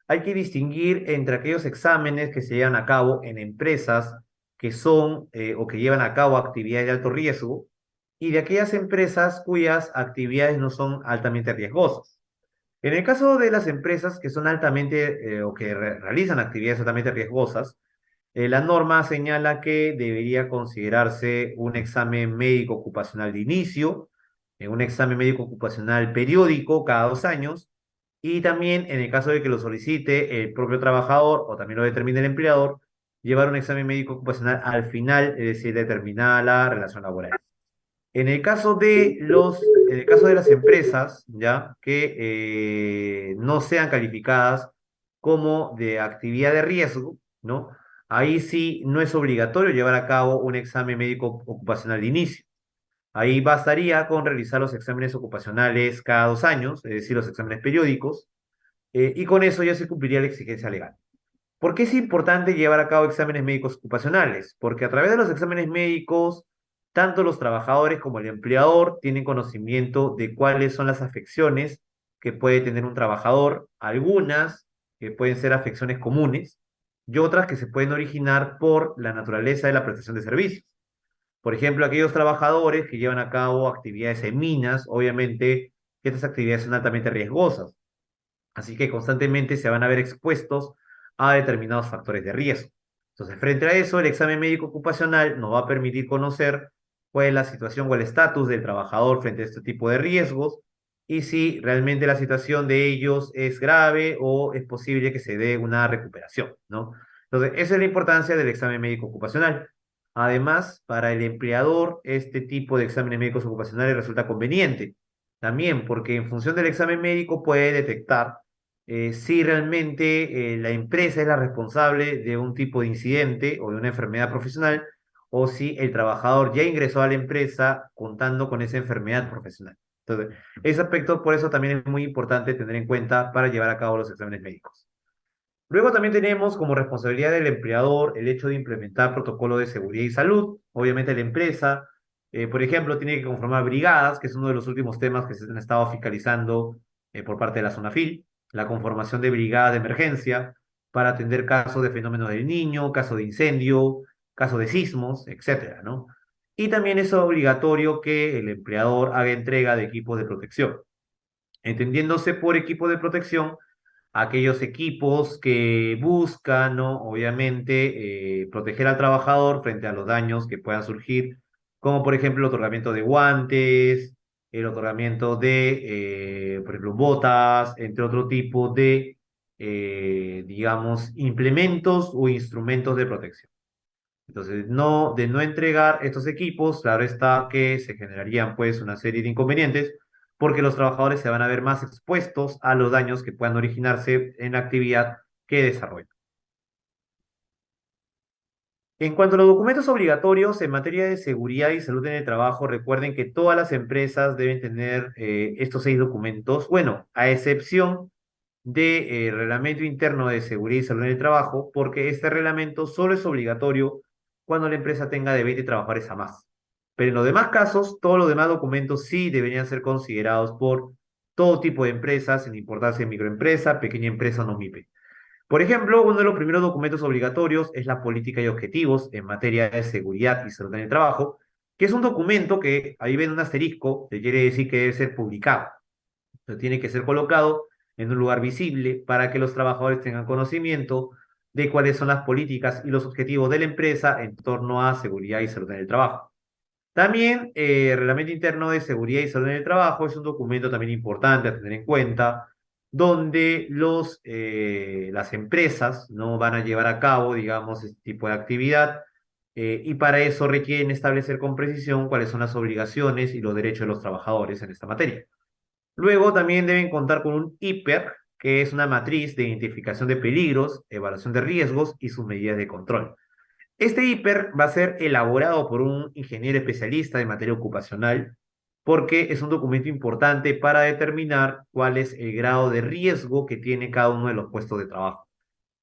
hay que distinguir entre aquellos exámenes que se llevan a cabo en empresas que son o que llevan a cabo actividades de alto riesgo y de aquellas empresas cuyas actividades no son altamente riesgosas. En el caso de las empresas que son altamente o que realizan actividades altamente riesgosas, la norma señala que debería considerarse un examen médico ocupacional de inicio, un examen médico ocupacional periódico cada 2 años, y también en el caso de que lo solicite el propio trabajador o también lo determine el empleador, llevar un examen médico ocupacional al final, es decir, determinada la relación laboral. En el caso de las empresas, ya, que no sean calificadas como de actividad de riesgo, ¿no? Ahí sí no es obligatorio llevar a cabo un examen médico ocupacional de inicio. Ahí bastaría con realizar los exámenes ocupacionales cada 2 años, es decir, los exámenes periódicos, y con eso ya se cumpliría la exigencia legal. ¿Por qué es importante llevar a cabo exámenes médicos ocupacionales? Porque a través de los exámenes médicos, tanto los trabajadores como el empleador tienen conocimiento de cuáles son las afecciones que puede tener un trabajador, algunas que pueden ser afecciones comunes y otras que se pueden originar por la naturaleza de la prestación de servicios. Por ejemplo, aquellos trabajadores que llevan a cabo actividades en minas, obviamente que estas actividades son altamente riesgosas, así que constantemente se van a ver expuestos a determinados factores de riesgo. Entonces, frente a eso, el examen médico ocupacional nos va a permitir conocer cuál es la situación o el estatus del trabajador frente a este tipo de riesgos y si realmente la situación de ellos es grave o es posible que se dé una recuperación, ¿no? Entonces, esa es la importancia del examen médico ocupacional. Además, para el empleador, este tipo de exámenes médicos ocupacionales resulta conveniente también, porque en función del examen médico puede detectar si realmente la empresa es la responsable de un tipo de incidente o de una enfermedad profesional, o si el trabajador ya ingresó a la empresa contando con esa enfermedad profesional. Entonces, ese aspecto por eso también es muy importante tener en cuenta para llevar a cabo los exámenes médicos. Luego también tenemos como responsabilidad del empleador el hecho de implementar protocolos de seguridad y salud. Obviamente la empresa, por ejemplo, tiene que conformar brigadas, que es uno de los últimos temas que se han estado fiscalizando por parte de la SONAFIL, la conformación de brigadas de emergencia para atender casos de fenómenos del niño, casos de incendio, casos de sismos, etcétera, ¿no? Y también es obligatorio que el empleador haga entrega de equipos de protección, entendiéndose por equipo de protección aquellos equipos que buscan, ¿no? Obviamente, proteger al trabajador frente a los daños que puedan surgir, como por ejemplo el otorgamiento de guantes, el otorgamiento de, por ejemplo, botas, entre otro tipo de, digamos, implementos o instrumentos de protección. Entonces, no, de no entregar estos equipos, claro está que se generarían pues una serie de inconvenientes porque los trabajadores se van a ver más expuestos a los daños que puedan originarse en la actividad que desarrollan. En cuanto a los documentos obligatorios en materia de seguridad y salud en el trabajo, recuerden que todas las empresas deben tener estos 6 documentos, bueno, a excepción de reglamento interno de seguridad y salud en el trabajo, porque este reglamento solo es obligatorio cuando la empresa tenga de 20 trabajadores a más. Pero en los demás casos, todos los demás documentos sí deberían ser considerados por todo tipo de empresas, sin importar si es microempresa, pequeña empresa o no MIPE. Por ejemplo, uno de los primeros documentos obligatorios es la política y objetivos en materia de seguridad y salud en el trabajo, que es un documento que ahí ven un asterisco, que quiere decir que debe ser publicado. Entonces, tiene que ser colocado en un lugar visible para que los trabajadores tengan conocimiento de cuáles son las políticas y los objetivos de la empresa en torno a seguridad y salud en el trabajo. También el Reglamento Interno de Seguridad y Salud en el Trabajo es un documento también importante a tener en cuenta, donde las empresas no van a llevar a cabo, digamos, este tipo de actividad, y para eso requieren establecer con precisión cuáles son las obligaciones y los derechos de los trabajadores en esta materia. Luego también deben contar con un IPER, que es una matriz de identificación de peligros, evaluación de riesgos y sus medidas de control. Este hiper va a ser elaborado por un ingeniero especialista en materia ocupacional porque es un documento importante para determinar cuál es el grado de riesgo que tiene cada uno de los puestos de trabajo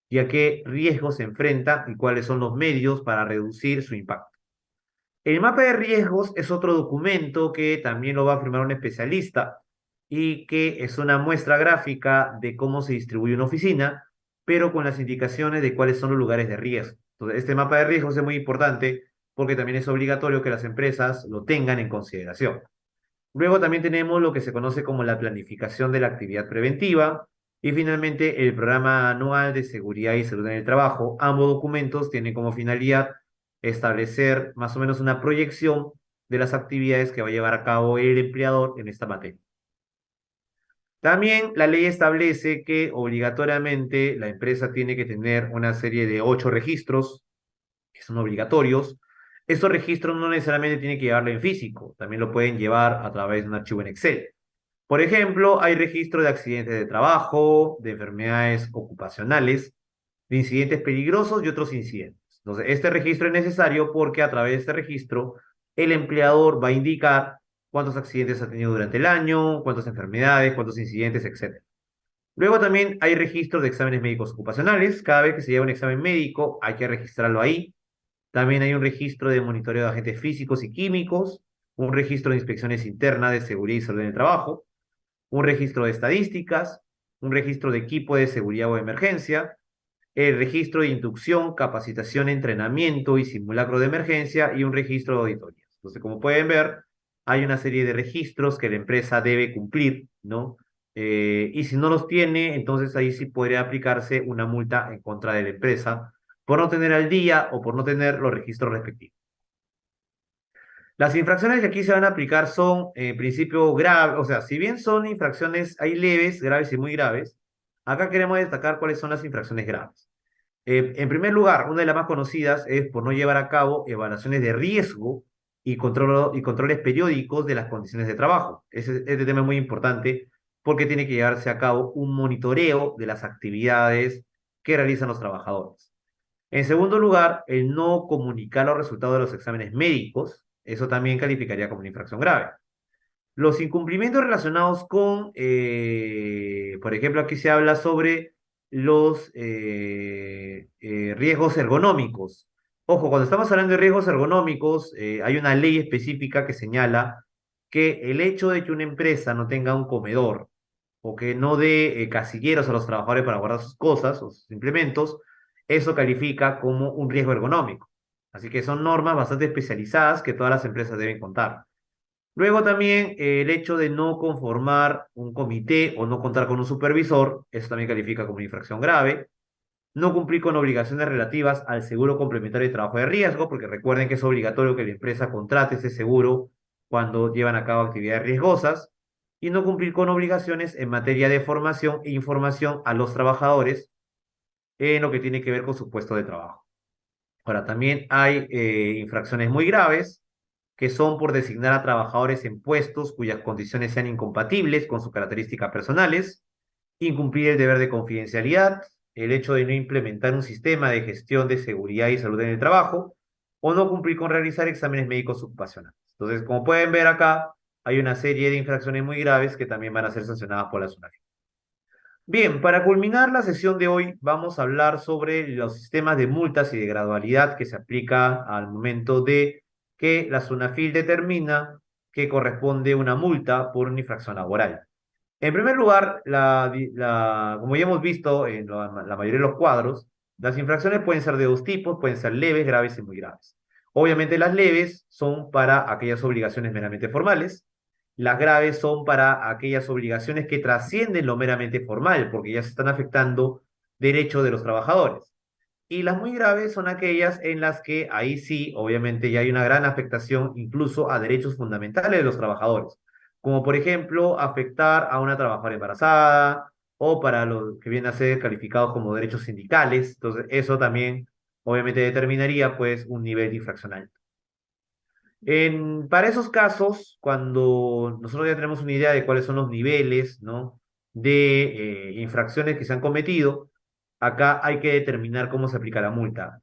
y a qué riesgos se enfrenta y cuáles son los medios para reducir su impacto. El mapa de riesgos es otro documento que también lo va a firmar un especialista y que es una muestra gráfica de cómo se distribuye una oficina, pero con las indicaciones de cuáles son los lugares de riesgo. Entonces, este mapa de riesgos es muy importante porque también es obligatorio que las empresas lo tengan en consideración. Luego también tenemos lo que se conoce como la planificación de la actividad preventiva y finalmente el programa anual de seguridad y salud en el trabajo. Ambos documentos tienen como finalidad establecer más o menos una proyección de las actividades que va a llevar a cabo el empleador en esta materia. También la ley establece que obligatoriamente la empresa tiene que tener una serie de 8 registros que son obligatorios. Estos registros no necesariamente tienen que llevarlo en físico, también lo pueden llevar a través de un archivo en Excel. Por ejemplo, hay registro de accidentes de trabajo, de enfermedades ocupacionales, de incidentes peligrosos y otros incidentes. Entonces, este registro es necesario porque a través de este registro el empleador va a indicar cuántos accidentes ha tenido durante el año, cuántas enfermedades, cuántos incidentes, etc. Luego también hay registros de exámenes médicos ocupacionales. Cada vez que se lleva un examen médico hay que registrarlo ahí. También hay un registro de monitoreo de agentes físicos y químicos, un registro de inspecciones internas de seguridad y salud en el trabajo, un registro de estadísticas, un registro de equipo de seguridad o emergencia, el registro de inducción, capacitación, entrenamiento y simulacro de emergencia y un registro de auditorías. Entonces, como pueden ver, hay una serie de registros que la empresa debe cumplir, ¿no? Y si no los tiene, entonces ahí sí podría aplicarse una multa en contra de la empresa por no tener al día o por no tener los registros respectivos. Las infracciones que aquí se van a aplicar son, en principio, graves, o sea, si bien son infracciones, hay leves, graves y muy graves, acá queremos destacar cuáles son las infracciones graves. En primer lugar, una de las más conocidas es por no llevar a cabo evaluaciones de riesgo y controles periódicos de las condiciones de trabajo. Este tema es muy importante porque tiene que llevarse a cabo un monitoreo de las actividades que realizan los trabajadores. En segundo lugar, el no comunicar los resultados de los exámenes médicos, eso también calificaría como una infracción grave. Los incumplimientos relacionados con, por ejemplo, aquí se habla sobre los riesgos ergonómicos. Ojo, cuando estamos hablando de riesgos ergonómicos, hay una ley específica que señala que el hecho de que una empresa no tenga un comedor o que no dé casilleros a los trabajadores para guardar sus cosas o sus implementos, eso califica como un riesgo ergonómico. Así que son normas bastante especializadas que todas las empresas deben contar. Luego también el hecho de no conformar un comité o no contar con un supervisor, eso también califica como una infracción grave. No cumplir con obligaciones relativas al seguro complementario de trabajo de riesgo, porque recuerden que es obligatorio que la empresa contrate ese seguro cuando llevan a cabo actividades riesgosas. Y no cumplir con obligaciones en materia de formación e información a los trabajadores en lo que tiene que ver con su puesto de trabajo. Ahora, también hay infracciones muy graves que son por designar a trabajadores en puestos cuyas condiciones sean incompatibles con sus características personales, incumplir el deber de confidencialidad, el hecho de no implementar un sistema de gestión de seguridad y salud en el trabajo, o no cumplir con realizar exámenes médicos ocupacionales. Entonces, como pueden ver acá, hay una serie de infracciones muy graves que también van a ser sancionadas por la SUNAFIL. Bien, para culminar la sesión de hoy, vamos a hablar sobre los sistemas de multas y de gradualidad que se aplica al momento de que la SUNAFIL determina que corresponde una multa por una infracción laboral. En primer lugar, como ya hemos visto en la mayoría de los cuadros, las infracciones pueden ser de dos tipos, pueden ser leves, graves y muy graves. Obviamente las leves son para aquellas obligaciones meramente formales, las graves son para aquellas obligaciones que trascienden lo meramente formal, porque ya se están afectando derechos de los trabajadores. Y las muy graves son aquellas en las que ahí sí, obviamente, ya hay una gran afectación incluso a derechos fundamentales de los trabajadores, como por ejemplo afectar a una trabajadora embarazada o para los que vienen a ser calificados como derechos sindicales. Entonces, eso también obviamente determinaría pues un nivel infraccional. Para esos casos, cuando nosotros ya tenemos una idea de cuáles son los niveles, ¿no? de infracciones que se han cometido, acá hay que determinar cómo se aplica la multa.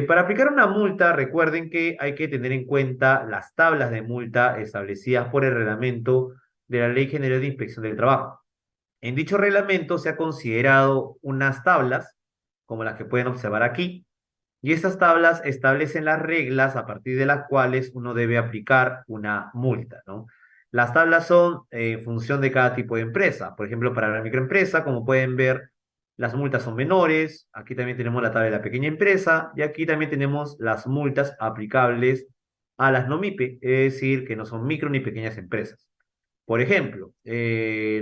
Para aplicar una multa, recuerden que hay que tener en cuenta las tablas de multa establecidas por el reglamento de la Ley General de Inspección del Trabajo. En dicho reglamento se ha considerado unas tablas, como las que pueden observar aquí, y estas tablas establecen las reglas a partir de las cuales uno debe aplicar una multa, ¿no? Las tablas son en función de cada tipo de empresa. Por ejemplo, para la microempresa, como pueden ver, las multas son menores. Aquí también tenemos la tabla de la pequeña empresa y aquí también tenemos las multas aplicables a las no MIPE, es decir, que no son micro ni pequeñas empresas. Por ejemplo,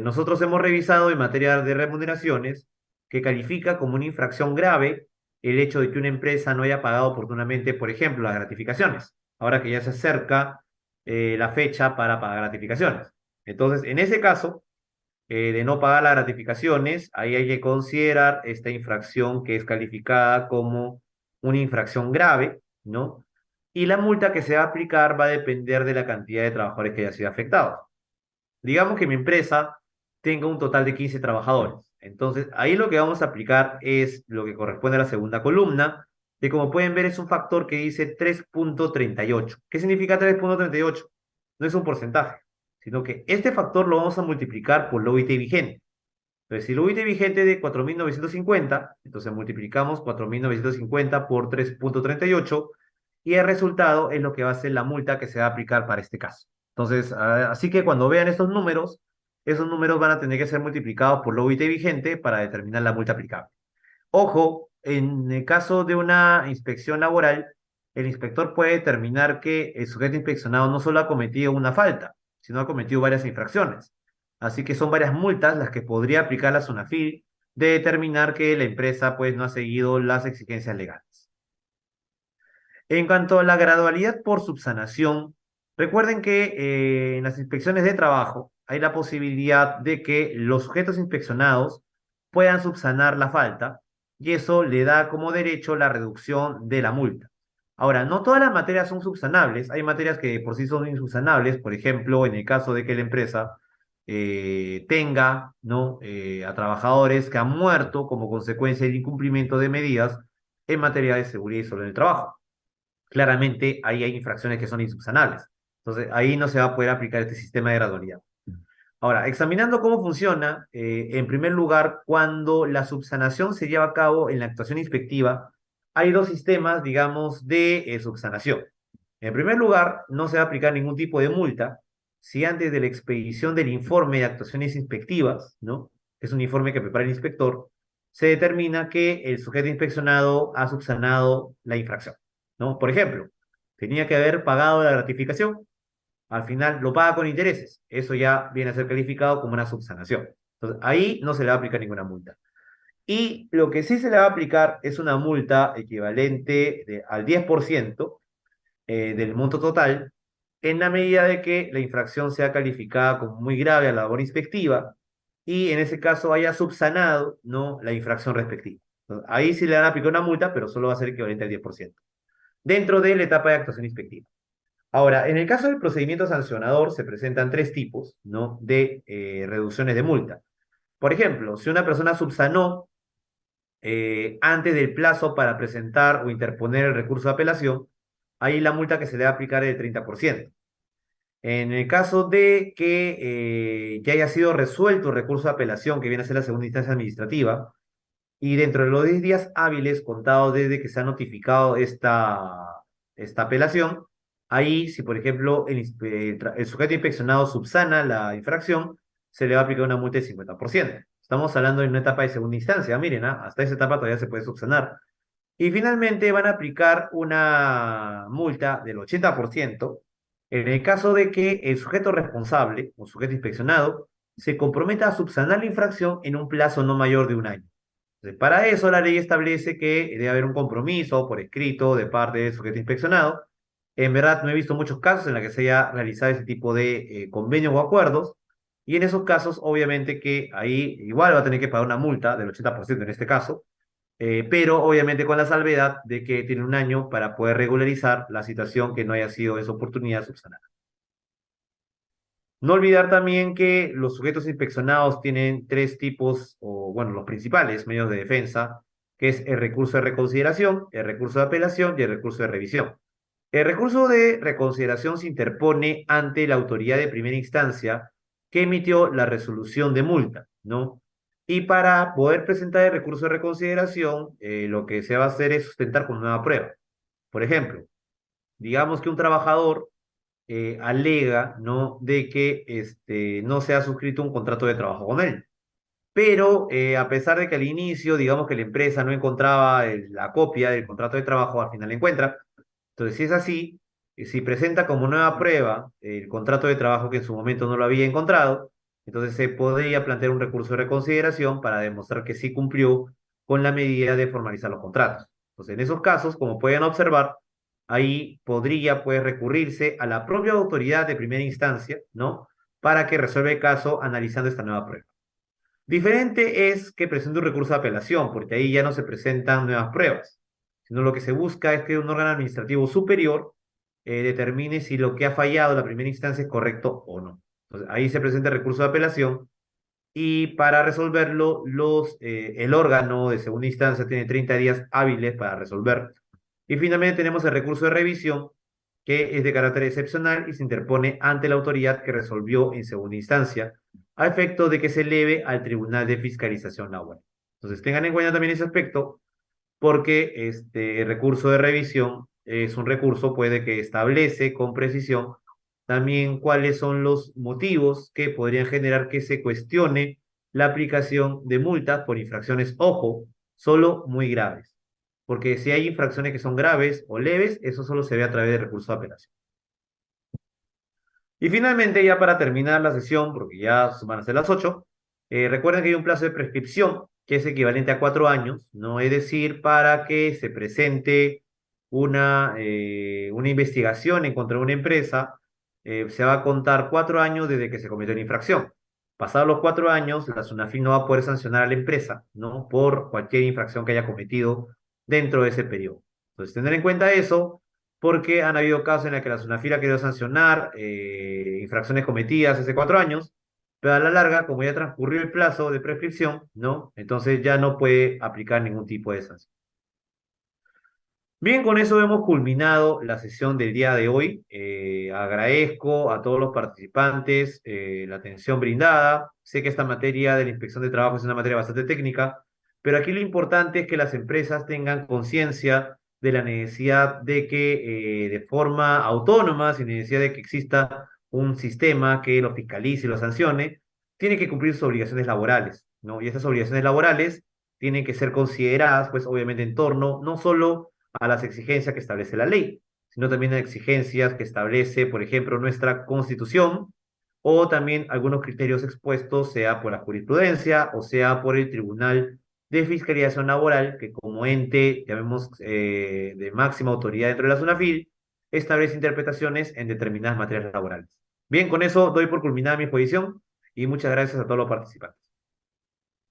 nosotros hemos revisado en materia de remuneraciones que califica como una infracción grave el hecho de que una empresa no haya pagado oportunamente, por ejemplo, las gratificaciones, ahora que ya se acerca la fecha para pagar gratificaciones. Entonces, en ese caso de no pagar las gratificaciones, ahí hay que considerar esta infracción que es calificada como una infracción grave, ¿no? Y la multa que se va a aplicar va a depender de la cantidad de trabajadores que haya sido afectados. Digamos que mi empresa tenga un total de 15 trabajadores. Entonces, ahí lo que vamos a aplicar es lo que corresponde a la segunda columna, que como pueden ver es un factor que dice 3,38. ¿Qué significa 3,38? No es un porcentaje, sino que este factor lo vamos a multiplicar por la UIT vigente. Entonces, si la UIT vigente es de 4.950, entonces multiplicamos 4.950 por 3,38 y el resultado es lo que va a ser la multa que se va a aplicar para este caso. Entonces, así que cuando vean estos números, esos números van a tener que ser multiplicados por la UIT vigente para determinar la multa aplicable. Ojo, En el caso de una inspección laboral, el inspector puede determinar que el sujeto inspeccionado no solo ha cometido una falta, sino ha cometido varias infracciones. Así que son varias multas las que podría aplicar la SUNAFIL de determinar que la empresa pues no ha seguido las exigencias legales. En cuanto a la gradualidad por subsanación, recuerden que en las inspecciones de trabajo hay la posibilidad de que los sujetos inspeccionados puedan subsanar la falta y eso le da como derecho la reducción de la multa. Ahora, no todas las materias son subsanables, hay materias que por sí son insubsanables, por ejemplo, en el caso de que la empresa tenga, ¿no? A trabajadores que han muerto como consecuencia del incumplimiento de medidas en materia de seguridad y salud en el trabajo. Claramente ahí hay infracciones que son insubsanables. Entonces, ahí no se va a poder aplicar este sistema de gradualidad. Ahora, examinando cómo funciona, en primer lugar, cuando la subsanación se lleva a cabo en la actuación inspectiva, hay dos sistemas, digamos, de subsanación. En primer lugar, no se va a aplicar ningún tipo de multa si antes de la expedición del informe de actuaciones inspectivas, ¿no? Que es un informe que prepara el inspector, se determina que el sujeto inspeccionado ha subsanado la infracción, ¿no? Por ejemplo, tenía que haber pagado la gratificación, al final lo paga con intereses. Eso ya viene a ser calificado como una subsanación. Entonces, ahí no se le va a aplicar ninguna multa. Y lo que sí se le va a aplicar es una multa equivalente al 10% del monto total, en la medida de que la infracción sea calificada como muy grave a la labor inspectiva y en ese caso haya subsanado, ¿no?, la infracción respectiva. Entonces, ahí sí le van a aplicar una multa, pero solo va a ser equivalente al 10% dentro de la etapa de actuación inspectiva. Ahora, en el caso del procedimiento sancionador se presentan tres tipos, ¿no?, de reducciones de multa. Por ejemplo, si una persona subsanó antes del plazo para presentar o interponer el recurso de apelación, ahí la multa que se le va a aplicar es del 30%. En el caso de que ya haya sido resuelto el recurso de apelación, que viene a ser la segunda instancia administrativa, y dentro de los 10 días hábiles contados desde que se ha notificado esta apelación, ahí, si por ejemplo el sujeto inspeccionado subsana la infracción, se le va a aplicar una multa del 50%. Estamos hablando de una etapa de segunda instancia, miren, hasta esa etapa todavía se puede subsanar. Y finalmente van a aplicar una multa del 80% en el caso de que el sujeto responsable o sujeto inspeccionado se comprometa a subsanar la infracción en un plazo no mayor de un año. Entonces, para eso la ley establece que debe haber un compromiso por escrito de parte del sujeto inspeccionado. En verdad no he visto muchos casos en los que se haya realizado ese tipo de convenios o acuerdos. Y en esos casos, obviamente que ahí igual va a tener que pagar una multa del 80% en este caso, pero obviamente con la salvedad de que tiene un año para poder regularizar la situación que no haya sido en su oportunidad subsanada. No olvidar también que los sujetos inspeccionados tienen tres tipos, o bueno, los principales medios de defensa, que es el recurso de reconsideración, el recurso de apelación y el recurso de revisión. El recurso de reconsideración se interpone ante la autoridad de primera instancia que emitió la resolución de multa, ¿no? Y para poder presentar el recurso de reconsideración, lo que se va a hacer es sustentar con nueva prueba. Por ejemplo, digamos que un trabajador alega, ¿no?, de que no se ha suscrito un contrato de trabajo con él. Pero a pesar de que al inicio, digamos que la empresa no encontraba la copia del contrato de trabajo, al final la encuentra. Entonces, si es así, si presenta como nueva prueba el contrato de trabajo que en su momento no lo había encontrado, entonces se podría plantear un recurso de reconsideración para demostrar que sí cumplió con la medida de formalizar los contratos. Entonces, en esos casos, como pueden observar, ahí podría pues recurrirse a la propia autoridad de primera instancia, ¿no?, para que resuelva el caso analizando esta nueva prueba. Diferente es que presente un recurso de apelación, porque ahí ya no se presentan nuevas pruebas, sino lo que se busca es que un órgano administrativo superior determine si lo que ha fallado la primera instancia es correcto o no. Entonces, ahí se presenta el recurso de apelación y para resolverlo, el órgano de segunda instancia tiene 30 días hábiles para resolver. Y finalmente tenemos el recurso de revisión, que es de carácter excepcional y se interpone ante la autoridad que resolvió en segunda instancia, a efecto de que se eleve al Tribunal de Fiscalización Laboral. Entonces, tengan en cuenta también ese aspecto, porque este recurso de revisión es un recurso puede que establece con precisión también cuáles son los motivos que podrían generar que se cuestione la aplicación de multas por infracciones, ojo, solo muy graves. Porque si hay infracciones que son graves o leves, eso solo se ve a través de recurso de apelación. Y finalmente, ya para terminar la sesión, porque ya van a ser las 8, recuerden que hay un plazo de prescripción que es equivalente a 4 años, ¿no? Es decir, para que se presente una investigación en contra de una empresa, se va a contar 4 años desde que se cometió la infracción. Pasados los 4 años, la SUNAFIL no va a poder sancionar a la empresa, ¿no? Por cualquier infracción que haya cometido dentro de ese periodo. Entonces, tener en cuenta eso porque han habido casos en los que la SUNAFIL ha querido sancionar infracciones cometidas hace 4 años, pero a la larga, como ya transcurrió el plazo de prescripción, ¿no? Entonces ya no puede aplicar ningún tipo de sanción. Bien, con eso hemos culminado la sesión del día de hoy. Agradezco a todos los participantes la atención brindada. Sé que esta materia de la inspección de trabajo es una materia bastante técnica, pero aquí lo importante es que las empresas tengan conciencia de la necesidad de que de forma autónoma, sin necesidad de que exista un sistema que lo fiscalice y lo sancione, tienen que cumplir sus obligaciones laborales, ¿no? Y estas obligaciones laborales tienen que ser consideradas, pues obviamente en torno no solo a las exigencias que establece la ley, sino también a exigencias que establece, por ejemplo, nuestra Constitución o también algunos criterios expuestos, sea por la jurisprudencia o sea por el Tribunal de Fiscalización Laboral, que como ente, llamemos, de máxima autoridad dentro de la SUNAFIL, establece interpretaciones en determinadas materias laborales. Bien, con eso doy por culminada mi exposición y muchas gracias a todos los participantes.